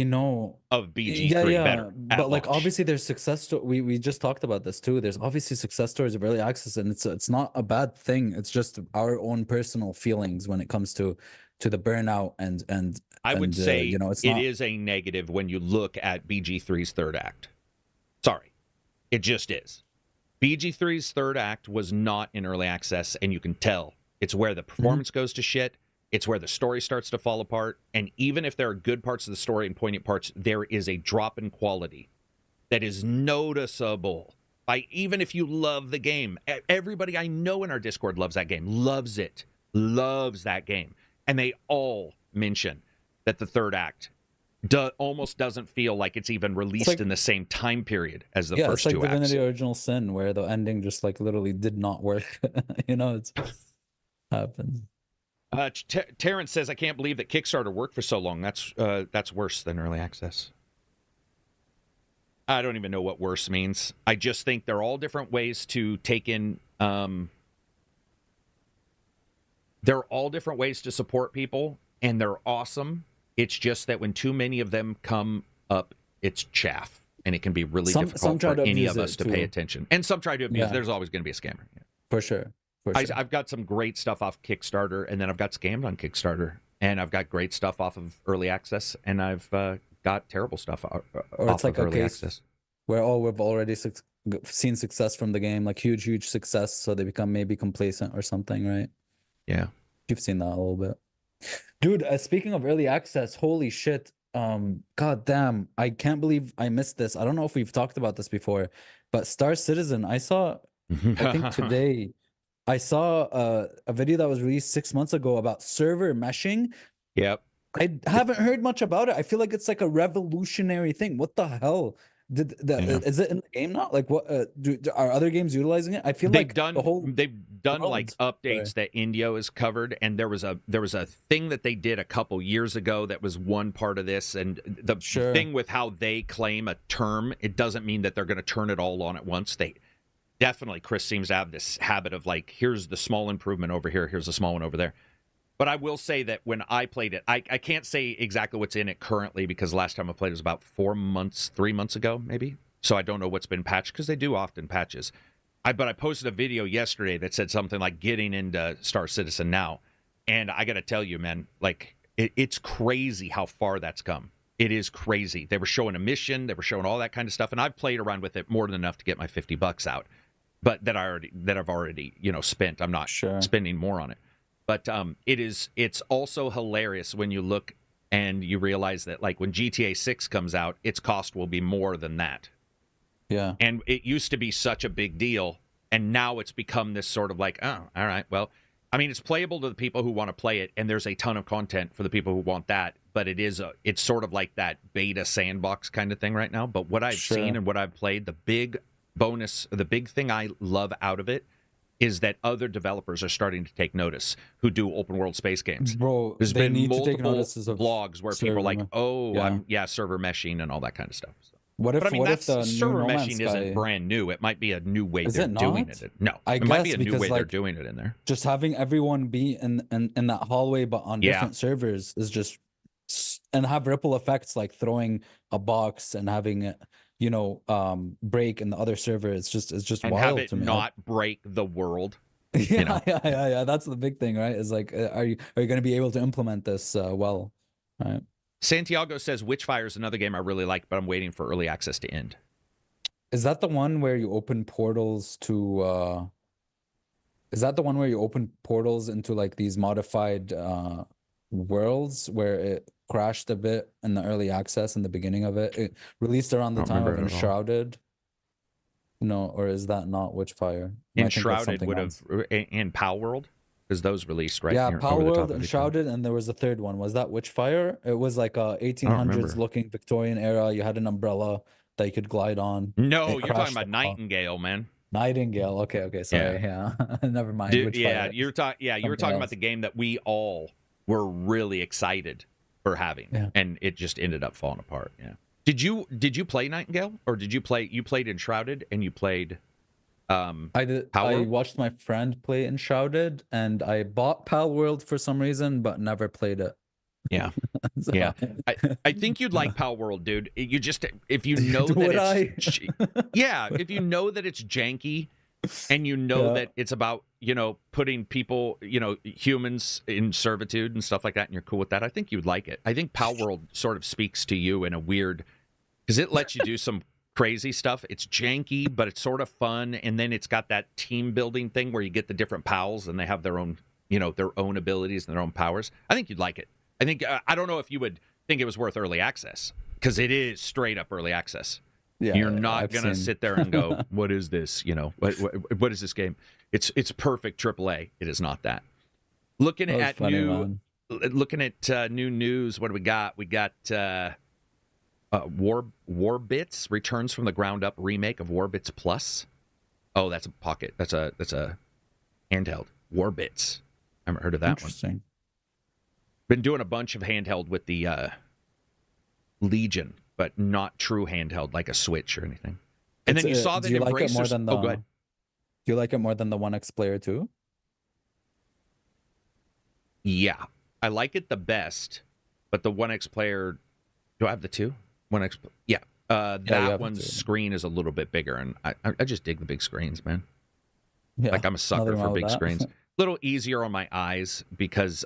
of BG3 better. But like launch. obviously there's success stories. We just talked about this too. There's obviously success stories of early access, and it's not a bad thing. It's just our own personal feelings when it comes to the burnout and I would say it's it is a negative when you look at BG3's third act. Sorry. It just is. BG3's third act was not in early access, and you can tell. It's where the performance goes to shit. It's where the story starts to fall apart. And even if there are good parts of the story and poignant parts, there is a drop in quality that is noticeable. Even if you love the game. Everybody I know in our Discord loves that game. Loves it. Loves that game. And they all mention that the third act almost doesn't feel like it's even released in the same time period as the first two acts. Yeah, it's like Divinity Original Sin, where the ending just like literally did not work. It's happens. Terrence says, I can't believe that Kickstarter worked for so long. That's worse than early access. I don't even know what worse means. I just think they're all different ways to take in... they're all different ways to support people, and they're awesome. It's just that when too many of them come up, it's chaff, and it can be really difficult for any of us to pay attention. And some try to abuse. There's always going to be a scammer. Yeah. For sure. I've got some great stuff off Kickstarter, and then I've got scammed on Kickstarter, and I've got great stuff off of early access, and I've got terrible stuff off of early access. Where we've already seen success from the game, like huge success, so they become maybe complacent or something, right? Yeah. You've seen that a little bit. Dude, speaking of early access, holy shit. God damn, I can't believe I missed this. I don't know if we've talked about this before, but Star Citizen, I saw, I think today, I saw a video that was released 6 months ago about server meshing. Yep. I haven't heard much about it. I feel like it's like a revolutionary thing. What the hell? Is it in the game now? Like, what are other games utilizing it? I feel they've done like updates that Indio has covered, and there was a thing that they did a couple years ago that was one part of this, and the thing with how they claim a term, it doesn't mean that they're going to turn it all on at once. They definitely, Chris seems to have this habit of like, here's the small improvement over here, here's the small one over there. But I will say that when I played it, I can't say exactly what's in it currently because last time I played it was about 3 months ago, maybe. So I don't know what's been patched because they do often patches. But I posted a video yesterday that said something like getting into Star Citizen now. And I got to tell you, man, like it's crazy how far that's come. It is crazy. They were showing a mission. They were showing all that kind of stuff. And I've played around with it more than enough to get my $50 out. But that I've already spent. I'm not spending more on it. But it's also hilarious when you look and you realize that like when GTA 6 comes out, its cost will be more than that. Yeah. And it used to be such a big deal, and now it's become this sort of like, oh, all right, well, I mean, it's playable to the people who want to play it, and there's a ton of content for the people who want that, but it's sort of like that beta sandbox kind of thing right now. But what I've seen and what I've played, the big thing I love out of it is that other developers are starting to take notice who do open world space games. Bro, there's been multiple blogs where people are like, server meshing and all that kind of stuff. So. What if But I mean, what if that's the new server No Man's meshing isn't Sky? brand new. It might be a new way Is they're it doing not? it. No, I it might be guess a new because way they're like doing it in there. just having everyone be in that hallway but on Yeah. different servers is just and have ripple effects like throwing a box and having it, you know, break in the other server. It's just And wild have it to me. not break the world. Yeah, You know? yeah. That's the big thing, right? Is like, are you going to be able to implement this well, right? Santiago says Witchfire is another game I really like, but I'm waiting for early access to end. Is that the one where you open portals to? Is that the one where you open portals into like these modified worlds where it crashed a bit in the early access in the beginning of it? It released around the Don't time of remember it at all. Enshrouded. No, or is that not Witchfire? Enshrouded would have in Pal World, because those released right Yeah, near, Pal over the top World, of each other. Enshrouded, and there was a third one. Was that Witchfire? It was like a 1800s looking Victorian era. You had an umbrella that you could glide on. No, It you're talking crashed about the- Nightingale, man. Nightingale. Okay, sorry. Yeah, never mind. Dude, Witchfire. yeah, you were talking Something about else. the game that we all were really excited for having, Yeah. and it just ended up falling apart. Yeah. Did you play Nightingale, or did you played Enshrouded and you played I did. Pal I World? watched my friend play Enshrouded, and I bought Pal World for some reason, but never played it. Yeah. So- Yeah. I think you'd like Pal World, dude. You just, if you know that Would it's yeah, if you know that it's janky and you know Yeah. that it's about, you know, putting people, you know, humans in servitude and stuff like that, and you're cool with that, I think you'd like it. I think Pal World sort of speaks to you in a weird, because it lets you do some crazy stuff. It's janky, but it's sort of fun, and then it's got that team building thing where you get the different pals and they have their own, you know, their own abilities and their own powers. I think you'd like it. I think I don't know if you would think it was worth early access, because it is straight up early access. Yeah, You're not I've gonna seen- sit there and go, "What is this?" You know, what is this game? It's perfect AAA. It is not that. Looking That was at funny, man. new news. What do we got? We got Warbits returns from the ground up remake of Warbits Plus. Oh, that's a pocket. That's a handheld. Warbits. I haven't heard of that one. Interesting. Been doing a bunch of handheld with the Legion, but not true handheld like a Switch or anything. And then you saw that do you like it more Embracers. than the? Oh, go ahead. Do you like it more than the 1X player too? Yeah, I like it the best, but the 1X player. Do I have the 2? 1X. Yeah. you That have one's the 2. screen is a little bit bigger, and I just dig the big screens, man. Yeah, Like I'm a sucker nothing for wrong with big that. screens. A little easier on my eyes because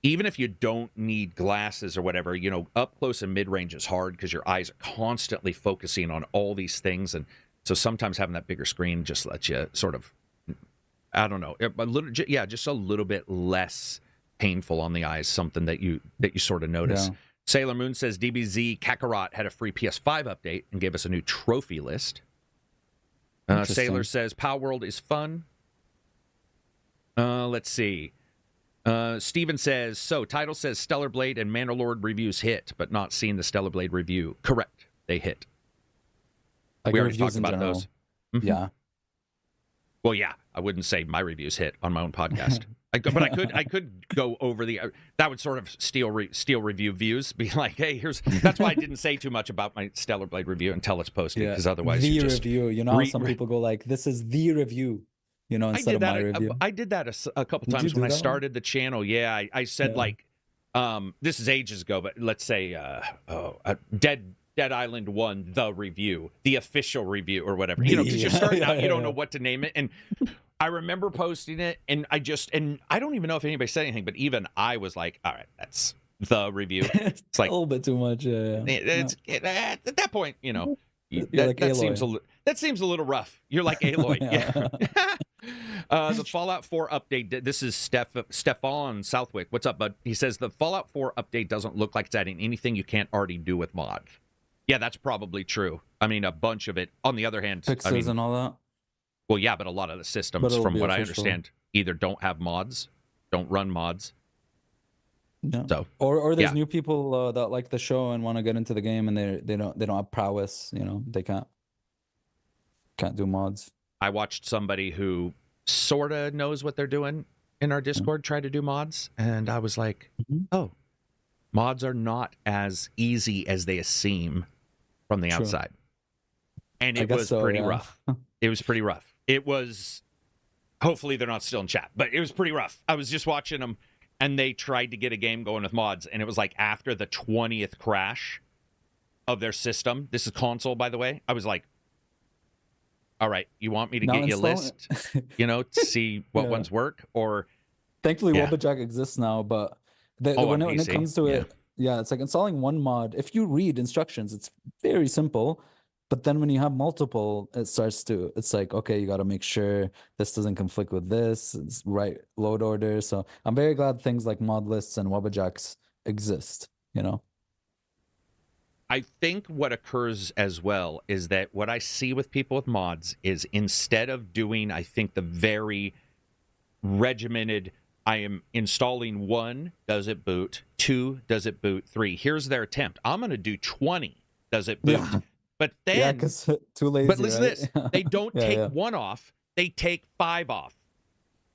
even if you don't need glasses or whatever, you know, up close and mid range is hard because your eyes are constantly focusing on all these things, and so sometimes having that bigger screen just lets you sort of, I don't know, a little, yeah, just a little bit less painful on the eyes. Something that you sort of notice. Yeah. Sailor Moon says DBZ Kakarot had a free PS5 update and gave us a new trophy list. Interesting. Sailor says Power World is fun. Let's see. Steven says, so title says Stellar Blade and Manor Lord reviews hit, but not seen the Stellar Blade review. Correct. They hit. Like We already reviews talked in about general. those. Mhm. Yeah. Well, yeah, I wouldn't say my reviews hit on my own podcast. But I could go over the that would sort of steal review views. Be like, hey, here's that's why I didn't say too much about my Stellar Blade review until it's posted, because otherwise the you just review. You know how some people go like, "This is the review," you know, instead of my review. I did that a couple Did you times do when I that one? started the channel. Yeah, I said Yeah. like, this is ages ago, but let's say, Dead Island 1, the review, the official review or whatever. You know, because you're starting out, you don't know what to name it. And I remember posting it, and I don't even know if anybody said anything, but even I was like, all right, that's the review. It's like a little bit too much. Yeah. At that point, you know, You're that like seems a little rough. You're like Aloy. Yeah. The Fallout 4 update. This is Stefan Southwick. What's up, bud? He says the Fallout 4 update doesn't look like it's adding anything you can't already do with mods. Yeah, that's probably true. I mean, a bunch of it. On the other hand, Fixes I mean, and all that. well, yeah, but a lot of the systems, But it'll from be what I official. understand, either don't have mods, don't run mods. Yeah. So, Or there's yeah. new people that like the show and want to get into the game, and they don't have prowess. You know, they can't do mods. I watched somebody who sort of knows what they're doing in our Discord try to do mods, and I was like, Mhm. oh, mods are not as easy as they seem from the outside. And it was pretty rough. It was pretty rough. It was, hopefully they're not still in chat, but it was pretty rough. I was just watching them, and they tried to get a game going with mods, and it was like after the 20th crash of their system. This is console, by the way. I was like, all right, you want me to get you a list, to see what ones work? Or thankfully, Wobbajack exists now, but when it comes to it, it's like installing one mod. If you read instructions, it's very simple. But then when you have multiple, it's like, okay, you got to make sure this doesn't conflict with this. It's right load order. So I'm very glad things like mod lists and Wobbajacks exist, I think what occurs as well is that what I see with people with mods is instead of doing, I think, the very regimented, I am installing 1, does it boot? 2, does it boot? 3, here's their attempt. I'm going to do 20, does it boot? Yeah. But then, because too lazy. But listen to this: they don't take 1 off; they take 5 off,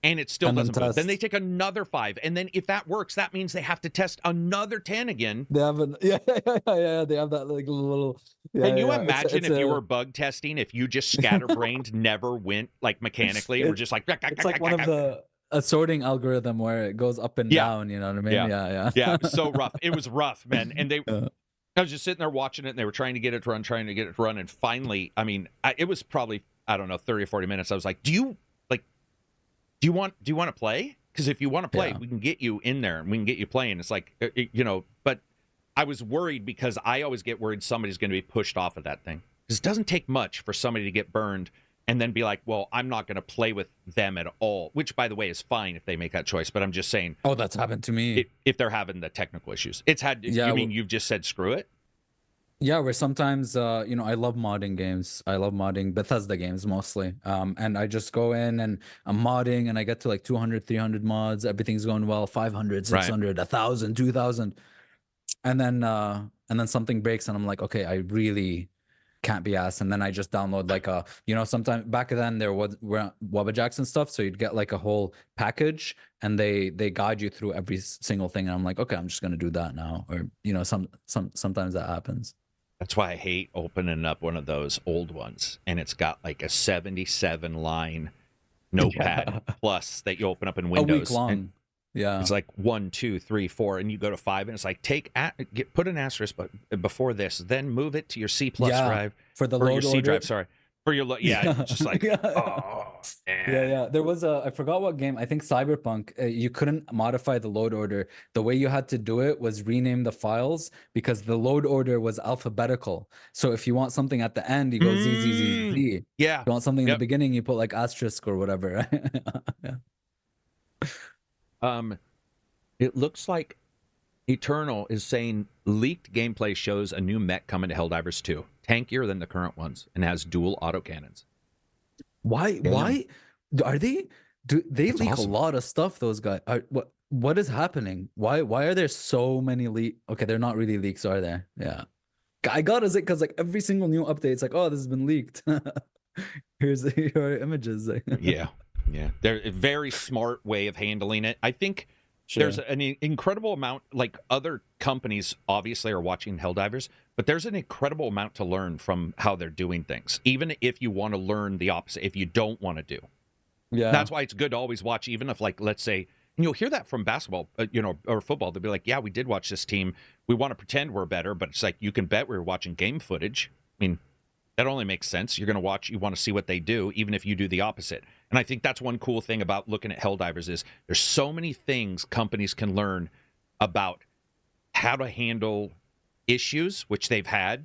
and it still doesn't boot. Then they take another 5, and then if that works, that means they have to test another 10 again. They have they have that like little. Can you imagine if you were bug testing, if you just scatterbrained never went like mechanically, or just like it's like one of a sorting algorithm where it goes up and down. You know what I mean? Yeah. It was so rough. It was rough, man, and they. I was just sitting there watching it, and they were trying to get it to run, and finally, I mean, it was probably, I don't know, 30 or 40 minutes. I was like, do you want to play? Because if you want to play, we can get you in there, and we can get you playing. It's like, but I was worried because I always get worried somebody's going to be pushed off of that thing. Because it doesn't take much for somebody to get burned and then be like, well, I'm not going to play with them at all, which, by the way, is fine if they make that choice. But I'm just saying. Oh, that's happened to me. If they're having the technical issues. It's had. You mean you've just said screw it? Yeah, where sometimes, I love modding games. I love modding Bethesda games mostly. And I just go in and I'm modding and I get to like 200, 300 mods. Everything's going well, 500, 600, 1,000, 2,000. And then something breaks and I'm like, okay, I really can't be asked. And then I just download like sometime back then there was Wobbajacks and stuff. So you'd get like a whole package and they guide you through every single thing. And I'm like, okay, I'm just going to do that now. Or, sometimes that happens. That's why I hate opening up one of those old ones. And it's got like a 77 line notepad plus that you open up in Windows. A week long. And it's like 1, 2, 3, 4, and you go to 5, and it's like put an asterisk before this, then move it to your C+ drive for the load your C order. Drive. Sorry, for your it's just like There was I forgot what game. I think Cyberpunk. You couldn't modify the load order. The way you had to do it was rename the files because the load order was alphabetical. So if you want something at the end, you go Z Z Z Z. Yeah. If you want something in the beginning, you put like asterisk or whatever. It looks like Eternal is saying leaked gameplay shows a new mech coming to Helldivers 2, tankier than the current ones, and has dual autocannons. Why are they? Do they That's leak awesome. a lot of stuff? Those guys. What is happening? Why are there so many leaks? Okay, they're not really leaks, are they? Yeah. I got it because like every single new update, it's like, oh, this has been leaked. Here are images. Yeah. They're a very smart way of handling it. I think there's an incredible amount, like other companies obviously are watching Helldivers, but there's an incredible amount to learn from how they're doing things, even if you want to learn the opposite, if you don't want to do. Yeah. That's why it's good to always watch, even if, like, let's say, and you'll hear that from basketball, or football. They'll be like, yeah, we did watch this team. We want to pretend we're better, but it's like, you can bet we were watching game footage. I mean, that only makes sense. You're going to watch, you want to see what they do, even if you do the opposite. And I think that's one cool thing about looking at Helldivers is there's so many things companies can learn about how to handle issues, which they've had,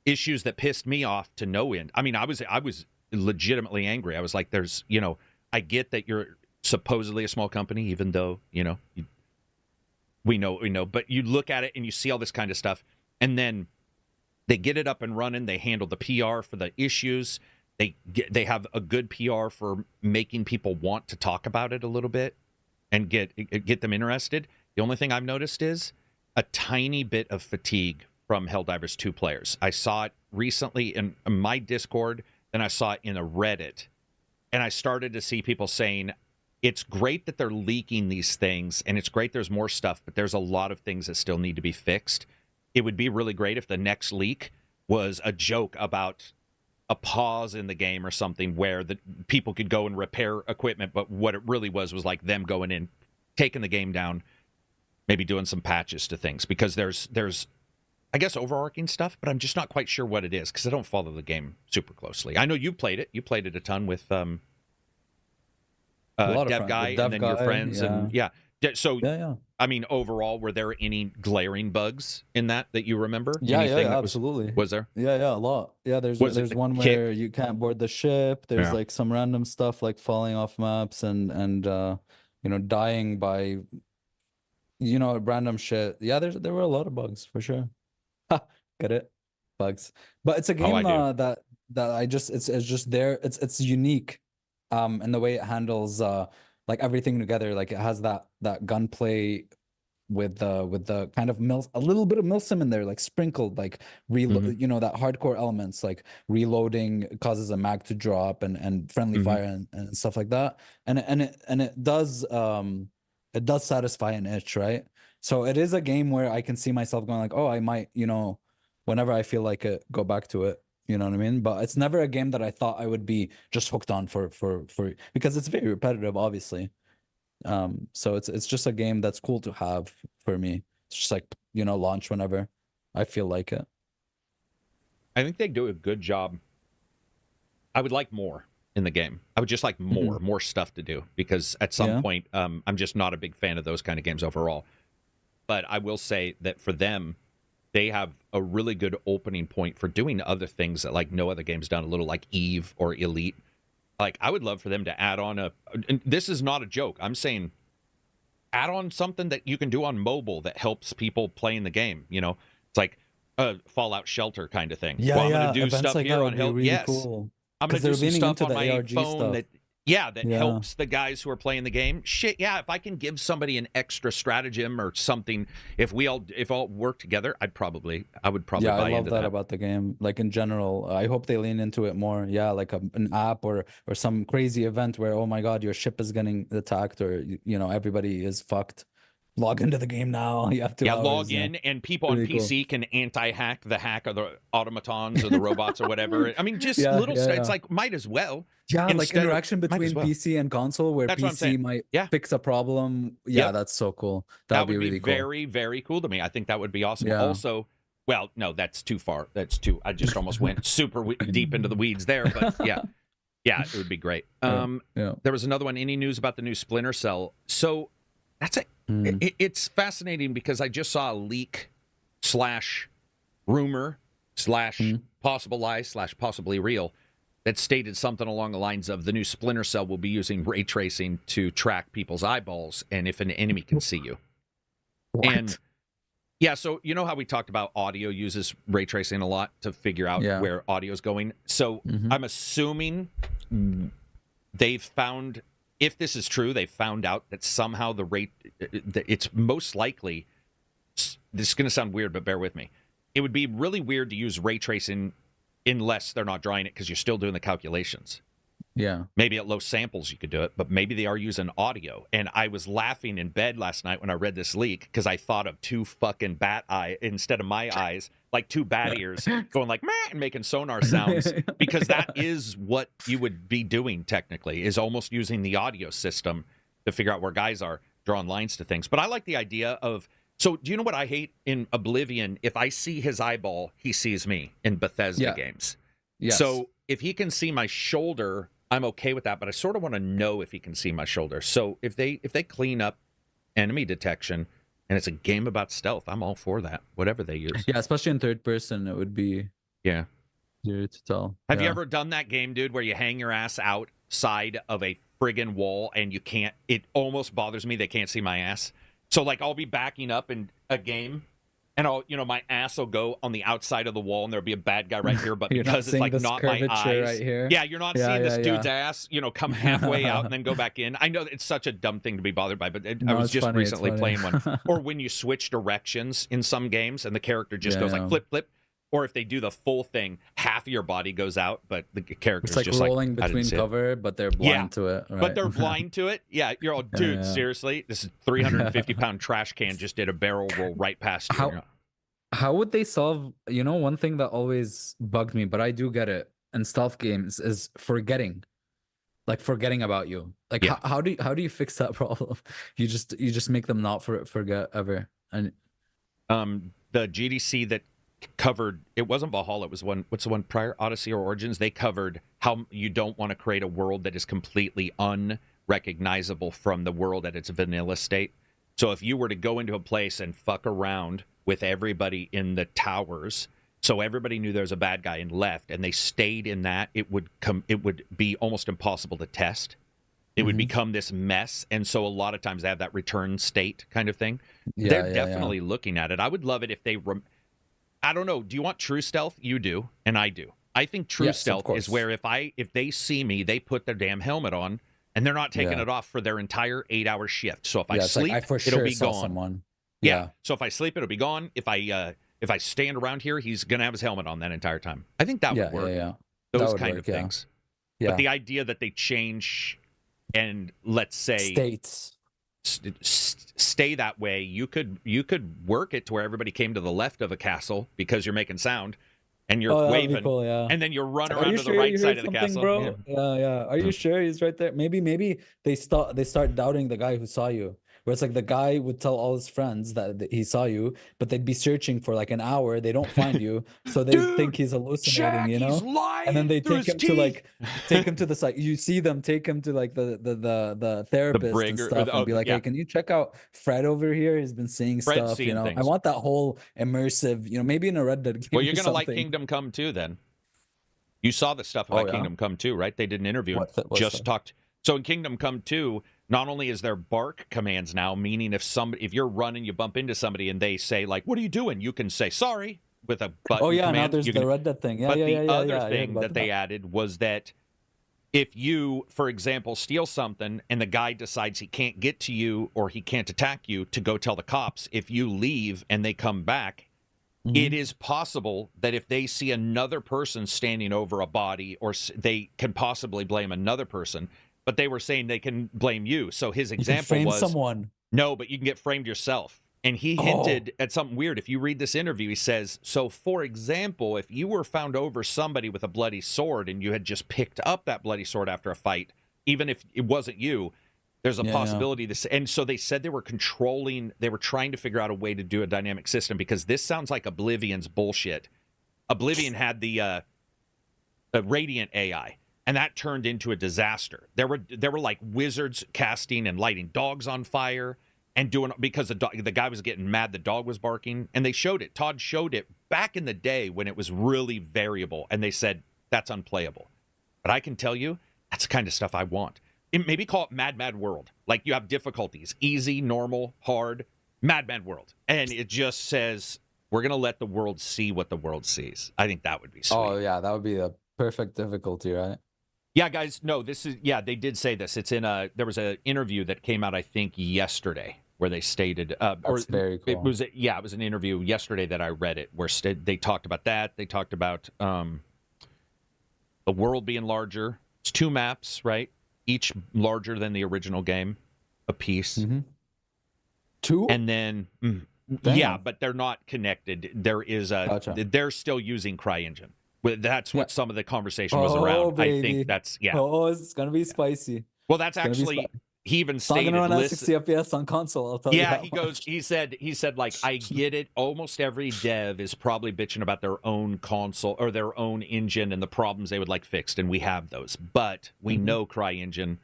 issues that pissed me off to no end. I mean, I was legitimately angry. I was like, there's, I get that you're supposedly a small company, even though, we know, but you look at it and you see all this kind of stuff, and then they get it up and running. They handle the PR for the issues. They have a good PR for making people want to talk about it a little bit and get them interested. The only thing I've noticed is a tiny bit of fatigue from Helldivers 2 players. I saw it recently in my Discord, then I saw it in a Reddit, and I started to see people saying it's great that they're leaking these things, and it's great there's more stuff, but there's a lot of things that still need to be fixed. It would be really great if the next leak was a joke about a pause in the game or something where the people could go and repair equipment, but what it really was like them going in, taking the game down, maybe doing some patches to things, because there's I guess overarching stuff, but I'm just not quite sure what it is because I don't follow the game super closely. I know you played it. You played it a ton with Dev Guy and then your friends, and So I mean, overall, were there any glaring bugs in that you remember? Yeah, Anything absolutely. Was there? Yeah, a lot. Yeah, there's one where you can't board the ship. There's like some random stuff like falling off maps and dying by random shit. Yeah, there were a lot of bugs for sure. Get it? Bugs. But it's a game that I just it's just there. It's unique, in the way it handles like everything together. Like it has that gunplay with the kind of a little bit of milsim in there, like sprinkled, like that hardcore elements, like reloading causes a mag to drop and friendly fire and stuff like that. And it does satisfy an itch, right? So it is a game where I can see myself going like, oh, I might, whenever I feel like it, go back to it. You know what I mean? But it's never a game that I thought I would be just hooked on for because it's very repetitive, obviously. So it's just a game that's cool to have for me. It's just like, launch whenever I feel like it. I think they do a good job. I would like more in the game. I would just like more stuff to do, because at some point, I'm just not a big fan of those kind of games overall. But I will say that for them, they have a really good opening point for doing other things that like no other game's done, a little like Eve or Elite. Like, I would love for them to add on and this is not a joke, I'm saying add on something that you can do on mobile that helps people playing the game. It's like a Fallout Shelter kind of thing. Yeah, I'm going to do events stuff like here that on would be really yes. cool. I'm going to do some stuff on my ARG phone stuff. that helps the guys who are playing the game. Shit, yeah, if I can give somebody an extra stratagem or something, if all work together, I would probably buy into that. I love that about the game. Like in general, I hope they lean into it more. Yeah, like an app or some crazy event where, oh my god, your ship is getting attacked, or everybody is fucked. Log into the game now. You have to log in, and people on PC can anti-hack the hack of the automatons or the robots or whatever. I mean, just little stuff. It's like, might as well. Yeah, like interaction between PC and console where PC might fix a problem. Yeah, that's so cool. That would be really cool. Very, very cool to me. I think that would be awesome. Yeah. Also, well, no, that's too far. I just almost went super deep into the weeds there. But yeah, it would be great. There was another one. Any news about the new Splinter Cell? So that's it. It's fascinating because I just saw a leak / rumor / possible lie / possibly real that stated something along the lines of the new Splinter Cell will be using ray tracing to track people's eyeballs and if an enemy can see you. What? And so you know how we talked about audio uses ray tracing a lot to figure out where audio is going. So I'm assuming they've found, if this is true, they found out that somehow it's most likely, this is going to sound weird, but bear with me. It would be really weird to use ray tracing unless they're not drawing it, because you're still doing the calculations. Yeah. Maybe at low samples you could do it, but maybe they are using audio. And I was laughing in bed last night when I read this leak because I thought of two fucking bat eye instead of my eyes, like two bat ears going like, meh, and making sonar sounds, because that is what you would be doing technically, is almost using the audio system to figure out where guys are, drawing lines to things. But I like the idea of, so do you know what I hate in Oblivion? If I see his eyeball, he sees me in Bethesda games. Yes. So if he can see my shoulder, I'm okay with that, but I sort of want to know if he can see my shoulder. So if they clean up enemy detection and it's a game about stealth, I'm all for that, whatever they use. Yeah, especially in third person, it would be easier to tell. Have you ever done that game, dude, where you hang your ass outside of a friggin' wall and you can't, it almost bothers me they can't see my ass. So like I'll be backing up in a game and I'll, my ass will go on the outside of the wall and there'll be a bad guy right here, but because it's like not my eyes. Right here. Yeah, you're not seeing this dude's ass, come halfway out and then go back in. I know it's such a dumb thing to be bothered by, but I was just recently playing one. Or when you switch directions in some games and the character just goes like flip, flip. Or if they do the full thing, half of your body goes out, but the character's It's like just rolling like, between cover, but they're blind to it. Right? But they're blind to it. Yeah, you're all, dude, yeah. seriously? This is 350-pound trash can just did a barrel roll right past you. How would they solve, one thing that always bugged me, but I do get it in stealth games is forgetting about you. Like how do you fix that problem? You just make them not forget ever. And the GDC that covered, it wasn't Valhalla, it was what's the one prior, Odyssey or Origins, they covered how you don't want to create a world that is completely unrecognizable from the world at its vanilla state. So if you were to go into a place and fuck around with everybody in the towers, so everybody knew there was a bad guy and left, and they stayed in that, it would be almost impossible to test. It would become this mess, and so a lot of times they have that return state kind of thing. They're definitely looking at it. I would love it if they I don't know. Do you want true stealth? You do, and I do. I think true stealth is where if they see me, they put their damn helmet on, and they're not taking it off for their entire 8-hour shift. So if I sleep, it'll be gone. Someone. Yeah. So if I sleep, it'll be gone. If I stand around here, he's gonna have his helmet on that entire time. I think that would work. Yeah. Those kind of things. Yeah. But the idea that they change and let's say states stay that way, you could work it to where everybody came to the left of a castle because you're making sound and you're waving, cool, and then you're running around to the right side of the castle, bro. Yeah. Are you sure he's right there? Maybe they start doubting the guy who saw you. Where it's like the guy would tell all his friends that he saw you, but they'd be searching for like an hour. They don't find you, so they think he's hallucinating, He's lying, and then they take him to the site. You see them take him to like the therapist and stuff, and be like, "Hey, can you check out Fred over here? He's been seeing stuff. I want that whole immersive. Maybe in a Red Dead game. Well, you're gonna like Kingdom Come 2 then. You saw the stuff about Kingdom Come 2, right? They did an interview and talked. So in Kingdom Come 2, not only is there bark commands now, meaning if you're running, you bump into somebody and they say like, "What are you doing?" You can say sorry with a button command. Now there's the Red Dead thing. But the other thing that they added was that if you, for example, steal something and the guy decides he can't get to you or he can't attack you, to go tell the cops, if you leave and they come back, it is possible that if they see another person standing over a body, or they can possibly blame another person. But they were saying they can blame you. So his example was someone. No, but you can get framed yourself. And he hinted at something weird. If you read this interview, he says, so for example, if you were found over somebody with a bloody sword and you had just picked up that bloody sword after a fight, even if it wasn't you, there's a possibility this. And so they said they were trying to figure out a way to do a dynamic system, because this sounds like Oblivion's bullshit. Oblivion had the Radiant AI. And that turned into a disaster. There were like wizards casting and lighting dogs on fire and doing, because the guy was getting mad, the dog was barking, and they showed it. Todd showed it back in the day when it was really variable, and they said that's unplayable. But I can tell you, that's the kind of stuff I want. Maybe call it Mad World. Like you have difficulties: easy, normal, hard, Mad World, and it just says we're gonna let the world see what the world sees. I think that would be sweet. Oh yeah, that would be a perfect difficulty, right? Yeah, guys, no, they did say this. It's there was an interview that came out, I think, yesterday, where they stated, That's very cool. It was an interview yesterday that I read it, where they talked about that. They talked about the world being larger. It's 2 maps, right? Each larger than the original game, a piece. 2? And then, but they're not connected. There is they're still using CryEngine. That's what some of the conversation was around. Baby. I think that's it's gonna be spicy. Well, that's actually he even stated. It's not gonna run at 60 FPS on console. I'll tell you. Yeah, he said like, I get it. Almost every dev is probably bitching about their own console or their own engine and the problems they would like fixed, and we have those. But we know CryEngine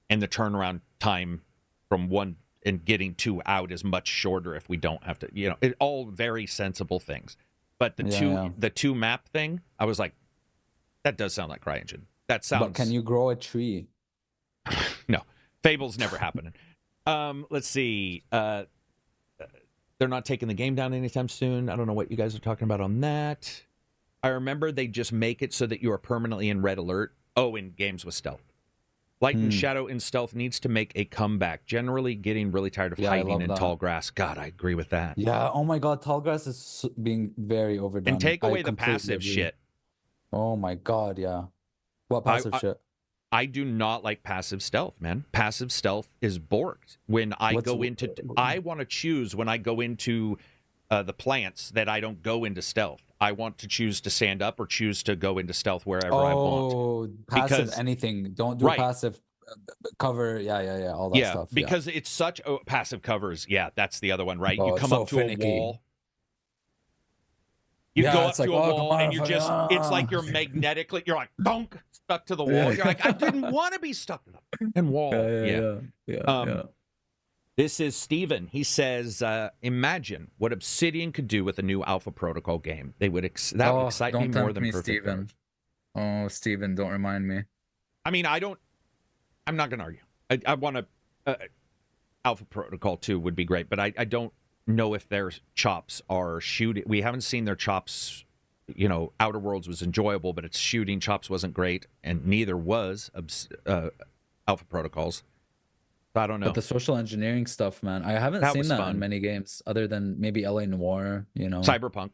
and the turnaround time from 1 and getting 2 out is much shorter if we don't have to. It all very sensible things. But the 2 map thing, I was like, that does sound like CryEngine. That sounds. But can you grow a tree? No, Fable's never happening. Let's see. They're not taking the game down anytime soon. I don't know what you guys are talking about on that. I remember they just make it so that you are permanently in red alert. Oh, in games with stealth. Light and shadow in stealth needs to make a comeback. Generally getting really tired of hiding in tall grass. God, I agree with that. Yeah. Oh my God, tall grass is being very overdone. And take away the completely passive agree. shit. Oh my God, yeah. What passive shit? I do not like passive stealth, man. Passive stealth is borked. When I I want to choose when I go into the plants that I don't go into stealth. I want to choose to stand up or choose to go into stealth wherever I want. Oh, passive anything. Don't do passive cover. Yeah. All that stuff. Yeah. Because it's such passive covers. Yeah, that's the other one, right? You come up to finicky. a wall. You go up to a wall and you're just, it's like you're magnetically, you're like, donk, stuck to the wall. You're like, I didn't want to be stuck to the wall. Yeah. This is Steven. He says, imagine what Obsidian could do with a new Alpha Protocol game. That would excite me more than Perfect Steven. Oh, Steven, don't remind me. I mean, I'm not going to argue. I want to, Alpha Protocol 2 would be great, but I don't know if their chops are shooting. We haven't seen their chops. You know, Outer Worlds was enjoyable, but its shooting chops wasn't great, and neither was Alpha Protocols. I don't know. But the social engineering stuff, man, I haven't seen that in many games other than maybe LA Noire, you know. Cyberpunk.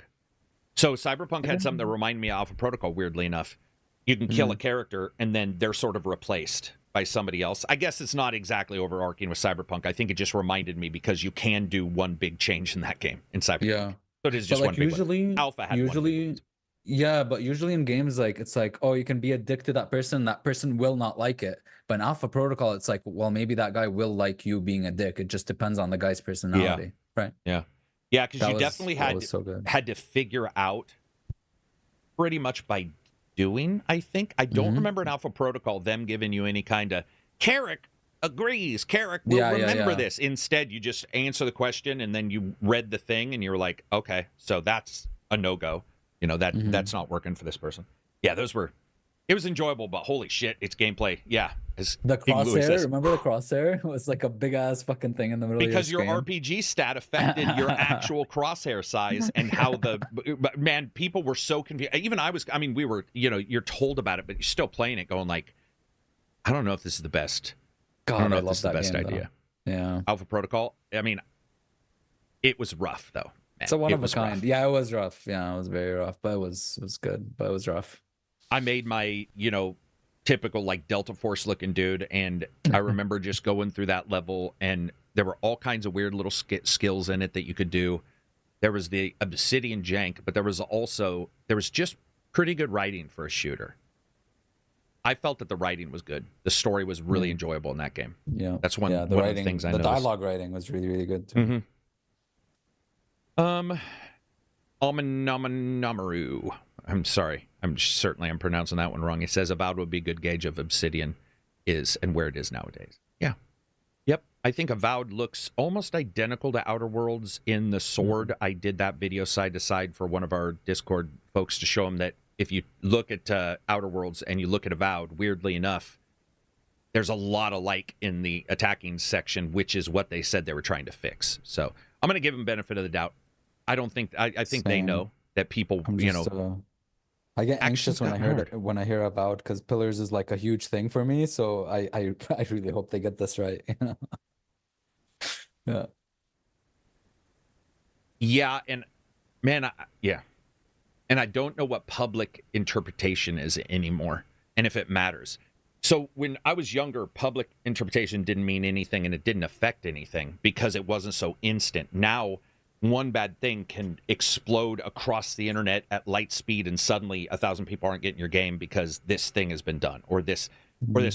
So Cyberpunk had something that reminded me of Alpha Protocol, weirdly enough. You can kill a character, and then they're sort of replaced by somebody else. I guess it's not exactly overarching with Cyberpunk. I think it just reminded me because you can do one big change in that game in Cyberpunk. Yeah. So it is just one big one. Alpha had one. Yeah, but usually in games, like, it's like, oh, you can be a dick to that person will not like it. But in Alpha Protocol, it's like, well, maybe that guy will like you being a dick. It just depends on the guy's personality. Right. Yeah, because you definitely had to figure out pretty much by doing, I think. I don't remember in Alpha Protocol them giving you any kind of, Carrick agrees, Carrick will remember this. Instead, you just answer the question, and then you read the thing, and you're like, okay, so that's a no-go. You know, that's not working for this person. Yeah, it was enjoyable, but holy shit, it's gameplay. Yeah. The crosshair, remember the crosshair? It was like a big ass fucking thing in the middle because of your RPG stat affected your actual crosshair size and how man, people were so confused. Even we were, you know, you're told about it, but you're still playing it going like, I don't know if this is the best. God, I don't know I if this is the best idea. Though. Yeah. Alpha Protocol, I mean, it was rough though. It's a one of a kind. Rough. Yeah, it was rough. Yeah, it was very rough, but it was good, but it was rough. I made my, you know, typical like Delta Force looking dude, and I remember just going through that level, and there were all kinds of weird little skills in it that you could do. There was the Obsidian jank, but there was just pretty good writing for a shooter. I felt that the writing was good. The story was really enjoyable in that game. Yeah, that's one of the things I noticed. The dialogue writing was really, really good too. Namaru. I'm sorry. I'm pronouncing that one wrong. It says Avowed would be a good gauge of Obsidian is and where it is nowadays. Yeah. Yep. I think Avowed looks almost identical to Outer Worlds in the sword. I did that video side to side for one of our Discord folks to show them that if you look at Outer Worlds and you look at Avowed, weirdly enough, there's a lot of like in the attacking section, which is what they said they were trying to fix. So I'm going to give them benefit of the doubt. I think they know that people, I get anxious when I hear Avowed because Pillars is like a huge thing for me. So I really hope they get this right. Yeah. Yeah, and man, and I don't know what public interpretation is anymore, and if it matters. So when I was younger, public interpretation didn't mean anything, and it didn't affect anything because it wasn't so instant. Now, one bad thing can explode across the internet at light speed, and suddenly 1,000 people aren't getting your game because this thing has been done or this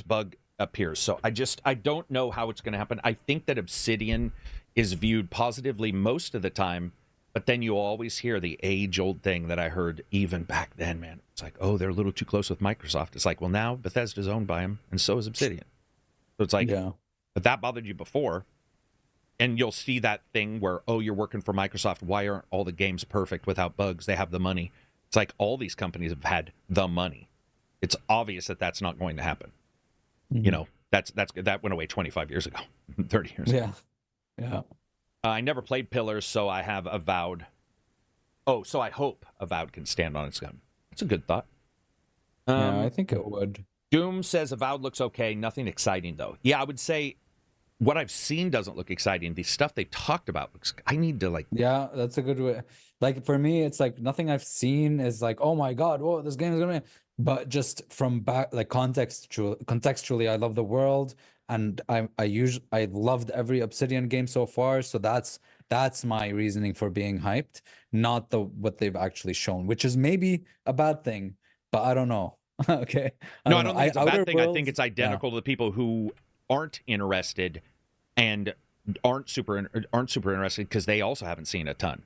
bug appears. So I don't know how it's going to happen. I think that Obsidian is viewed positively most of the time, but then you always hear the age-old thing that I heard even back then, man. It's like, oh, they're a little too close with Microsoft. It's like, well, now Bethesda's owned by them, and so is Obsidian. So it's like, but that bothered you before. And you'll see that thing where, oh, you're working for Microsoft. Why aren't all the games perfect without bugs? They have the money. It's like all these companies have had the money. It's obvious that that's not going to happen. You know, that went away 25 years ago, 30 years ago. Yeah. I never played Pillars, so I have Avowed. Oh, so I hope Avowed can stand on its own. That's a good thought. Yeah, I think it would. Doom says Avowed looks okay, nothing exciting though. Yeah, I would say what I've seen doesn't look exciting. The stuff they talked about looks. I need to like. Yeah, that's a good way. Like for me, it's like nothing I've seen is like, oh my god, whoa, this game is gonna be. But just from back, like contextually, I love the world, and I loved every Obsidian game so far. So that's my reasoning for being hyped, not what they've actually shown, which is maybe a bad thing, but I don't know. Okay, No, I don't think it's a bad thing. I think it's yeah. identical to the people who aren't interested and aren't super interested because they also haven't seen a ton.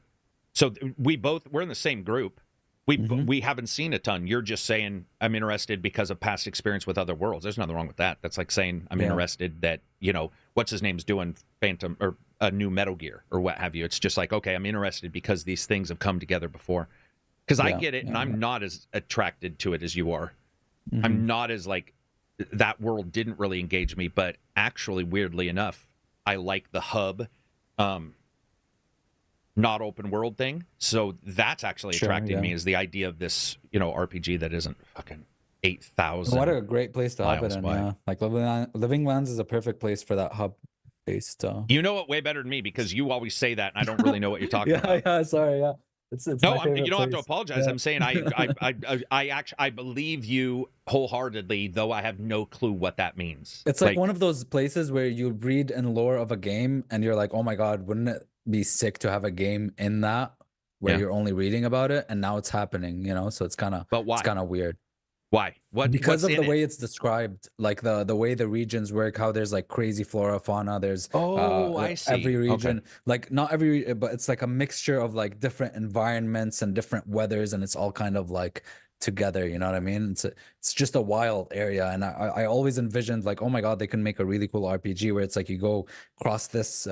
So we're in the same group. We haven't seen a ton. You're just saying I'm interested because of past experience with other worlds. There's nothing wrong with that. That's like saying I'm interested that, you know, what's his name's doing Phantom or a new Metal Gear or what have you. It's just like, okay, I'm interested because these things have come together before. Because I get it, and I'm not as attracted to it as you are. I'm not as like, that world didn't really engage me, but actually, weirdly enough, I like the hub, not open world thing. So that's actually attracting me, is the idea of this, you know, RPG that isn't fucking 8,000. What a great place to hub it in, yeah. Like Living Lands is a perfect place for that hub based. You know it way better than me because you always say that, and I don't really know what you're talking about. Yeah, sorry, yeah. It's no, you don't have to apologize. Yeah. I'm saying I believe you wholeheartedly, though I have no clue what that means. It's like one of those places where you read in lore of a game and you're like, oh my god, wouldn't it be sick to have a game in that where you're only reading about it, and now it's happening, you know? So it's kind of, but why? It's kind of weird. Why? Because of the way it's described, like the way the regions work, how there's like crazy flora, fauna. There's I see. Every region, like not every, but it's like a mixture of like different environments and different weathers, and it's all kind of like together. You know what I mean? It's just a wild area, and I always envisioned like, oh my god, they can make a really cool RPG where it's like you go cross this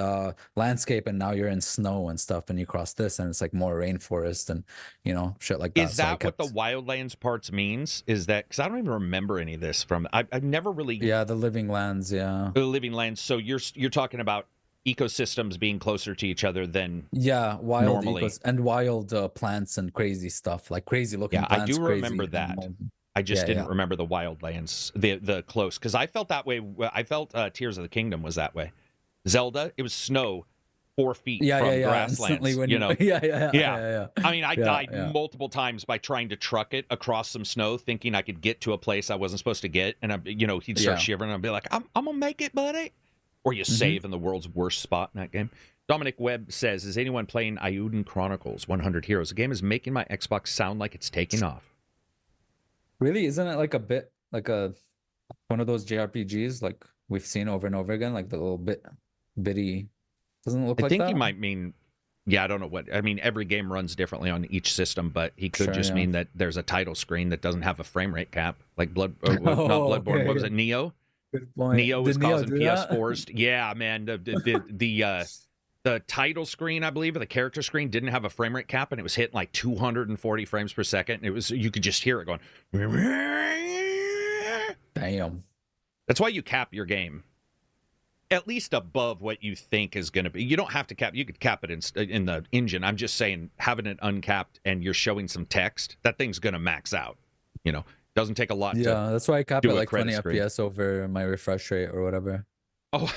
landscape and now you're in snow and stuff, and you cross this and it's like more rainforest and, you know, shit like that. Is that what the Wildlands parts means? Is that, because I don't even remember any of this from, I've never really. Yeah, the Living Lands, yeah. The Living Lands. So you're talking about ecosystems being closer to each other than wild normally. And wild plants and crazy stuff, like crazy looking plants. I do remember that. Animals. I just didn't remember the Wildlands, the close, because I felt that way. I felt Tears of the Kingdom was that way. Zelda, it was snow 4 feet from grasslands. You know, yeah. I mean, I died multiple times by trying to truck it across some snow, thinking I could get to a place I wasn't supposed to get, and he'd start shivering, and I'd be like, "I'm gonna make it, buddy." Or you save in the world's worst spot in that game. Dominic Webb says, is anyone playing Eiyuden Chronicles 100 Heroes? The game is making my Xbox sound like it's taking off. Really? Isn't it like a bit like one of those JRPGs like we've seen over and over again? Like the little bitty, doesn't it look like that? I think he might mean, I don't know what, I mean, every game runs differently on each system, but he could just mean that there's a title screen that doesn't have a frame rate cap, like not Bloodborne, what was it, Neo? Neo was causing PS4s. Yeah, man. The title screen, I believe, or the character screen didn't have a frame rate cap, and it was hitting like 240 frames per second. It was, you could just hear it going. Damn. That's why you cap your game at least above what you think is going to be. You don't have to cap. You could cap it in the engine. I'm just saying, having it uncapped and you're showing some text, that thing's going to max out. You know. Doesn't take a lot. Yeah, that's why I cap it like 20 FPS over my refresh rate or whatever. Oh,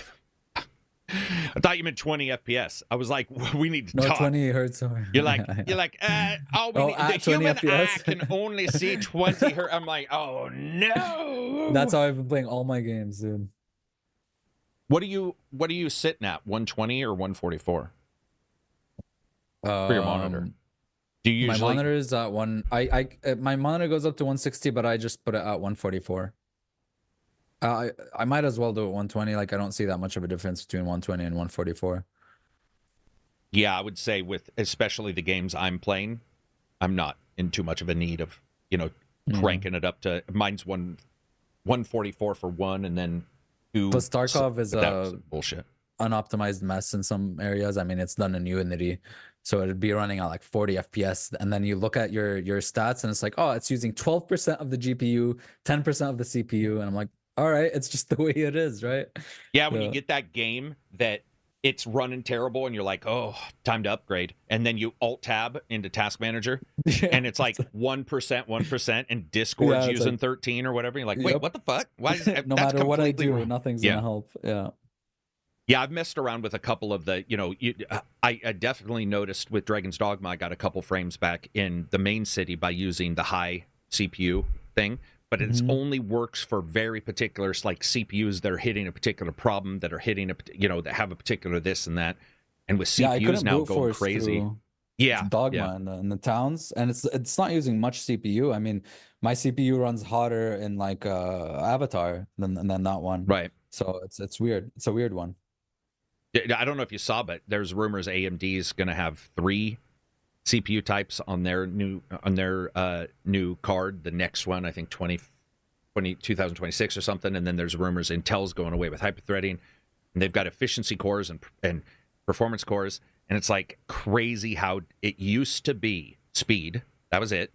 I thought you meant 20 FPS. I was like, we need to talk. 20 hertz. You're like, the human eye can only see 20 hertz. I'm like, oh no. That's how I've been playing all my games, dude. What are you sitting at? 120 or 144 for your monitor? Do you usually... My monitor is at my monitor goes up to 160, but I just put it at 144. I might as well do it 120. Like I don't see that much of a difference between 120 and 144. Yeah, I would say with especially the games I'm playing, I'm not in too much of a need of, cranking it up to, mine's 144 for one, and then 2. Plus Tarkov is bullshit. Unoptimized mess in some areas. I mean, it's done in Unity. So it'd be running at like 40 FPS. And then you look at your stats and it's like, oh, it's using 12% of the GPU, 10% of the CPU. And I'm like, all right, it's just the way it is, right? Yeah, when you get that game that it's running terrible and you're like, oh, time to upgrade. And then you alt tab into Task Manager and it's like 1%, and Discord's Yeah, it's using like, 13 or whatever. You're like, wait, yep. what the fuck? Why is No that's matter what I completely do, wrong. nothing's Yeah. gonna help. Yeah. Yeah, I've messed around with a couple of the, I definitely noticed with Dragon's Dogma, I got a couple frames back in the main city by using the high CPU thing, but it only works for very particular, like CPUs that are hitting a particular problem, that are hitting that have a particular this and that. And with CPUs now going crazy. Yeah. Dogma in the towns, and it's not using much CPU. I mean, my CPU runs hotter in like Avatar than that one. Right. So it's weird. It's a weird one. I don't know if you saw, but there's rumors AMD's going to have 3 CPU types on their new card. The next one, I think 2026 or something. And then there's rumors Intel's going away with hyperthreading, and they've got efficiency cores and performance cores. And it's like crazy how it used to be speed. That was it.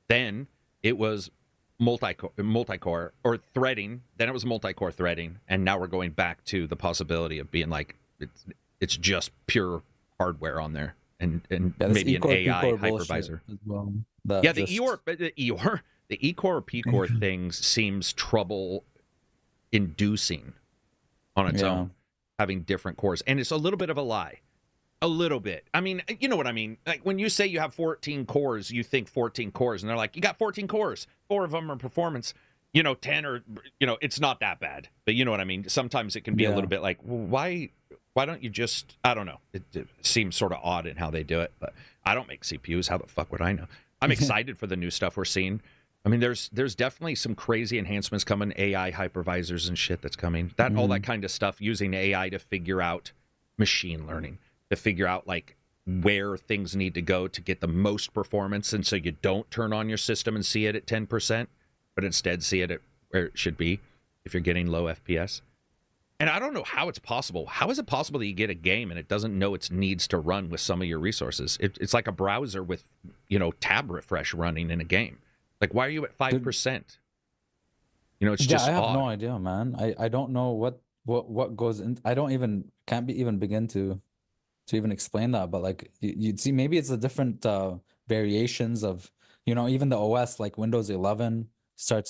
Then it was multi-core or threading. Then it was multi-core threading, and now we're going back to the possibility of being like it's just pure hardware on there, and maybe an AI hypervisor as well. The E-core P-core things seems trouble inducing on its own, having different cores, and it's a little bit of a lie. A little bit. I mean, you know what I mean? Like when you say you have 14 cores, you think 14 cores, and they're like, you got 14 cores. 4 of them are performance. 10 or, it's not that bad. But you know what I mean? Sometimes it can be a little bit like, well, why don't you just, I don't know. It seems sort of odd in how they do it, but I don't make CPUs. How the fuck would I know? I'm excited for the new stuff we're seeing. I mean, there's definitely some crazy enhancements coming, AI hypervisors and shit that's coming. All that kind of stuff, using AI to figure out machine learning, to figure out like where things need to go to get the most performance, and so you don't turn on your system and see it at 10%, but instead see it at where it should be if you're getting low FPS. And I don't know how it's possible. How is it possible that you get a game and it doesn't know it needs to run with some of your resources? It's like a browser with tab refresh running in a game. Like, why are you at 5%? It's just I have odd. no idea, man. I don't know what goes in. I don't even even begin to even explain that, but like you'd see, maybe it's the different variations of even the OS, like Windows 11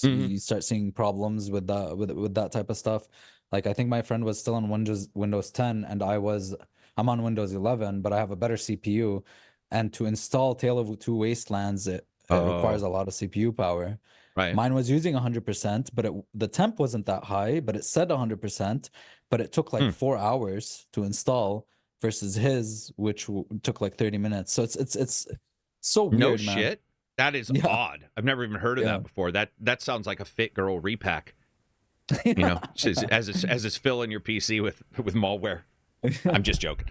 you start seeing problems with that type of stuff. Like I think my friend was still on Windows 10, and I'm on Windows 11, but I have a better CPU, and to install Tale of Two Wastelands, it requires a lot of CPU power. Right. Mine was using 100%, but the temp wasn't that high, but it said 100%, but it took like 4 hours to install, versus his, which took like 30 minutes. So it's so weird, no man. shit. That is odd. I've never even heard of that before. That sounds like a Fit Girl repack. As it's filling your PC with malware. I'm just joking.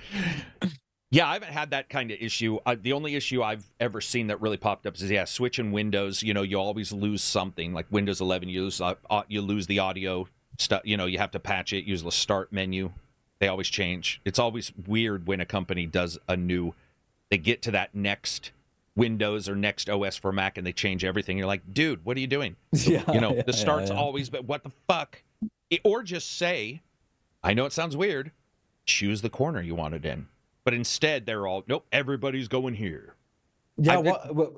Yeah, I haven't had that kind of issue. The only issue I've ever seen that really popped up is switching Windows. You always lose something. Like Windows 11, you lose the audio stuff. You have to patch it. Use the start menu. They always change. It's always weird when a company does they get to that next Windows or next OS for Mac and they change everything. You're like, dude, what are you doing? The start's always, but what the fuck? Or just say, I know it sounds weird, choose the corner you want it in. But instead, they're all, nope, everybody's going here. Yeah,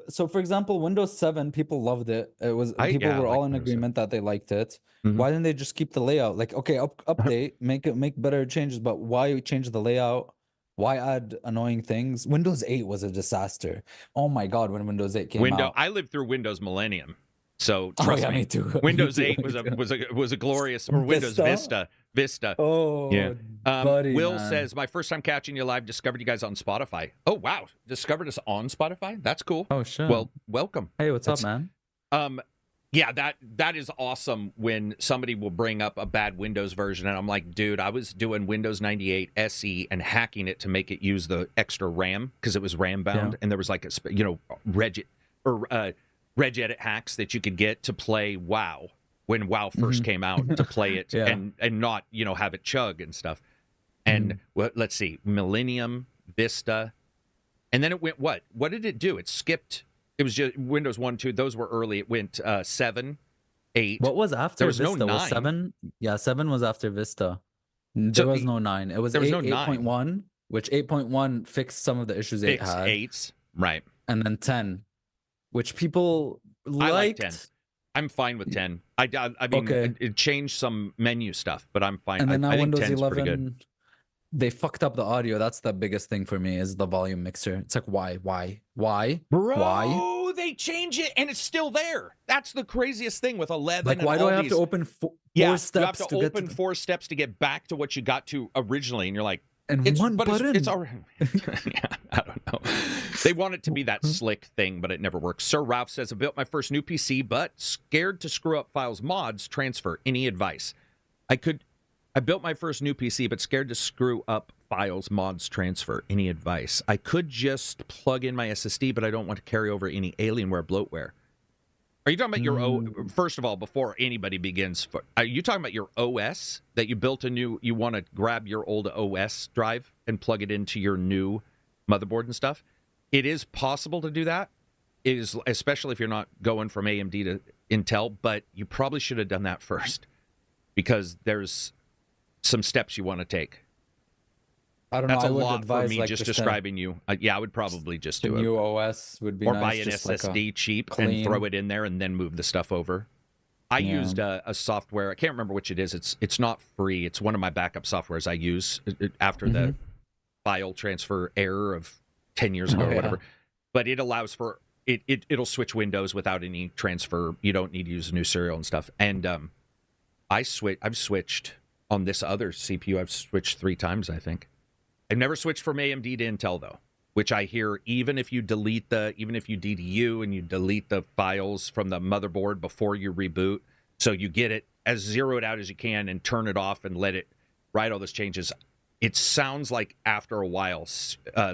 so for example, Windows 7, people loved it. People were all in agreement that they liked it. Why didn't they just keep the layout? Like, okay, update, make better changes, but why change the layout? Why add annoying things? Windows 8 was a disaster. Oh my god, when Windows 8 came out. I lived through Windows Millennium. So trust me. Me too. Windows Me 8 too. was a glorious, or Windows Vista. Oh, yeah. Buddy, Will says, my first time catching you live, discovered you guys on Spotify. Oh wow, discovered us on Spotify. That's cool. Oh sure. Well, welcome. Hey, what's up, man? Yeah, that is awesome when somebody will bring up a bad Windows version, and I'm like, dude, I was doing Windows 98 SE and hacking it to make it use the extra RAM because it was RAM bound, and there was like regedit hacks that you could get to play WoW when WoW first came out, to play it and not have it chug and stuff. And let's see, Millennium, Vista, and then it went what? What did it do? It skipped. It was just Windows 1, 2. Those were early. It went 7, 8. What was after there was Vista? No 9. Was 7? Yeah, 7 was after Vista. There was no 9. It was there was 8, no 9. 8.1, which 8.1 fixed some of the issues 8 Fixed had. 8s, right? And then 10, which people I like liked. 10. I'm fine with 10. I mean, Okay. it changed some menu stuff, but I'm fine. And then now I think Windows 10's pretty good. 11, they fucked up the audio. That's the biggest thing for me is the volume mixer. It's like, why? Bro, Why? they change it and it's still there. That's the craziest thing with 11. Like, why do I have to open four steps? You have to open get to 4 steps to get back to what you got to originally, and you're like, and one button. It's already. Yeah, I don't know. They want it to be that slick thing, but it never works. Sir Ralph says, I built my first new PC, but scared to screw up files, mods, transfer. Any advice? I built my first new PC, but scared to screw up files, mods, transfer. Any advice? I could just plug in my SSD, but I don't want to carry over any Alienware bloatware. Are you talking about your first of all, before anybody begins, are you talking about your OS that you built you want to grab your old OS drive and plug it into your new motherboard and stuff? It is possible to do that. It is, especially if you're not going from AMD to Intel, but you probably should have done that first because there's some steps you want to take. I don't know. That's a I would lot advise, for me like, just describing you. Yeah, I would probably just do it. New OS would be or nice. buy an just like SSD cheap clean. and throw it in there and then move the stuff over. I used a software. I can't remember which it is. It's not free. It's one of my backup softwares I use after the file transfer error of 10 years ago or whatever. But it allows for it'll switch windows without any transfer. You don't need to use a new serial and stuff. And I've switched on this other CPU. I've switched 3 times, I think. I've never switched from AMD to Intel though, which I hear even if you DDU and you delete the files from the motherboard before you reboot, so you get it as zeroed out as you can and turn it off and let it write all those changes. It sounds like after a while,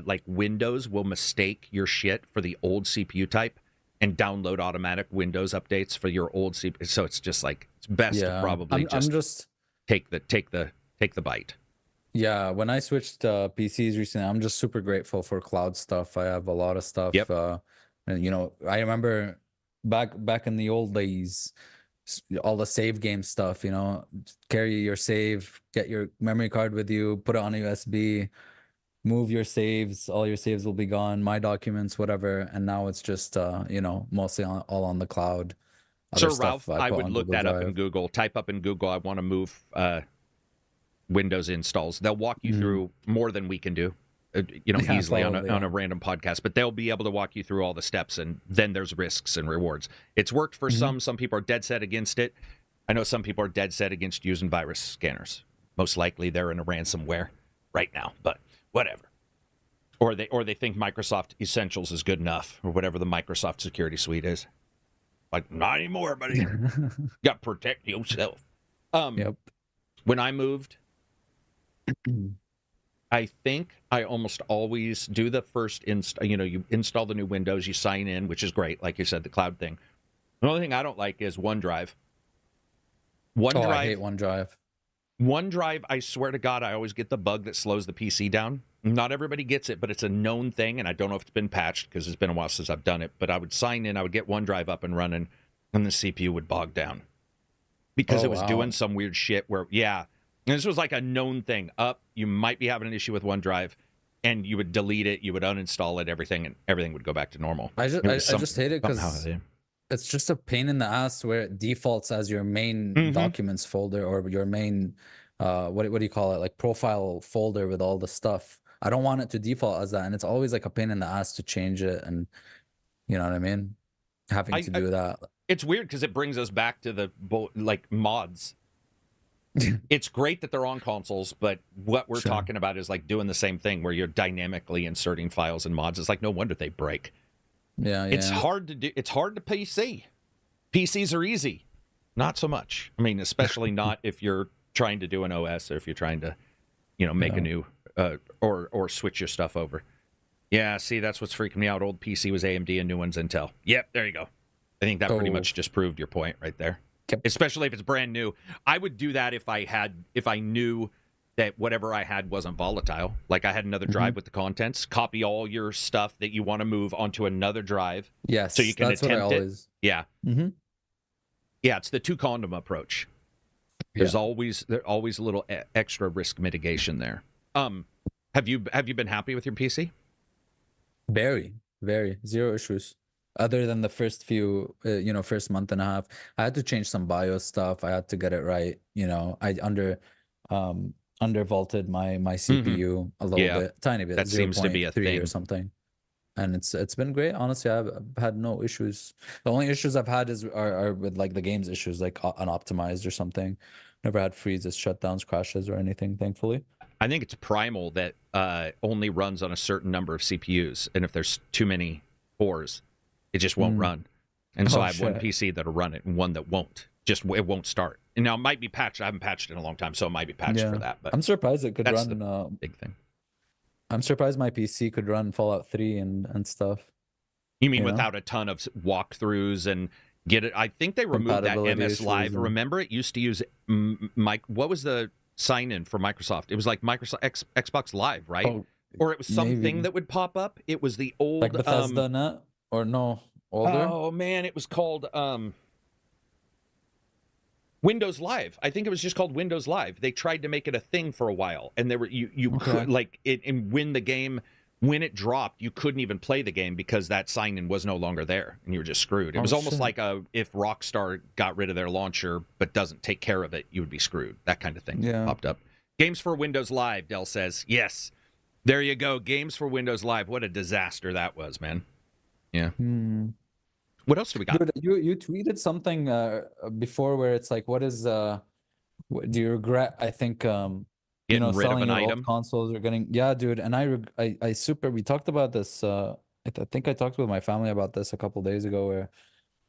like Windows will mistake your shit for the old CPU type and download automatic Windows updates for your old CPU. So it's just like it's best to probably just take the bite. Yeah, when I switched PCs recently, I'm just super grateful for cloud stuff. I have a lot of stuff. Yep. And I remember back in the old days, all the save game stuff. Carry your save, get your memory card with you, put it on a USB, move your saves. All your saves will be gone. My documents, whatever. And now it's just mostly all on the cloud. So Ralph, I would look that up in Google. Type up in Google, I want to move Windows installs. They'll walk you through more than we can do, easily probably, on a random podcast, but they'll be able to walk you through all the steps, and then there's risks and rewards. It's worked for some people are dead set against it. I know some people are dead set against using virus scanners. Most likely they're in a ransomware right now, but whatever. Or they think Microsoft Essentials is good enough, or whatever the Microsoft security suite is. Like, not anymore, buddy. You got to protect yourself. Yep. When I moved, I think I almost always do the first install. You install the new Windows, you sign in, which is great. Like you said, the cloud thing. The only thing I don't like is OneDrive. I hate OneDrive. OneDrive, I swear to God, I always get the bug that slows the PC down. Not everybody gets it, but it's a known thing, and I don't know if it's been patched because it's been a while since I've done it. But I would sign in, I would get OneDrive up and running, and the CPU would bog down because it was doing some weird shit where, and this was like a known thing. You might be having an issue with OneDrive, and you would delete it, you would uninstall it, and everything would go back to normal. I just hate it because it's just a pain in the ass where it defaults as your main documents folder or your main, what do you call it? Like profile folder with all the stuff. I don't want it to default as that. And it's always like a pain in the ass to change it. And you know what I mean? Having to do that. It's weird because it brings us back to the mods. It's great that they're on consoles, but what we're talking about is like doing the same thing where you're dynamically inserting files and mods. It's like, no wonder they break. Yeah. It's hard to do. It's hard to PC. PCs are easy. Not so much. I mean, especially not if you're trying to do an OS or if you're trying to, make a new or switch your stuff over. Yeah, see, that's what's freaking me out. Old PC was AMD and new one's Intel. Yep, there you go. I think that pretty much just proved your point right there. Yep. Especially if it's brand new. I would do that if I knew that whatever I had wasn't volatile. Like I had another drive with the contents. Copy all your stuff that you want to move onto another drive. Yes, so you can that's attempt what I always... it. Yeah. Yeah, it's the 2 condom approach. There's always a little extra risk mitigation there. Have you been happy with your PC? Very, very zero issues. Other than the first few, first month and a half, I had to change some BIOS stuff. I had to get it right. I undervolted my CPU a little bit, tiny bit. That seems to be a 0.3 thing or something. And it's been great. Honestly, I've had no issues. The only issues I've had are with like the games issues, like unoptimized or something. Never had freezes, shutdowns, crashes, or anything, thankfully. I think it's primal that only runs on a certain number of CPUs, and if there's too many cores, it just won't run. And so I have one PC that'll run it and one that won't. It won't start. And now it might be patched. I haven't patched in a long time, so it might be patched for that. But I'm surprised it could that's run. The big thing. I'm surprised my PC could run Fallout 3 and stuff. You mean without a ton of walkthroughs and get it? I think they removed that MS Live. Remember, it used to use what was the sign-in for Microsoft? It was like Microsoft Xbox Live, right? Oh, or it was something that would pop up. It was the old like Bethesda Net, or no, older. Oh man, it was called Windows Live. I think it was just called Windows Live. They tried to make it a thing for a while, and there were you could like it, and when it dropped, you couldn't even play the game because that sign-in was no longer there, and you were just screwed. It was almost like if Rockstar got rid of their launcher but doesn't take care of it, you would be screwed. That kind of thing popped up. Games for Windows Live, Dell says. Yes, there you go. Games for Windows Live. What a disaster that was, man. Yeah. What else do we got? Dude, you tweeted something before where it's like, what is do you regret? I think getting rid selling of an your item. old consoles or getting dude. And we talked about this. I think I talked with my family about this a couple days ago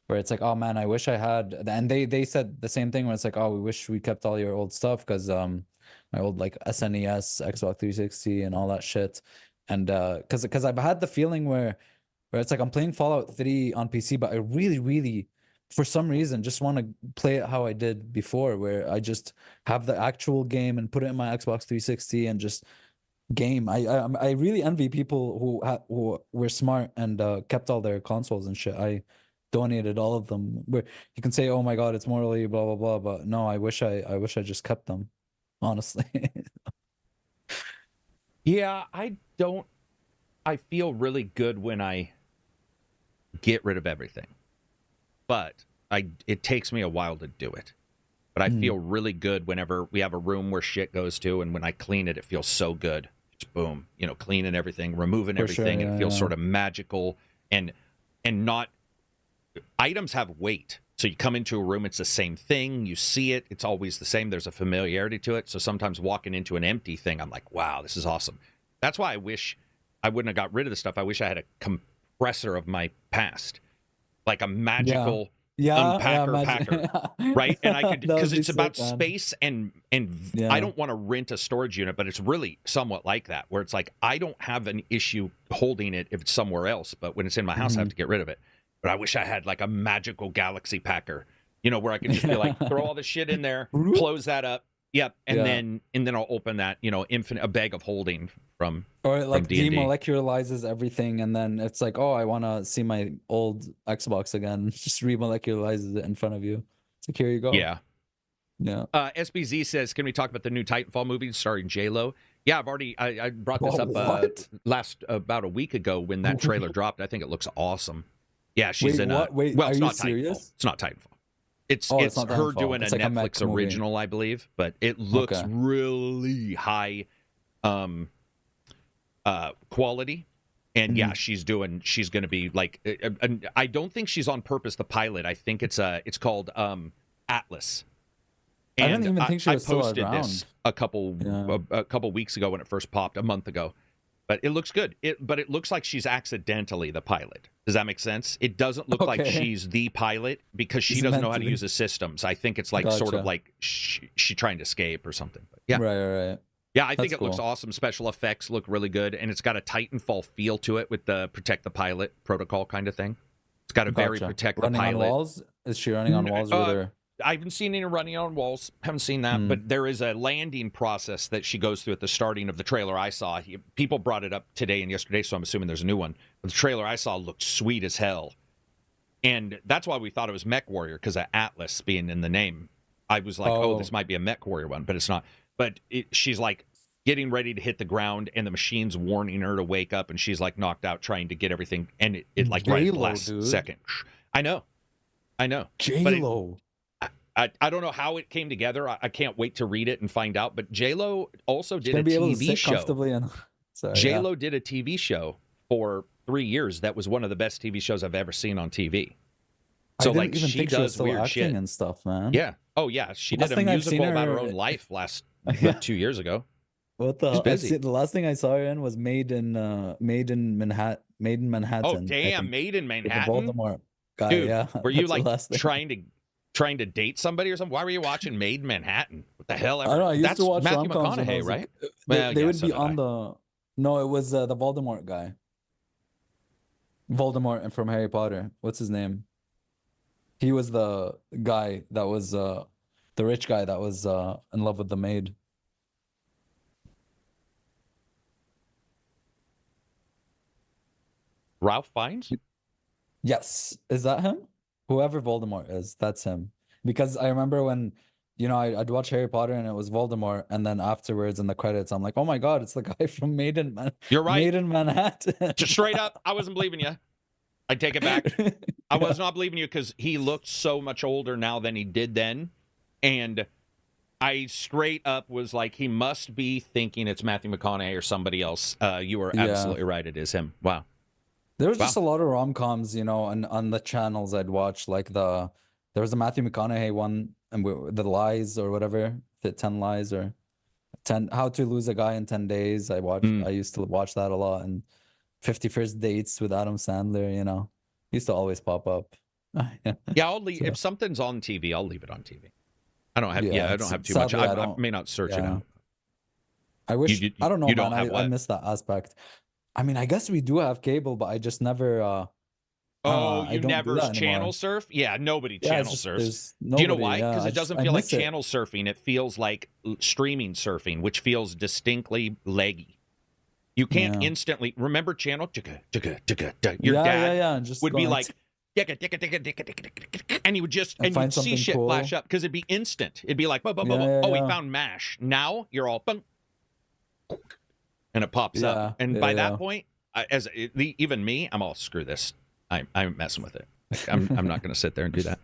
where it's like, oh man, I wish I had. And they said the same thing where it's like, oh, we wish we kept all your old stuff because my old like SNES, Xbox 360, and all that shit. And because I've had the feeling where it's like I'm playing Fallout 3 on PC, but I really, really, for some reason, just want to play it how I did before, where I just have the actual game and put it in my Xbox 360 and just game. I really envy people who were smart and kept all their consoles and shit. I donated all of them. Where you can say, "Oh my God, it's morally blah blah blah," but no, I wish I just kept them. Honestly. Yeah, I feel really good when I get rid of everything, but it takes me a while to do it. But I feel really good whenever we have a room where shit goes to, and when I clean it, it feels so good. Just boom, cleaning everything, removing everything. It feels sort of magical, and not items have weight. So you come into a room, it's the same thing. You see it, it's always the same. There's a familiarity to it. So sometimes walking into an empty thing, I'm like, wow, this is awesome. That's why I wish I wouldn't have got rid of the stuff. I wish I had a compressor of my past, like a magical packer, right? And I could, because it's about space and I don't want to rent a storage unit, but it's really somewhat like that, where it's like I don't have an issue holding it if it's somewhere else, but when it's in my house, I have to get rid of it. But I wish I had like a magical galaxy packer, where I could just be like, throw all the shit in there, close that up. Yep, and then I'll open that, a bag of holding from like D&D. Demolecularizes everything, and then it's like, oh, I want to see my old Xbox again. Just remolecularizes it in front of you. It's like, here you go. Yeah. SBZ says, can we talk about the new Titanfall movie starring J-Lo? Yeah, I brought this up about a week ago when that trailer dropped. I think it looks awesome. Yeah, she's in a. Wait, well, it's are not you serious? Titanfall. It's not Titanfall. It's not her Titanfall. doing It's a like Netflix original, I believe, but it looks really high quality. And yeah, she's going to be like, I don't think she's on purpose, the pilot. I think it's called Atlas. And I didn't even think she was still posted around. this a couple weeks ago when it first popped, a month ago. But it looks good. But it looks like she's accidentally the pilot. Does that make sense? It doesn't look like she's the pilot because she doesn't know how to use the systems. I think it's like sort of like she trying to escape or something. But yeah, right. Yeah, I think it looks awesome. Special effects look really good, and it's got a Titanfall feel to it with the protect the pilot protocol kind of thing. It's got a very protect the pilot. Running on walls? Is she running on walls with her? I haven't seen any running on walls. Haven't seen that, but there is a landing process that she goes through at the starting of the trailer I saw. People brought it up today and yesterday, so I'm assuming there's a new one. But the trailer I saw looked sweet as hell, and that's why we thought it was Mech Warrior, because of Atlas being in the name. I was like, oh, this Oh, might be a Mech Warrior one, but it's not. But she's like getting ready to hit the ground, and the machine's warning her to wake up, and she's like knocked out trying to get everything, and it like right at the J-Lo, last dude. second. I know. But J-Lo. I don't know how it came together. I can't wait to read it and find out. But J-Lo also She's did gonna a be able to TV sit show. comfortably and sorry, yeah. J-Lo did a TV show for 3 years. That was one of the best TV shows I've ever seen on TV. I So didn't like even she think she was does still weird acting shit. and stuff, man. Yeah. Oh yeah. She Last did a thing I've seen musical about her her- own life last Yeah. 2 years ago. What the She's hell? busy. The last thing I saw her in was Made in Manhattan. Made in Manhattan. Oh I damn, think, Made in with the Manhattan. Voldemort guy. Dude, Yeah. were you That's the like last thing. trying to date somebody or something? Why were you watching Made in Manhattan? What the hell? I don't know. I used That's to watch Matthew rom-coms when I McConaughey, was right? They, Well, they yeah, would so be did on I. the. No, it was the Voldemort guy. Voldemort and from Harry Potter. What's his name? He was the guy that was the rich guy that was in love with the maid. Ralph Fiennes? Yes, is that him? Whoever Voldemort is, that's him. Because I remember when, I'd watch Harry Potter and it was Voldemort, and then afterwards in the credits, I'm like, oh my God, it's the guy from You're right. Made in Manhattan. Just straight up, I wasn't believing you. I take it back. I was not believing you because he looked so much older now than he did then. And I straight up was like, he must be thinking it's Matthew McConaughey or somebody else. You were Yeah. absolutely right. It is him. Wow. There was Wow. just a lot of rom-coms, on the channels I'd watch, like there was a Matthew McConaughey one, and the Lies or whatever, the 10 Lies or 10 How to Lose a Guy in 10 Days. I used to watch that a lot, and 50 First Dates with Adam Sandler, used to always pop up. Yeah, I'll leave So- if something's on TV. I'll leave it on TV. I don't have. Yeah, I don't have too much. sadly, I may not search it yeah. out. I wish, You- I don't know, you don't man. have I what? miss that aspect. I mean, I guess we do have cable, but I just never. Oh, I you don't do never that channel anymore. surf? Yeah, nobody Yeah, channel it's just, surfs. there's Do you know nobody, why? yeah, Because I it doesn't I feel like miss it. channel surfing. It feels like streaming surfing, which feels distinctly leggy. You can't Yeah. instantly remember channel. Your Yeah, dad yeah, and just would be going like, and he would just And and find you'd see something shit cool. flash up because it'd be instant. It'd be like, Yeah, yeah, oh, he yeah. found MASH. Now you're all, bung, and it pops Yeah, up. And yeah, by yeah. that point, even me, I'm all screw this. I'm messing with it. I'm not going to sit there and do that.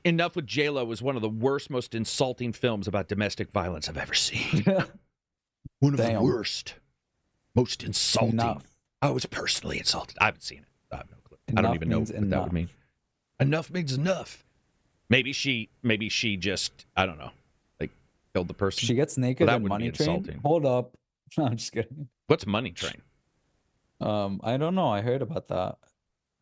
Enough with J-Lo was one of the worst, most insulting films about domestic violence I've ever seen. One of the Damn. worst, most insulting. Enough. I was personally insulted. I haven't seen it. I have no clue. I don't Enough even know means what that enough. would mean. Enough means enough. Maybe she just, I don't know, like killed the person. She gets naked that in wouldn't Money be Train. insulting. Hold up. No, I'm just kidding. What's Money Train? I don't know. I heard about that.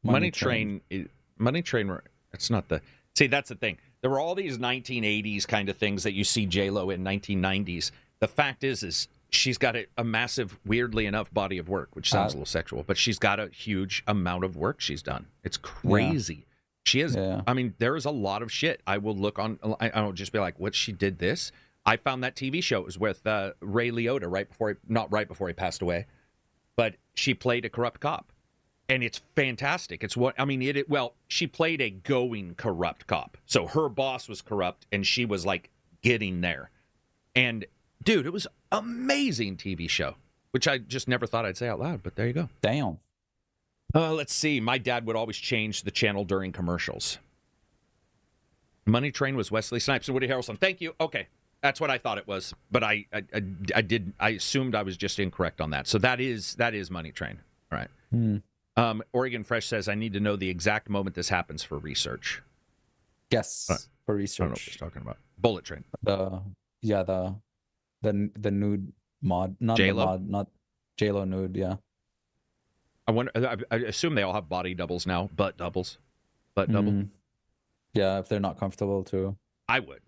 Money Train. It's not the. See, that's the thing. There were all these 1980s kind of things that you see J-Lo in 1990s. The fact is she's got a massive, weirdly enough, body of work, which sounds a little sexual, but she's got a huge amount of work she's done. It's crazy. She is. Yeah. I mean, there is a lot of shit. I will look on. I don't just be like, what, she did this? I found that TV show. It was with Ray Liotta not right before he passed away, but she played a corrupt cop. And it's fantastic. It's what I mean. She played a going corrupt cop. So her boss was corrupt, and she was like getting there. And dude, it was amazing TV show, which I just never thought I'd say out loud. But there you go. Damn. Let's see. My dad would always change the channel during commercials. Money Train was Wesley Snipes and Woody Harrelson. Thank you. Okay, that's what I thought it was, but I assumed I was just incorrect on that. So that is Money Train. All right. Hmm. Oregon Fresh says, I need to know the exact moment this happens for research. Yes, for I don't know what research. he's talking about. Bullet Train. The nude mod, not J-Lo? the mod, not J-Lo nude. Yeah. I wonder. I assume they all have body doubles now. Butt doubles. Butt double. Mhm. Yeah, if they're not comfortable too. I would.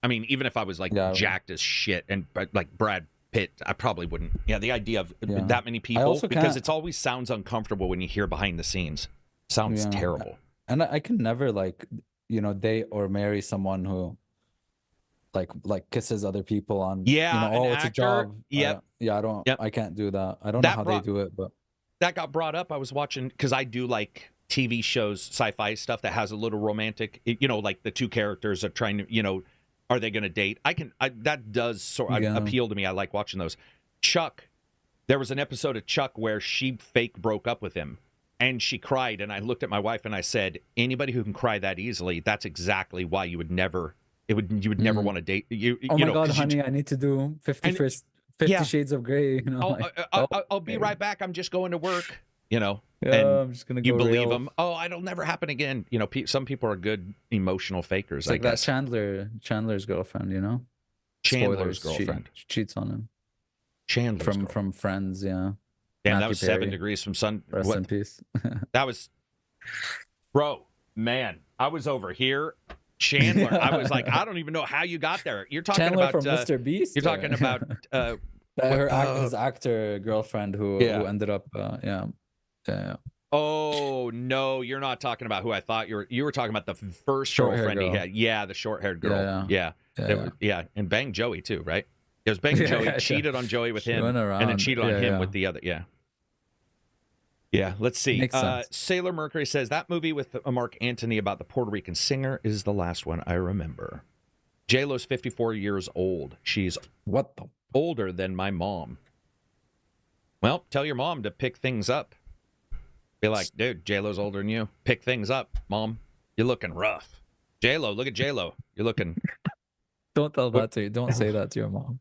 I mean, even if I was like Yeah, I would. jacked as shit and like Brad Pitt, I probably wouldn't. Yeah, the idea of Yeah. that many people, also because can't- it's always sounds uncomfortable when you hear behind the scenes. Sounds Yeah. terrible. And I can never date or marry someone who like kisses other people on Yeah, an oh, it's a actor. job. Yep. I don't Yep. I can't do that. I don't That know how brought- they do it, but That got brought up. I was watching because I do like TV shows, sci-fi stuff that has a little romantic, like the two characters are trying to, are they going to date? That does appeal to me. I like watching those. Chuck, there was an episode of Chuck where she fake broke up with him and she cried. And I looked at my wife and I said, anybody who can cry that easily, that's exactly why you would never want to date. Oh my God, honey, I need to do 50 Shades of Grey. I'll be right back. I'm just going to work. And I'm just gonna go. You believe real. them? Oh, it'll never happen again. Some people are good emotional fakers. It's like that Chandler's girlfriend. Chandler's Spoilers, girlfriend she cheats on him. Chandler's from Friends, yeah. Damn, that was 7 degrees from sun. Rest in peace. That was, bro, man. I was over here. Chandler. I was like, I don't even know how you got there. You're talking Chandler about from Mr. Beast. You're talking about his actor girlfriend who ended up yeah. Oh no, you're not talking about who I thought you were talking about. The first girlfriend he had. Yeah, the short-haired girl. Yeah. And banged Joey too, right? It was banged Joey, cheated on Joey with him, and then cheated on him with the other. Yeah. Let's see. Sailor Mercury says that movie with Mark Antony about the Puerto Rican singer is the last one I remember. J-Lo's 54 years old. She's older than my mom. Well, tell your mom to pick things up. Be like, dude, J-Lo's older than you. Pick things up, mom. You're looking rough. J-Lo, look at J-Lo. You're looking. Don't tell that to you. Don't say that to your mom.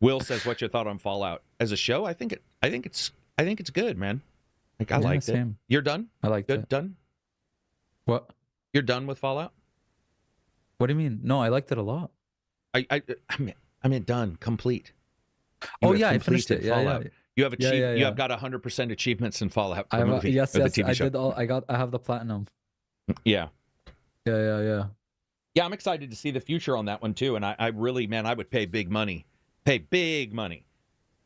Will says, "What's your thought on Fallout as a show?" I think it's good, man. Like I liked it. You're done. I liked it. Done. What? You're done with Fallout? What do you mean? No, I liked it a lot. I mean, done, complete. I finished it. Fallout. Yeah. You have achieved. You have got 100% achievements in Fallout. For movie, yes. The TV show. I did I have the platinum. Yeah. Yeah. Yeah, I'm excited to see the future on that one too. And I really, man, I would pay big money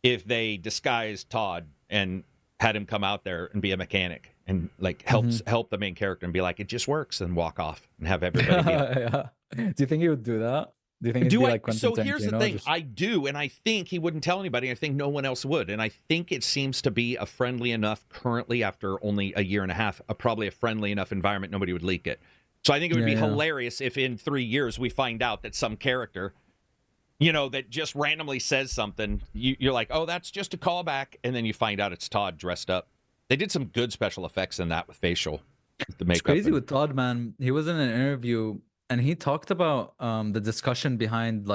if they disguised Todd and had him come out there and be a mechanic and like help the main character and be like, it just works, and walk off and have everybody be yeah. Do you think he would do that? Do you think it'd be like Quentin So here's the thing. Just... I do, and I think he wouldn't tell anybody. I think no one else would. And I think it seems to be a friendly enough, currently after only a year and a half, probably a friendly enough environment, nobody would leak it. So I think it would be hilarious if in 3 years we find out that some character, that just randomly says something, you're like, oh, that's just a callback, and then you find out it's Todd dressed up. They did some good special effects in that with facial. The makeup. It's crazy with Todd, man. He was in an interview and he talked about the discussion behind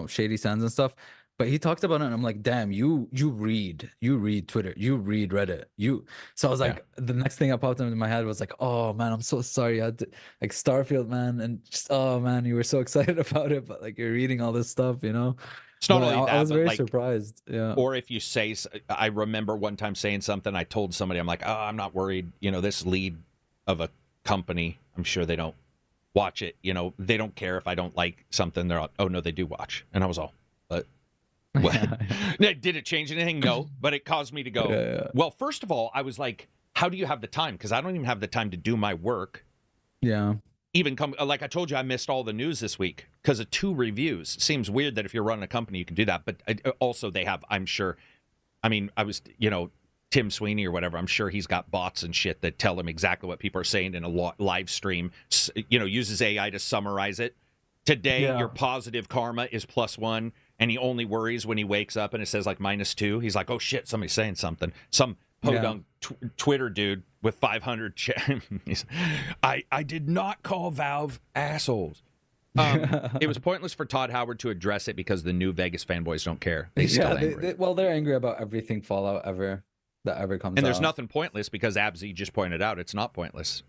Shady Sands and stuff. But he talked about it, and I'm like, damn, you read Twitter, you read Reddit, So I was like, the next thing that popped into my head was like, oh man, I'm so sorry. I had to, like Starfield, man, and just oh man, you were so excited about it, but like you're reading all this stuff, It's not only that, I was very like, surprised. Yeah. Or if you say, I remember one time saying something, I told somebody, I'm like, oh, I'm not worried. This lead of a company, I'm sure they don't watch it. They don't care if I don't like something. They're all, oh no, they do watch, and I was all, but. Did it change anything? No, but it caused me to go, well, first of all, I was like, how do you have the time? Because I don't even have the time to do my work. Yeah. Even like I told you, I missed all the news this week because of 2 reviews. Seems weird that if you're running a company, you can do that. But also they have, I'm sure, I was, Tim Sweeney or whatever, I'm sure he's got bots and shit that tell him exactly what people are saying in a live stream, uses AI to summarize it. Today, your positive karma is +1. And he only worries when he wakes up and it says like -2. He's like, oh shit, somebody's saying something. Some podunk Twitter dude with 500 I did not call Valve assholes. It was pointless for Todd Howard to address it because the new Vegas fanboys don't care. They're still angry. They're angry about everything Fallout that ever comes out. And there's nothing pointless because Abzy just pointed out it's not pointless.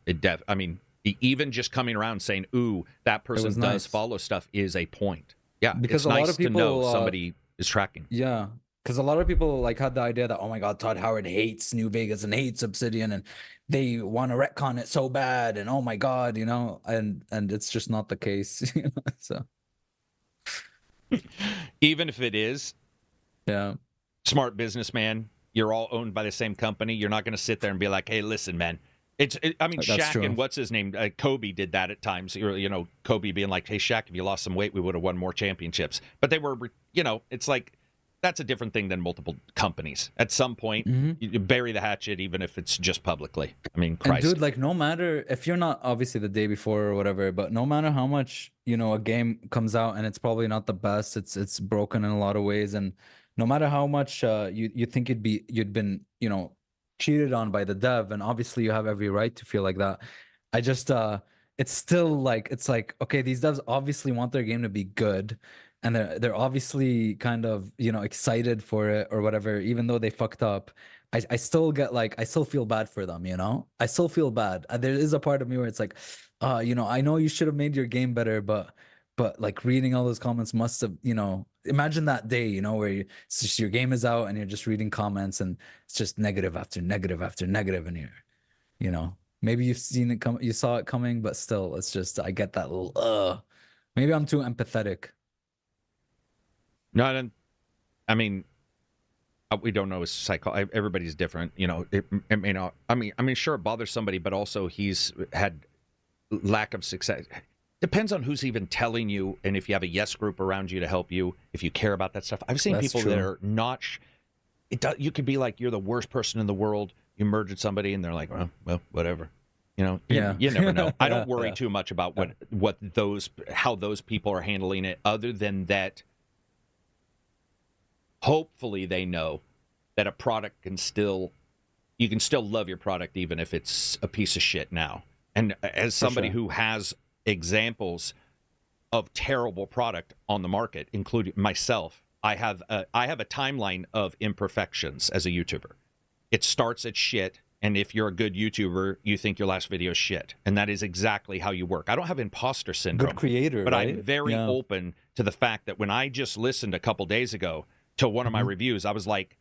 Even just coming around saying, ooh, that person does follow stuff is a point. Yeah, because it's a nice lot of people to know somebody is tracking. Yeah, because a lot of people had the idea that, oh my God, Todd Howard hates New Vegas and hates Obsidian, and they want to retcon it so bad, and oh my God, and it's just not the case. So even if it is, smart businessman, you're all owned by the same company. You're not going to sit there and be like, hey, listen, man. Shaq and what's his name? Kobe did that at times. Kobe being like, hey, Shaq, if you lost some weight, we would have won more championships. But they were, it's like that's a different thing than multiple companies. At some point, you bury the hatchet, even if it's just publicly. I mean, Christ. And dude, like, no matter if you're not obviously the day before or whatever, but no matter how much, a game comes out and it's probably not the best, it's broken in a lot of ways, and no matter how much you think you'd been cheated on by the dev, and obviously you have every right to feel like that. I just it's still like, it's like, okay, these devs obviously want their game to be good, and they're obviously kind of excited for it or whatever, even though they fucked up. I still get like, I still feel bad for them, I still feel bad. There is a part of me where it's like, I know you should have made your game better, but like reading all those comments must have, imagine that day, where it's just your game is out and you're just reading comments and it's just negative after negative after negative, and maybe you've seen it come, you saw it coming, but still, it's just, I get that little, maybe I'm too empathetic. No, I mean, we don't know his everybody's different, it may not. I mean, sure, it bothers somebody, but also he's had lack of success. Depends on who's even telling you, and if you have a yes group around you to help you, if you care about that stuff. I've seen people that are not. You could be like, you're the worst person in the world. You murdered somebody, and they're like, well, whatever. You never know. I don't worry too much about how those people are handling it, other than that. Hopefully they know that a product you can still love your product even if it's a piece of shit now. And as somebody who has examples of terrible product on the market, including myself, I have a timeline of imperfections as a YouTuber. It starts at shit, and if you're a good YouTuber, you think your last video is shit. And that is exactly how you work. I don't have imposter syndrome. Good creator, but right? I'm very open to the fact that when I just listened a couple days ago to one of my reviews, I was like,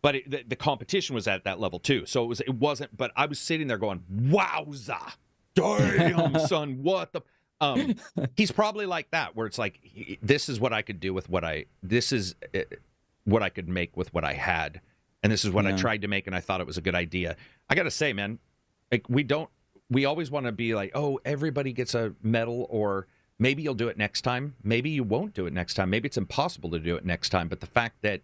but the competition was at that level too. So it wasn't, but I was sitting there going, wowza, damn, son, what the, he's probably like that, where it's like, this is what I could do with this is what I could make with what I had. And this is what I tried to make, and I thought it was a good idea. I got to say, man, like, we always want to be like, oh, everybody gets a medal, or maybe you'll do it next time. Maybe you won't do it next time. Maybe it's impossible to do it next time. But the fact that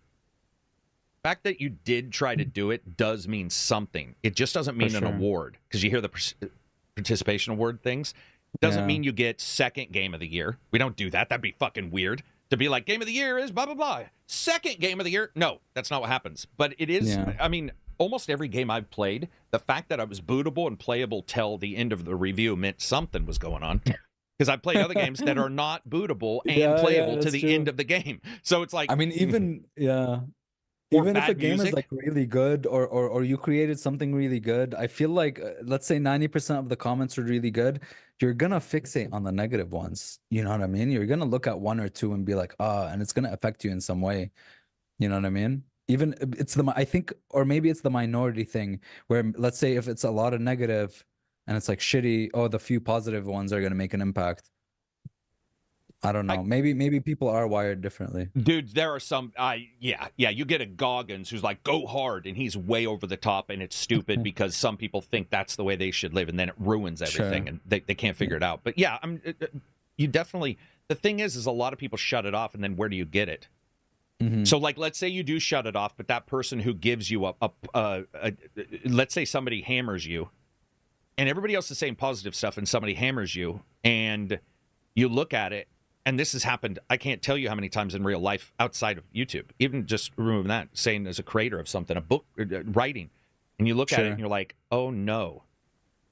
you did try to do it does mean something. It just doesn't mean an award, because you hear the participation award things. It doesn't mean you get second game of the year. We don't do that. That'd be fucking weird to be like, game of the year is blah, blah, blah. Second game of the year. No, that's not what happens. But it is, I mean, almost every game I've played, the fact that I was bootable and playable till the end of the review meant something was going on. Because I've played other games that are not bootable and playable to the end of the game. So it's like, I mean, even if a game is like really good, or you created something really good, I feel like, let's say 90% of the comments are really good, you're gonna fixate on the negative ones. You know what I mean? You're gonna look at one or two and be like, and it's gonna affect you in some way. You know what I mean? Even I think, or maybe it's the minority thing, where, let's say if it's a lot of negative and it's like shitty, the few positive ones are gonna make an impact. I don't know. Maybe people are wired differently. Dude, there are some, you get a Goggins who's like, go hard, and he's way over the top, and it's stupid because some people think that's the way they should live, and then it ruins everything, and they can't figure it out. But yeah, you definitely, the thing is a lot of people shut it off, and then where do you get it? So, like, let's say you do shut it off, but that person who gives you let's say somebody hammers you, and everybody else is saying positive stuff, and somebody hammers you, and you look at it, and this has happened, I can't tell you how many times in real life outside of YouTube, even just removing that, saying as a creator of something, a book, writing, and you look at it and you're like, oh no,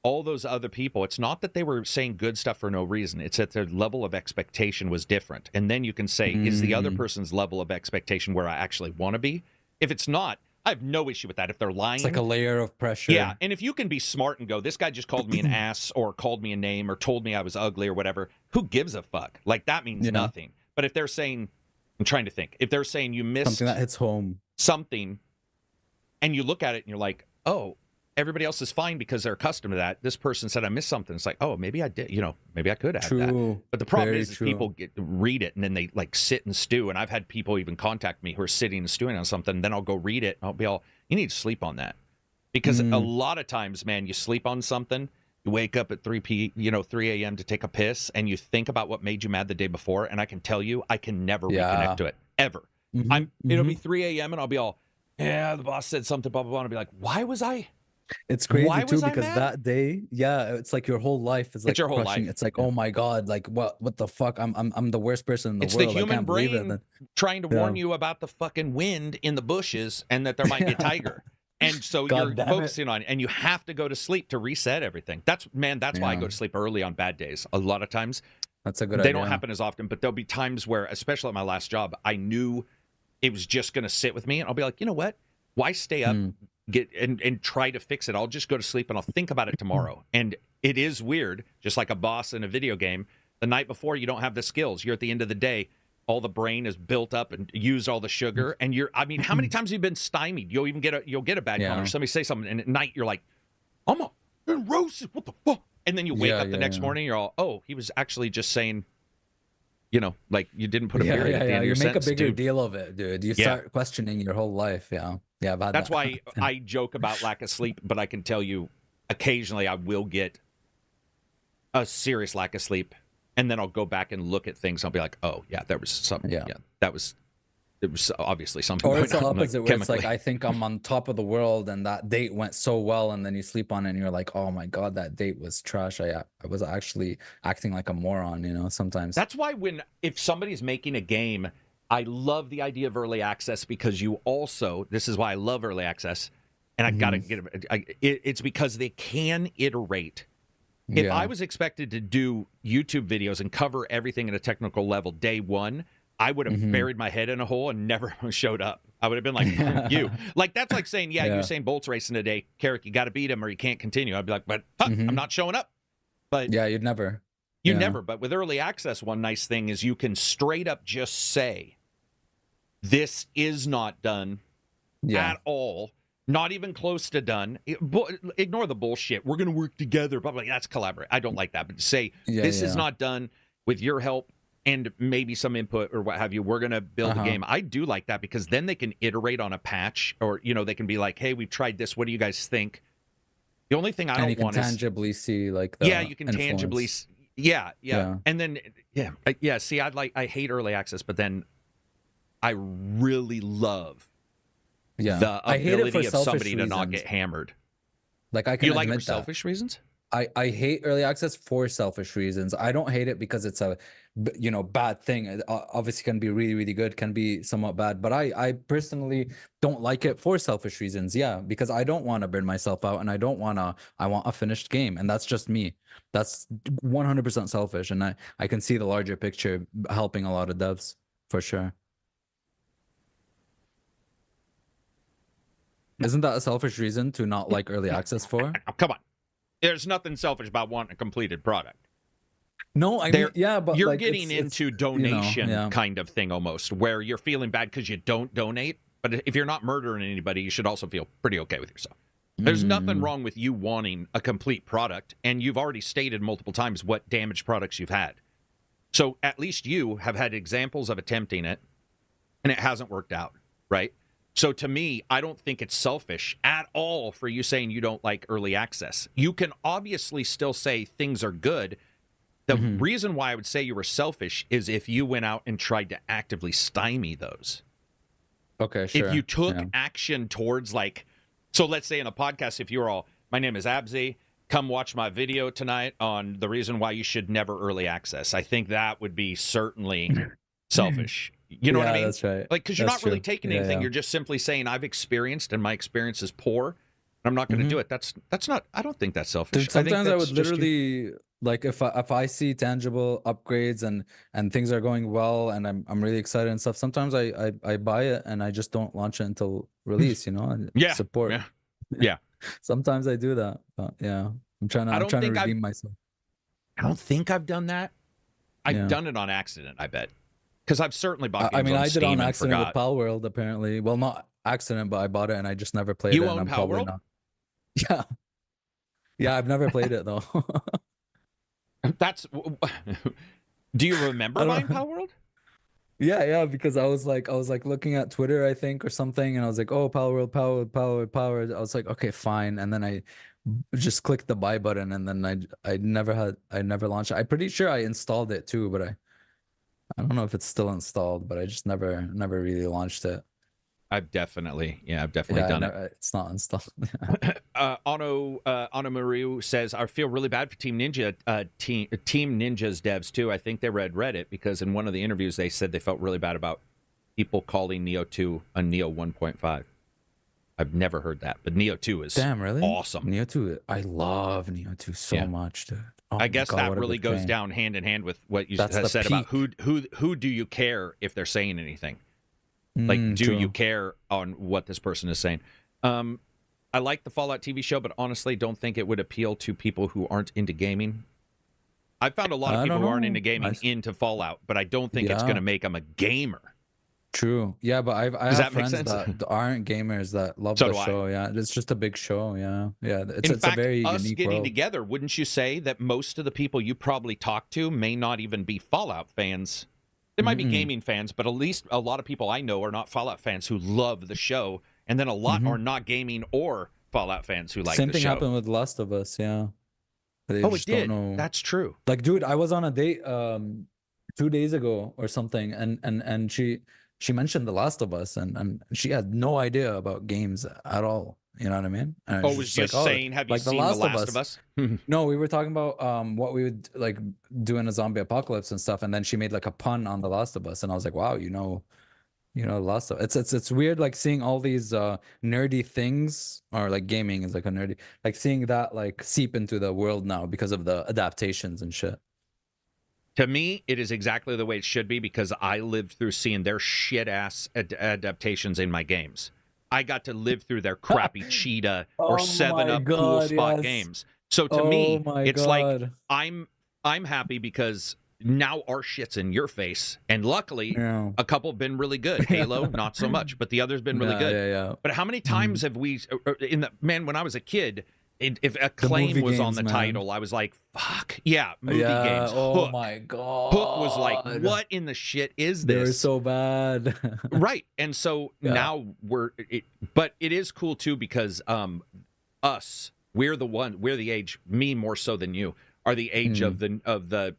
all those other people, it's not that they were saying good stuff for no reason, it's that their level of expectation was different. And then you can say, is the other person's level of expectation where I actually want to be? If it's not, I have no issue with that. If they're lying, it's like a layer of pressure. Yeah, and if you can be smart and go, this guy just called me an ass, or called me a name, or told me I was ugly, or whatever, who gives a fuck? Like, that means nothing. But if they're saying, I'm trying to think, if they're saying you missed something that hits home, something, and you look at it and you're like, oh, everybody else is fine because they're accustomed to that. This person said I missed something. It's like, oh, maybe I did. Maybe I could add that. But the problem is people read it and then they like sit and stew. And I've had people even contact me who are sitting and stewing on something. And then I'll go read it. And I'll be all, you need to sleep on that, because a lot of times, man, you sleep on something. You wake up at 3 a.m. to take a piss, and you think about what made you mad the day before. And I can tell you, I can never reconnect to it ever. It'll be 3 a.m. and I'll be all, yeah, the boss said something, blah blah blah. And I'll be like, It's crazy why too was I because mad? that day, yeah, it's like your whole life is It's like your whole crushing. life. It's like, Yeah. oh my God, like what the fuck? I'm the worst person in the It's the world. I human can't believe it. brain trying to warn you about the fucking wind in the bushes and that there might be a tiger. And so you're God damn it. focusing on it, and you have to go to sleep to reset everything. That's why I go to sleep early on bad days. A lot of times That's a good they idea. don't happen as often, but there'll be times where, especially at my last job, I knew it was just going to sit with me, and I'll be like, you know what? Why stay up, get and try to fix it? I'll just go to sleep and I'll think about it tomorrow. And it is weird, just like a boss in a video game. The night before, you don't have the skills. You're at the end of the day, all the brain is built up and used all the sugar. And how many times have you been stymied? You'll get a bad comment or somebody say something, and at night you're like, I'm roasted. What the fuck? And then you wake up the next morning, you're all, oh, he was actually just saying, like you didn't put a period at the end of your sentence. You make a bigger dude. deal of it, dude. You start questioning your whole life. Yeah. I've had That's that. why I joke about lack of sleep, but I can tell you, occasionally I will get a serious lack of sleep, and then I'll go back and look at things. I'll be like, oh yeah, there was something. Yeah, it was obviously something. Or it's the on, opposite, like, where it's like, I think I'm on top of the world, and that date went so well, and then you sleep on it, and you're like, oh my God, that date was trash. I was actually acting like a moron, sometimes. That's why if somebody's making a game, I love the idea of early access, because this is why I love early access, and I gotta get it's because they can iterate. If I was expected to do YouTube videos and cover everything at a technical level day one, I would have buried my head in a hole and never showed up. I would have been like, you. Like, that's like saying, Usain Bolt's racing today. Carrick, you got to beat him or you can't continue. I'd be like, but I'm not showing up. But yeah, you'd never. You never. But with early access, one nice thing is you can straight up just say, this is not done at all. Not even close to done. Ignore the bullshit. We're going to work together. But that's collaborate. I don't like that. But say, this is not done. With your help and maybe some input or what have you, we're going to build a game. I do like that, because then they can iterate on a patch, or, they can be like, hey, we've tried this. What do you guys think? The only thing I don't want is... tangibly see, like, the you can influence. Tangibly... Yeah. And then, see, I hate early access, but then I really love the ability of somebody to not get hammered. Like, I can You like it for admit that. selfish reasons? I hate early access for selfish reasons. I don't hate it because it's a bad thing. It obviously can be really, really good, can be somewhat bad, but I personally don't like it for selfish reasons. Because I don't want to burn myself out, and I want a finished game, and that's just me. That's 100% selfish, and I can see the larger picture helping a lot of devs for sure. Isn't that a selfish reason to not like early access for? Come on. There's nothing selfish about wanting a completed product. No, I mean, but you're like, getting into donation kind of thing almost, where you're feeling bad because you don't donate. But if you're not murdering anybody, you should also feel pretty okay with yourself. There's nothing wrong with you wanting a complete product, and you've already stated multiple times what damaged products you've had. So at least you have had examples of attempting it, and it hasn't worked out, right? So to me, I don't think it's selfish at all for you saying you don't like early access. You can obviously still say things are good. The reason why I would say you were selfish is if you went out and tried to actively stymie those. Okay, sure. If you took action towards, like, so let's say in a podcast, if you're all, my name is Abzi, come watch my video tonight on the reason why you should never early access. I think that would be certainly selfish. You know what I mean? That's right. Like, because you're not really taking anything. You're just simply saying, I've experienced, and my experience is poor, and I'm not going to do it. That's not, I don't think that's selfish. Dude, sometimes I would literally, like, if I see tangible upgrades and things are going well, and I'm really excited and stuff, sometimes I buy it and I just don't launch it until release, and support. Yeah. Sometimes I do that. But I'm trying to redeem myself. I don't think I've done that. I've done it on accident, I bet. Because I've certainly bought games on Steam on and accident forgot. with Pal World, apparently. Well, not accident, but I bought it and I just never played it. You own Pal World? Yeah. Yeah, I've never played it, though. That's... Do you remember buying Pal World? Yeah, because I was like looking at Twitter, I think, or something, and I was like, oh, Pal World. I was like, okay, fine. And then I just clicked the buy button, and then I never launched it. I'm pretty sure I installed it too, but I don't know if it's still installed, but I just never really launched it. I've definitely done it. It's not installed. Ono Maru says, I feel really bad for Team Ninja, Team Ninja's devs too. I think they read Reddit because in one of the interviews they said they felt really bad about people calling Neo 2 a Neo 1.5. I've never heard that, but Neo 2 is really awesome. Neo 2, I love Neo 2 so much, dude. Oh I guess that really goes down hand in hand with what you said about who do you care if they're saying anything? Like, do you care on what this person is saying? I like the Fallout TV show, but honestly don't think it would appeal to people who aren't into gaming. I've found a lot of people who aren't into gaming into Fallout, but I don't think it's going to make them a gamer. True. Yeah, but I have friends that aren't gamers that love the show. Yeah, it's just a big show. Yeah. It's a very us unique getting world. together, wouldn't you say that most of the people you probably talk to may not even be Fallout fans? They might be gaming fans, but at least a lot of people I know are not Fallout fans who love the show, and then a lot are not gaming or Fallout fans who like the show. Same thing happened with Last of Us. Yeah. It did. That's true. Like, dude, I was on a date 2 days ago or something, and she mentioned The Last of Us, and she had no idea about games at all. You know what I mean? And was just saying, have you seen The Last of Us? No, we were talking about what we would like do in a zombie apocalypse and stuff, and then she made like a pun on The Last of Us, and I was like, wow, you know, The Last of it's weird, like seeing all these nerdy things, or like gaming is like a nerdy, like seeing that like seep into the world now because of the adaptations and shit. To me, it is exactly the way it should be because I lived through seeing their shit-ass adaptations in my games. I got to live through their crappy Cheetah or 7-Up cool spot games. So to me, it's like I'm happy because now our shit's in your face. And luckily, a couple have been really good. Halo, not so much, but the other's been really good. Yeah. But how many times have we, when I was a kid, if Acclaim was on the title, I was like, fuck. Yeah, movie games. Oh Hook. my God. Hook was like, what in the shit is this? They're so bad. Right. And so now but it is cool too because we're the age, me more so than you, are the age of the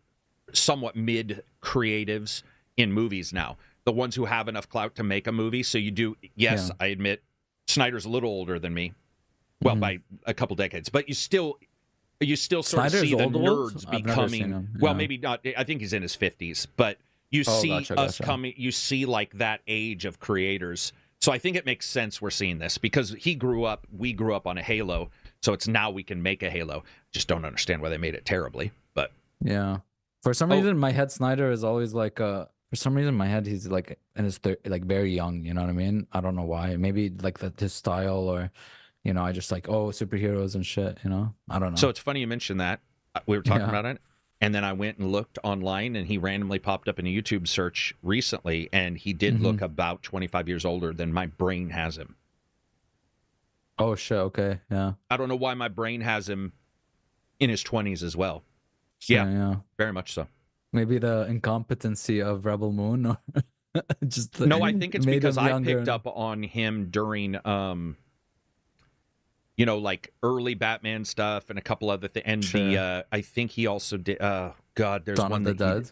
somewhat mid creatives in movies now. The ones who have enough clout to make a movie. So you do, I admit, Snyder's a little older than me. Well, by a couple decades, but you still sort Snyder's of see the old? nerds I've never seen becoming. him. Well, maybe not. I think he's in his 50s, but you see us coming. You see like that age of creators. So I think it makes sense we're seeing this because we grew up on a Halo, so it's now we can make a Halo. Just don't understand why they made it terribly, but yeah. For some reason, my head Snyder is always like for some reason, my head he's like in his like very young. You know what I mean? I don't know why. Maybe like his style or. You know, I just like, superheroes and shit, you know? I don't know. So it's funny you mentioned that. We were talking about it. And then I went and looked online, and he randomly popped up in a YouTube search recently, and he did look about 25 years older than my brain has him. Oh, shit. Okay. Yeah. I don't know why my brain has him in his 20s as well. Yeah. Very much so. Maybe the incompetency of Rebel Moon. Or just no, I think it's because I picked up on him during... like early Batman stuff and a couple other things. And the I think he also did. God, there's Dawn one of the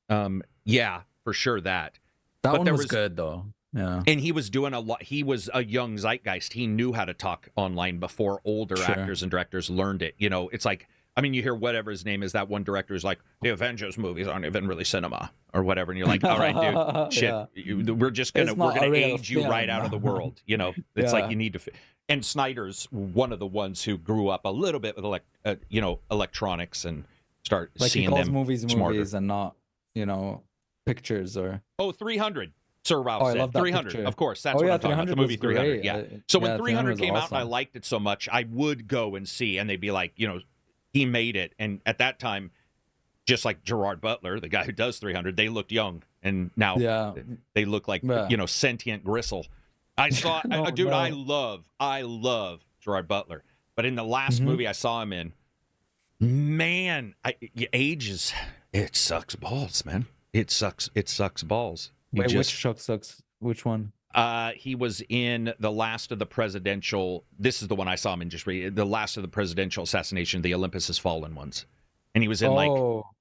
Dead. Yeah, for sure that. That one was good though. Yeah, and he was doing a lot. He was a young zeitgeist. He knew how to talk online before older actors and directors learned it. You know, it's like you hear whatever his name is. That one director is like, the Avengers movies aren't even really cinema or whatever, and you're like, all right, dude, shit, we're gonna age you right out of the world. You know, it's like you need to. And Snyder's one of the ones who grew up a little bit with electronics and start like seeing he calls them movies smarter. And not pictures or 300. Sir Ralph said 300. Picture. Of course, that's what I'm talking about. The movie 300. Yeah. So when 300 came out and I liked it so much, I would go and see, and they'd be like, he made it. And at that time, just like Gerard Butler, the guy who does 300, they looked young, and now they look like sentient gristle. I saw, dude. I love Gerard Butler, but in the last movie I saw him in, man, age it sucks balls, man. It sucks balls. Wait, which sucks? Which one? He was in the last of the presidential. This is the one I saw him in. The last of the presidential assassination, the Olympus Has Fallen ones. and he was in like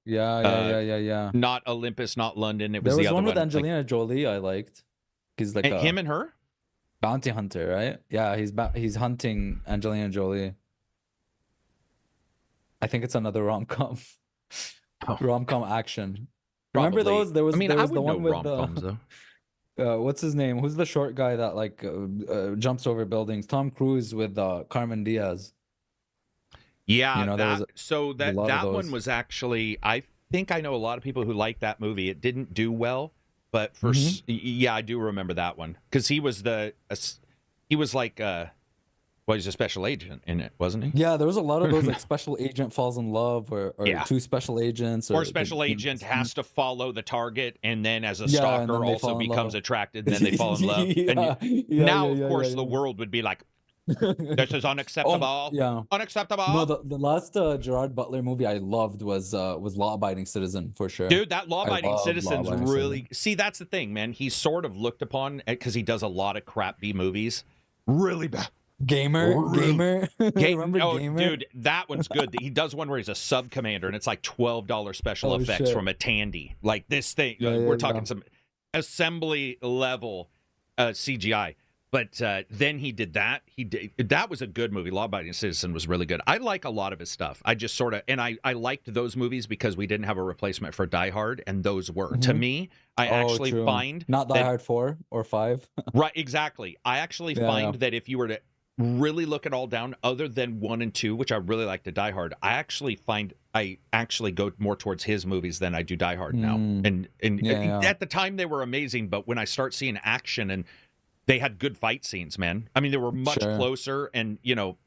yeah. not Olympus, not London. It was There the was other one with one. Angelina Jolie I liked. He's like a Him and her. bounty hunter, right? Yeah, he's hunting Angelina Jolie. I think it's another rom-com. Rom-com action. Remember Probably. those? There was I the would know one with rom-coms though. what's his name? Who's the short guy that like jumps over buildings? Tom Cruise with Carmen Diaz. Yeah, You know, there was that lot of one those. was actually. I think I know a lot of people who like that movie. It didn't do well, but yeah, I do remember that one because he was he was like well, he's a special agent in it, wasn't he? Yeah, there was a lot of those like special agent falls in love or Yeah. two special agents Or special agent has to follow the target, and then as a stalker they also fall in becomes love. attracted, and then they fall in love. Now, of course, the world would be like, "This is unacceptable. Oh, yeah. Unacceptable." No, the last Gerard Butler movie I loved was Law Abiding Citizen for sure. Dude, that Law-Abiding Citizen's really... Citizen. See, that's the thing, man. He's sort of looked upon, because he does a lot of crap B movies. Really bad. Gamer. Remember Gamer? Dude, that one's good. He does one where he's a sub commander, and it's like $12 special effects from a Tandy. Like this thing, we're talking some assembly level CGI. But then he did that. That was a good movie. Law Abiding Citizen was really good. I like a lot of his stuff. I just sort of, and I liked those movies because we didn't have a replacement for Die Hard, and those were. To me, I actually find not Die Hard 4 or 5. Right, exactly. I actually find that if you were to really look it all down, other than 1 and 2, which I really like to Die Hard, I actually go more towards his movies than I do Die Hard now. And at the time they were amazing, but when I start seeing action and they had good fight scenes, man. I mean, they were much closer, and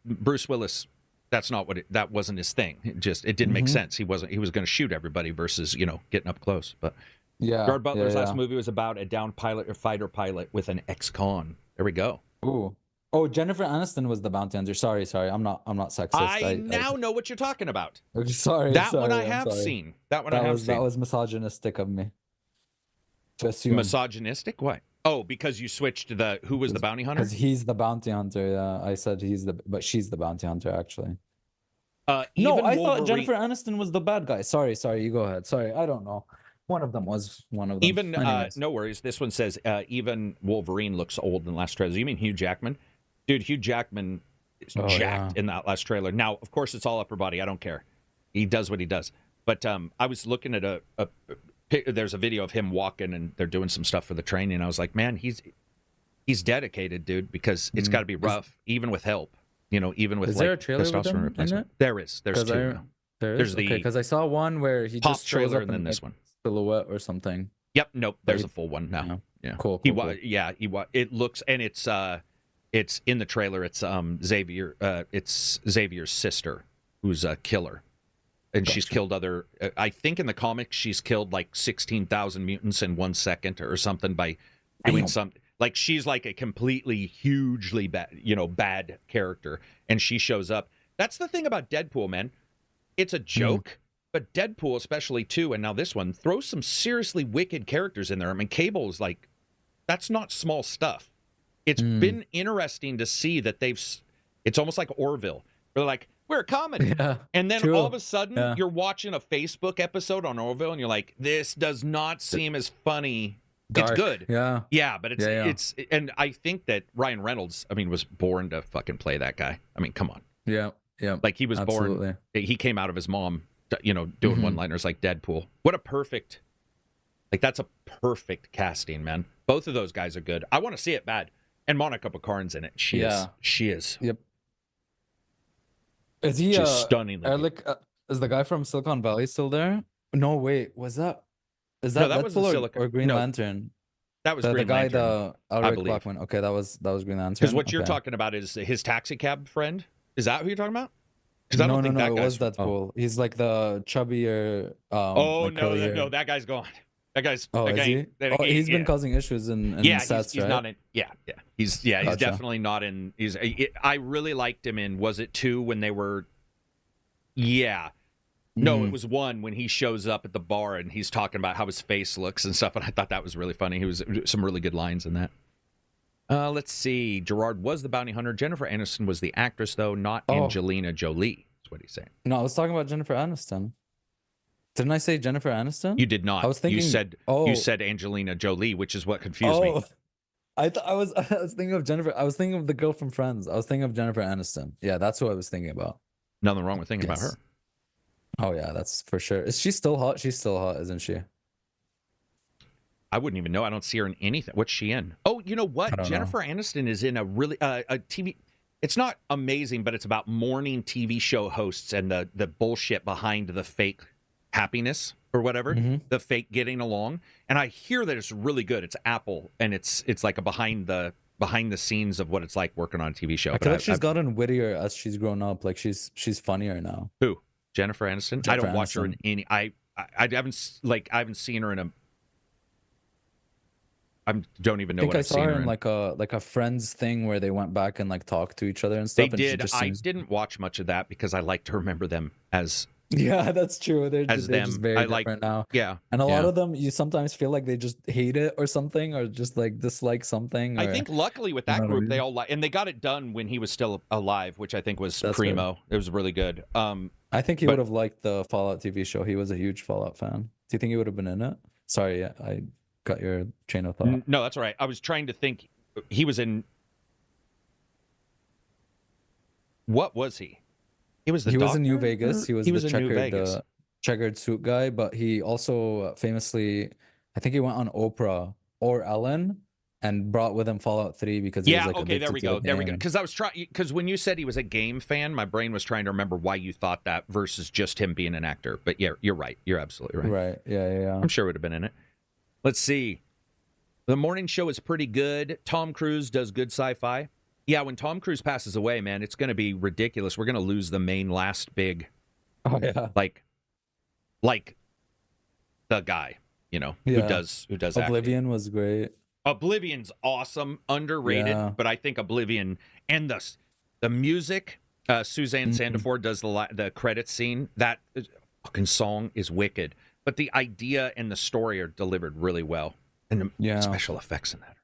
Bruce Willis, that wasn't his thing. It didn't make sense. He was going to shoot everybody versus getting up close. But Gerard Butler's last movie was about a downed fighter pilot with an ex-con. There we go. Ooh. Oh, Jennifer Aniston was the bounty hunter. Sorry. I'm not sexist. I now know what you're talking about. Sorry. That one I have seen. That was misogynistic of me to assume. Misogynistic? Why? Oh, because you switched to who was the bounty hunter? Because he's the bounty hunter. Yeah, I said but she's the bounty hunter actually. No, I thought Jennifer Aniston was the bad guy. Sorry, you go ahead. Sorry, I don't know. One of them was one of them. Even no worries. This one says even Wolverine looks old in the last trailer. You mean Hugh Jackman? Dude, Hugh Jackman is jacked in that last trailer. Now, of course, it's all upper body. I don't care. He does what he does. But I was looking at there's a video of him walking, and they're doing some stuff for the training. And I was like, man, he's dedicated, dude, because it's got to be rough, even with help. Even with there a trailer testosterone replacement. There is. There's two. There's because I saw one where he just shows up and then this one silhouette or something. Yep. Nope. There's a full one now. Yeah. Cool. It looks, and it's in the trailer. It's Xavier. It's Xavier's sister, who's a killer, and she's killed other. I think in the comics she's killed like 16,000 mutants in 1 second or something by doing something. Like she's like a completely hugely bad character, and she shows up. That's the thing about Deadpool, man. It's a joke, but Deadpool, especially too, and now this one throws some seriously wicked characters in there. I mean, Cable is like, that's not small stuff. It's been interesting to see that it's almost like Orville. They're like, we're a comedy. Yeah, and then all of a sudden you're watching a Facebook episode on Orville and you're like, this does not seem as funny. Dark. It's good. Yeah, but it's and I think that Ryan Reynolds, was born to fucking play that guy. I mean, come on. Yeah. Like he was born, he came out of his mom, doing one-liners like Deadpool. What a perfect, that's a perfect casting, man. Both of those guys are good. I want to see it bad. And Monica Baccarin's in it. She is. Yep. Is he She's stunningly is the guy from Silicon Valley still there? No, wait. Is that that was or Green Lantern? That was Green the guy, Lantern. the Alaric Blackman. Okay, that was Green Lantern. Because what you're talking about is his taxi cab friend. Is that who you're talking about? Because I don't think that it was Deadpool. He's like the chubbier. No, that guy's gone. That guy's. He's been causing issues in sets, he's right? not in. He's definitely not in. I really liked him in. Was it 2 when they were? Yeah. No, it was 1 when he shows up at the bar and he's talking about how his face looks and stuff, and I thought that was really funny. He was some really good lines in that. Let's see. Gerard was the bounty hunter. Jennifer Aniston was the actress, though, not Angelina Jolie. That's what he's saying. No, I was talking about Jennifer Aniston. Didn't I say Jennifer Aniston? You did not. I was thinking. You said Angelina Jolie, which is what confused me. I thought I was thinking of Jennifer. I was thinking of the girl from Friends. I was thinking of Jennifer Aniston. Yeah, that's who I was thinking about. Nothing wrong with thinking about her. Oh yeah, that's for sure. Is she still hot? She's still hot, isn't she? I wouldn't even know. I don't see her in anything. What's she in? Oh, you know what? Jennifer Aniston is in a really a TV. It's not amazing, but it's about morning TV show hosts and the bullshit behind the fake happiness or whatever, the fake getting along. And I hear that it's really good. It's Apple, and it's like a behind the scenes of what it's like working on a TV show. I feel like she's gotten wittier as she's grown up. Like she's funnier now. Who? Jennifer Aniston? I don't watch her in any. I haven't seen her in a. I don't even know what I've seen her in. I think I saw her in like a Friends thing where they went back and like talked to each other and stuff. They did. I didn't watch much of that because I like to remember them as. Yeah, that's true. They're just very different now. Yeah, and a lot of them, you sometimes feel like they just hate it or something, or just like dislike something. I think luckily with that group, they all like, and they got it done when he was still alive, which I think was primo. It was really good. I think he would have liked the Fallout TV show. He was a huge Fallout fan. Do you think he would have been in it? Sorry, I got your chain of thought. No, that's all right. I was trying to think. He was in. What was he? He was in New Vegas. He was the checkered suit guy, but he also famously, I think he went on Oprah or Ellen and brought with him Fallout 3 because he was like, okay, there we go. Because I was because when you said he was a game fan, my brain was trying to remember why you thought that versus just him being an actor. But yeah, you're right. You're absolutely right. Right. Yeah. I'm sure it would have been in it. Let's see. The morning show is pretty good. Tom Cruise does good sci-fi. Yeah, when Tom Cruise passes away, man, it's going to be ridiculous. We're going to lose the main last big, like the guy, who does Oblivion acting. Was great. Oblivion's awesome, underrated, but I think Oblivion and the music, Suzanne Sandiford does the credits scene. That fucking song is wicked, but the idea and the story are delivered really well, and the special effects in that.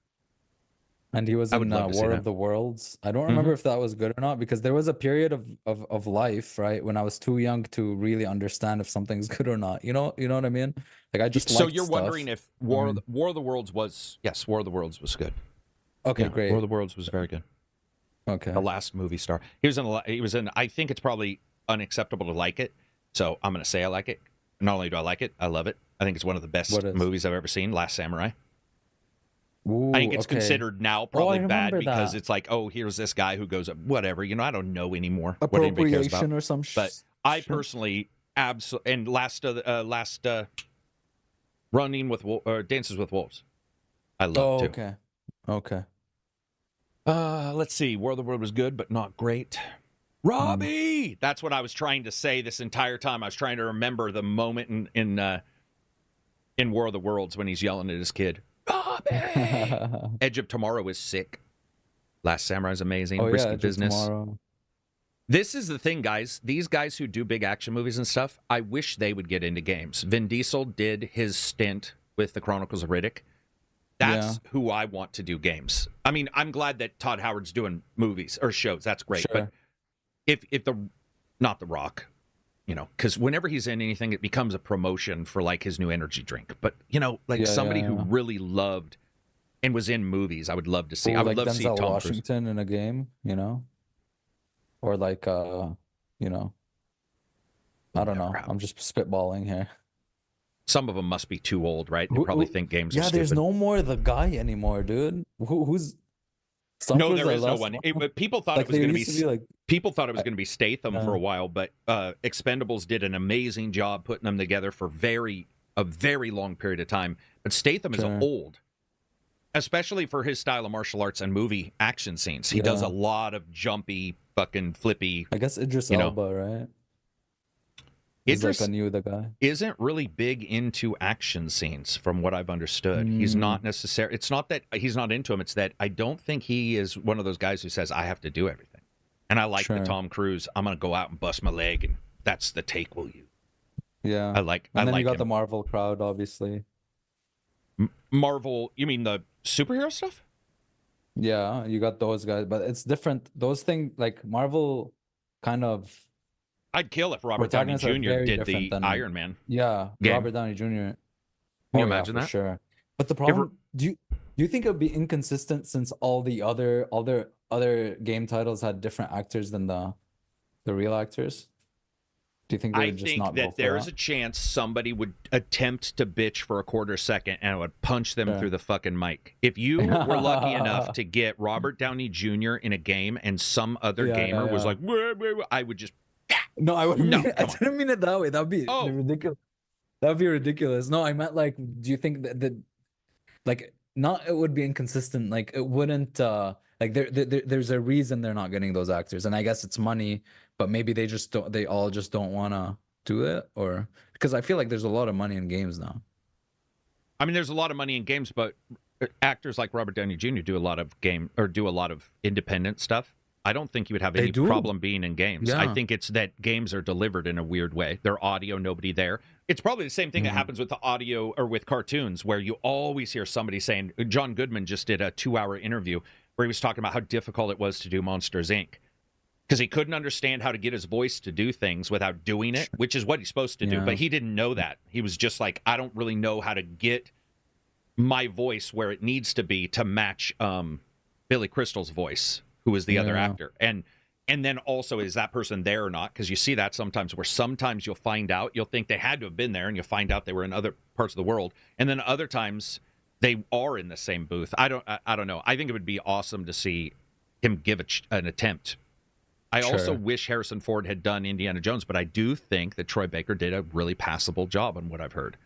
And he was in War of the Worlds. I don't remember if that was good or not, because there was a period of life, right, when I was too young to really understand if something's good or not. You know what I mean? Like I just. So you're wondering if War of the Worlds was War of the Worlds was good. Okay, great. War of the Worlds was very good. Okay. The last movie star. He was in. I think it's probably unacceptable to like it, so I'm going to say I like it. Not only do I like it, I love it. I think it's one of the best movies I've ever seen. Last Samurai. Ooh, I think it's considered now probably bad because it's like, oh, here's this guy who goes, whatever. I don't know anymore what anybody cares about. Or some but I personally absolutely, and last Running with Dances with Wolves, I love too. Okay. Let's see. War of the World was good, but not great. Robbie, that's what I was trying to say this entire time. I was trying to remember the moment in War of the Worlds when he's yelling at his kid. Robbie! Edge of Tomorrow is sick. Last Samurai is amazing. Risky Business. This is the thing, guys. These guys who do big action movies and stuff, I wish they would get into games. Vin Diesel did his stint with the Chronicles of Riddick. That's who I want to do games. I mean, I'm glad that Todd Howard's doing movies or shows. That's great. Sure. But if not The Rock, because whenever he's in anything, it becomes a promotion for like his new energy drink. But somebody who really loved and was in movies, I would love to see. I would love to see Tom Washington Cruise in a game, or like I don't know. I'm just spitballing here. Some of them must be too old, right? They probably think games are stupid. There's no more the guy anymore, dude. Who's no, there is no one. People thought it was going to be. People thought it was going to be Statham for a while, but Expendables did an amazing job putting them together for a very long period of time. But Statham is old, especially for his style of martial arts and movie action scenes. He does a lot of jumpy, fucking flippy. I guess Idris Elba, right? Idris the guy isn't really big into action scenes, from what I've understood. He's not necessarily. It's not that he's not into them. It's that I don't think he is one of those guys who says I have to do everything. And I like the Tom Cruise. I'm gonna go out and bust my leg, and that's the take we'll use. Yeah, I like. And then you got the Marvel crowd, obviously. Marvel? You mean the superhero stuff? Yeah, you got those guys, but it's different. Those things like Marvel, kind of. I'd kill if Robert Downey Protagonists are Jr. very did different the than Iron Man. Yeah, game. Robert Downey Jr. Can you imagine for that? Sure. But the problem, do you think it would be inconsistent since all the other game titles had different actors than the real actors? Do you think they would just not go for that? I think that there's a chance somebody would attempt to bitch for a quarter second and it would punch them through the fucking mic. If you were lucky enough to get Robert Downey Jr. in a game and some other gamer was like, wah, wah, wah, I would just... No, I wouldn't. No, I didn't mean it that way. That'd be ridiculous. That'd be ridiculous. No, I meant like, do you think that like not it would be inconsistent? Like it wouldn't. Like there's a reason they're not getting those actors, and I guess it's money. But maybe they just don't. They all just don't want to do it, or because I feel like there's a lot of money in games now. I mean, there's a lot of money in games, but actors like Robert Downey Jr. do a lot of independent stuff. I don't think you would have any problem being in games. Yeah. I think it's that games are delivered in a weird way. They're audio, nobody there. It's probably the same thing that happens with the audio or with cartoons, where you always hear somebody saying, John Goodman just did a 2-hour interview where he was talking about how difficult it was to do Monsters, Inc. Because he couldn't understand how to get his voice to do things without doing it, which is what he's supposed to do. But he didn't know that. He was just like, I don't really know how to get my voice where it needs to be to match Billy Crystal's voice, who is the other actor. And then also, is that person there or not? Because you see that sometimes where sometimes you'll find out, you'll think they had to have been there, and you'll find out they were in other parts of the world. And then other times they are in the same booth. I don't know. I think it would be awesome to see him give an attempt. I also wish Harrison Ford had done Indiana Jones, but I do think that Troy Baker did a really passable job on what I've heard.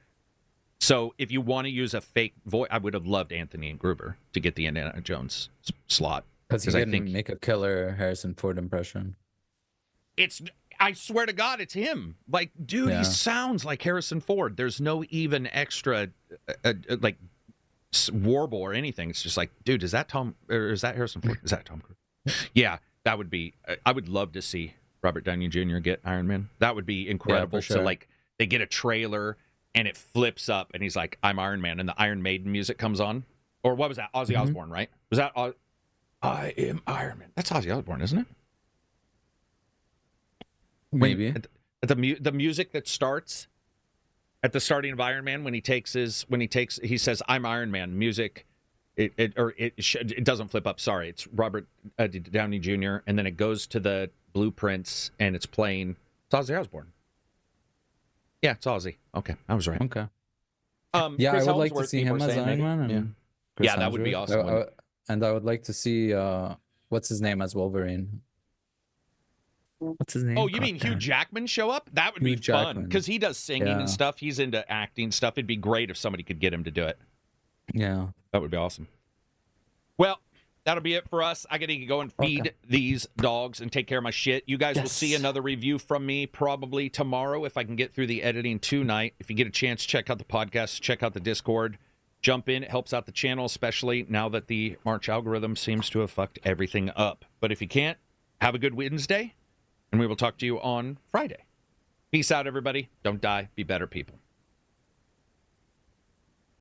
So if you want to use a fake voice, I would have loved Anthony Gruber to get the Indiana Jones slot. Because he didn't make a killer Harrison Ford impression. I swear to God, it's him. Like, dude, he sounds like Harrison Ford. There's no even extra, like, warble or anything. It's just like, dude, is that Harrison Ford? Is that Tom Cruise? Yeah, that would be, I would love to see Robert Downey Jr. get Iron Man. That would be incredible. Yeah, for sure. So, like, they get a trailer and it flips up and he's like, I'm Iron Man, and the Iron Maiden music comes on. Or what was that? Ozzy Osbourne, right? Was that I am Iron Man? That's Ozzy Osbourne, isn't it? Maybe. The music that starts at the starting of Iron Man when he says I'm Iron Man. Music, it doesn't flip up. Sorry, it's Robert Downey Jr. and then it goes to the blueprints and it's playing. It's Ozzy Osbourne. Yeah, it's Ozzy. Okay, I was right. Okay. Yeah, I would like to see him as Iron Man. Yeah, that would be awesome. And I would like to see what's his name as Wolverine. What's his name? Oh, you mean Hugh Jackman show up? That would be fun because he does singing and stuff. He's into acting stuff. It'd be great if somebody could get him to do it. Yeah, that would be awesome. Well, that'll be it for us. I gotta go and feed these dogs and take care of my shit. You guys will see another review from me probably tomorrow if I can get through the editing tonight. If you get a chance, check out the podcast, check out the Discord. Jump in. It helps out the channel, especially now that the March algorithm seems to have fucked everything up. But if you can't, have a good Wednesday, and we will talk to you on Friday. Peace out, everybody. Don't die. Be better people.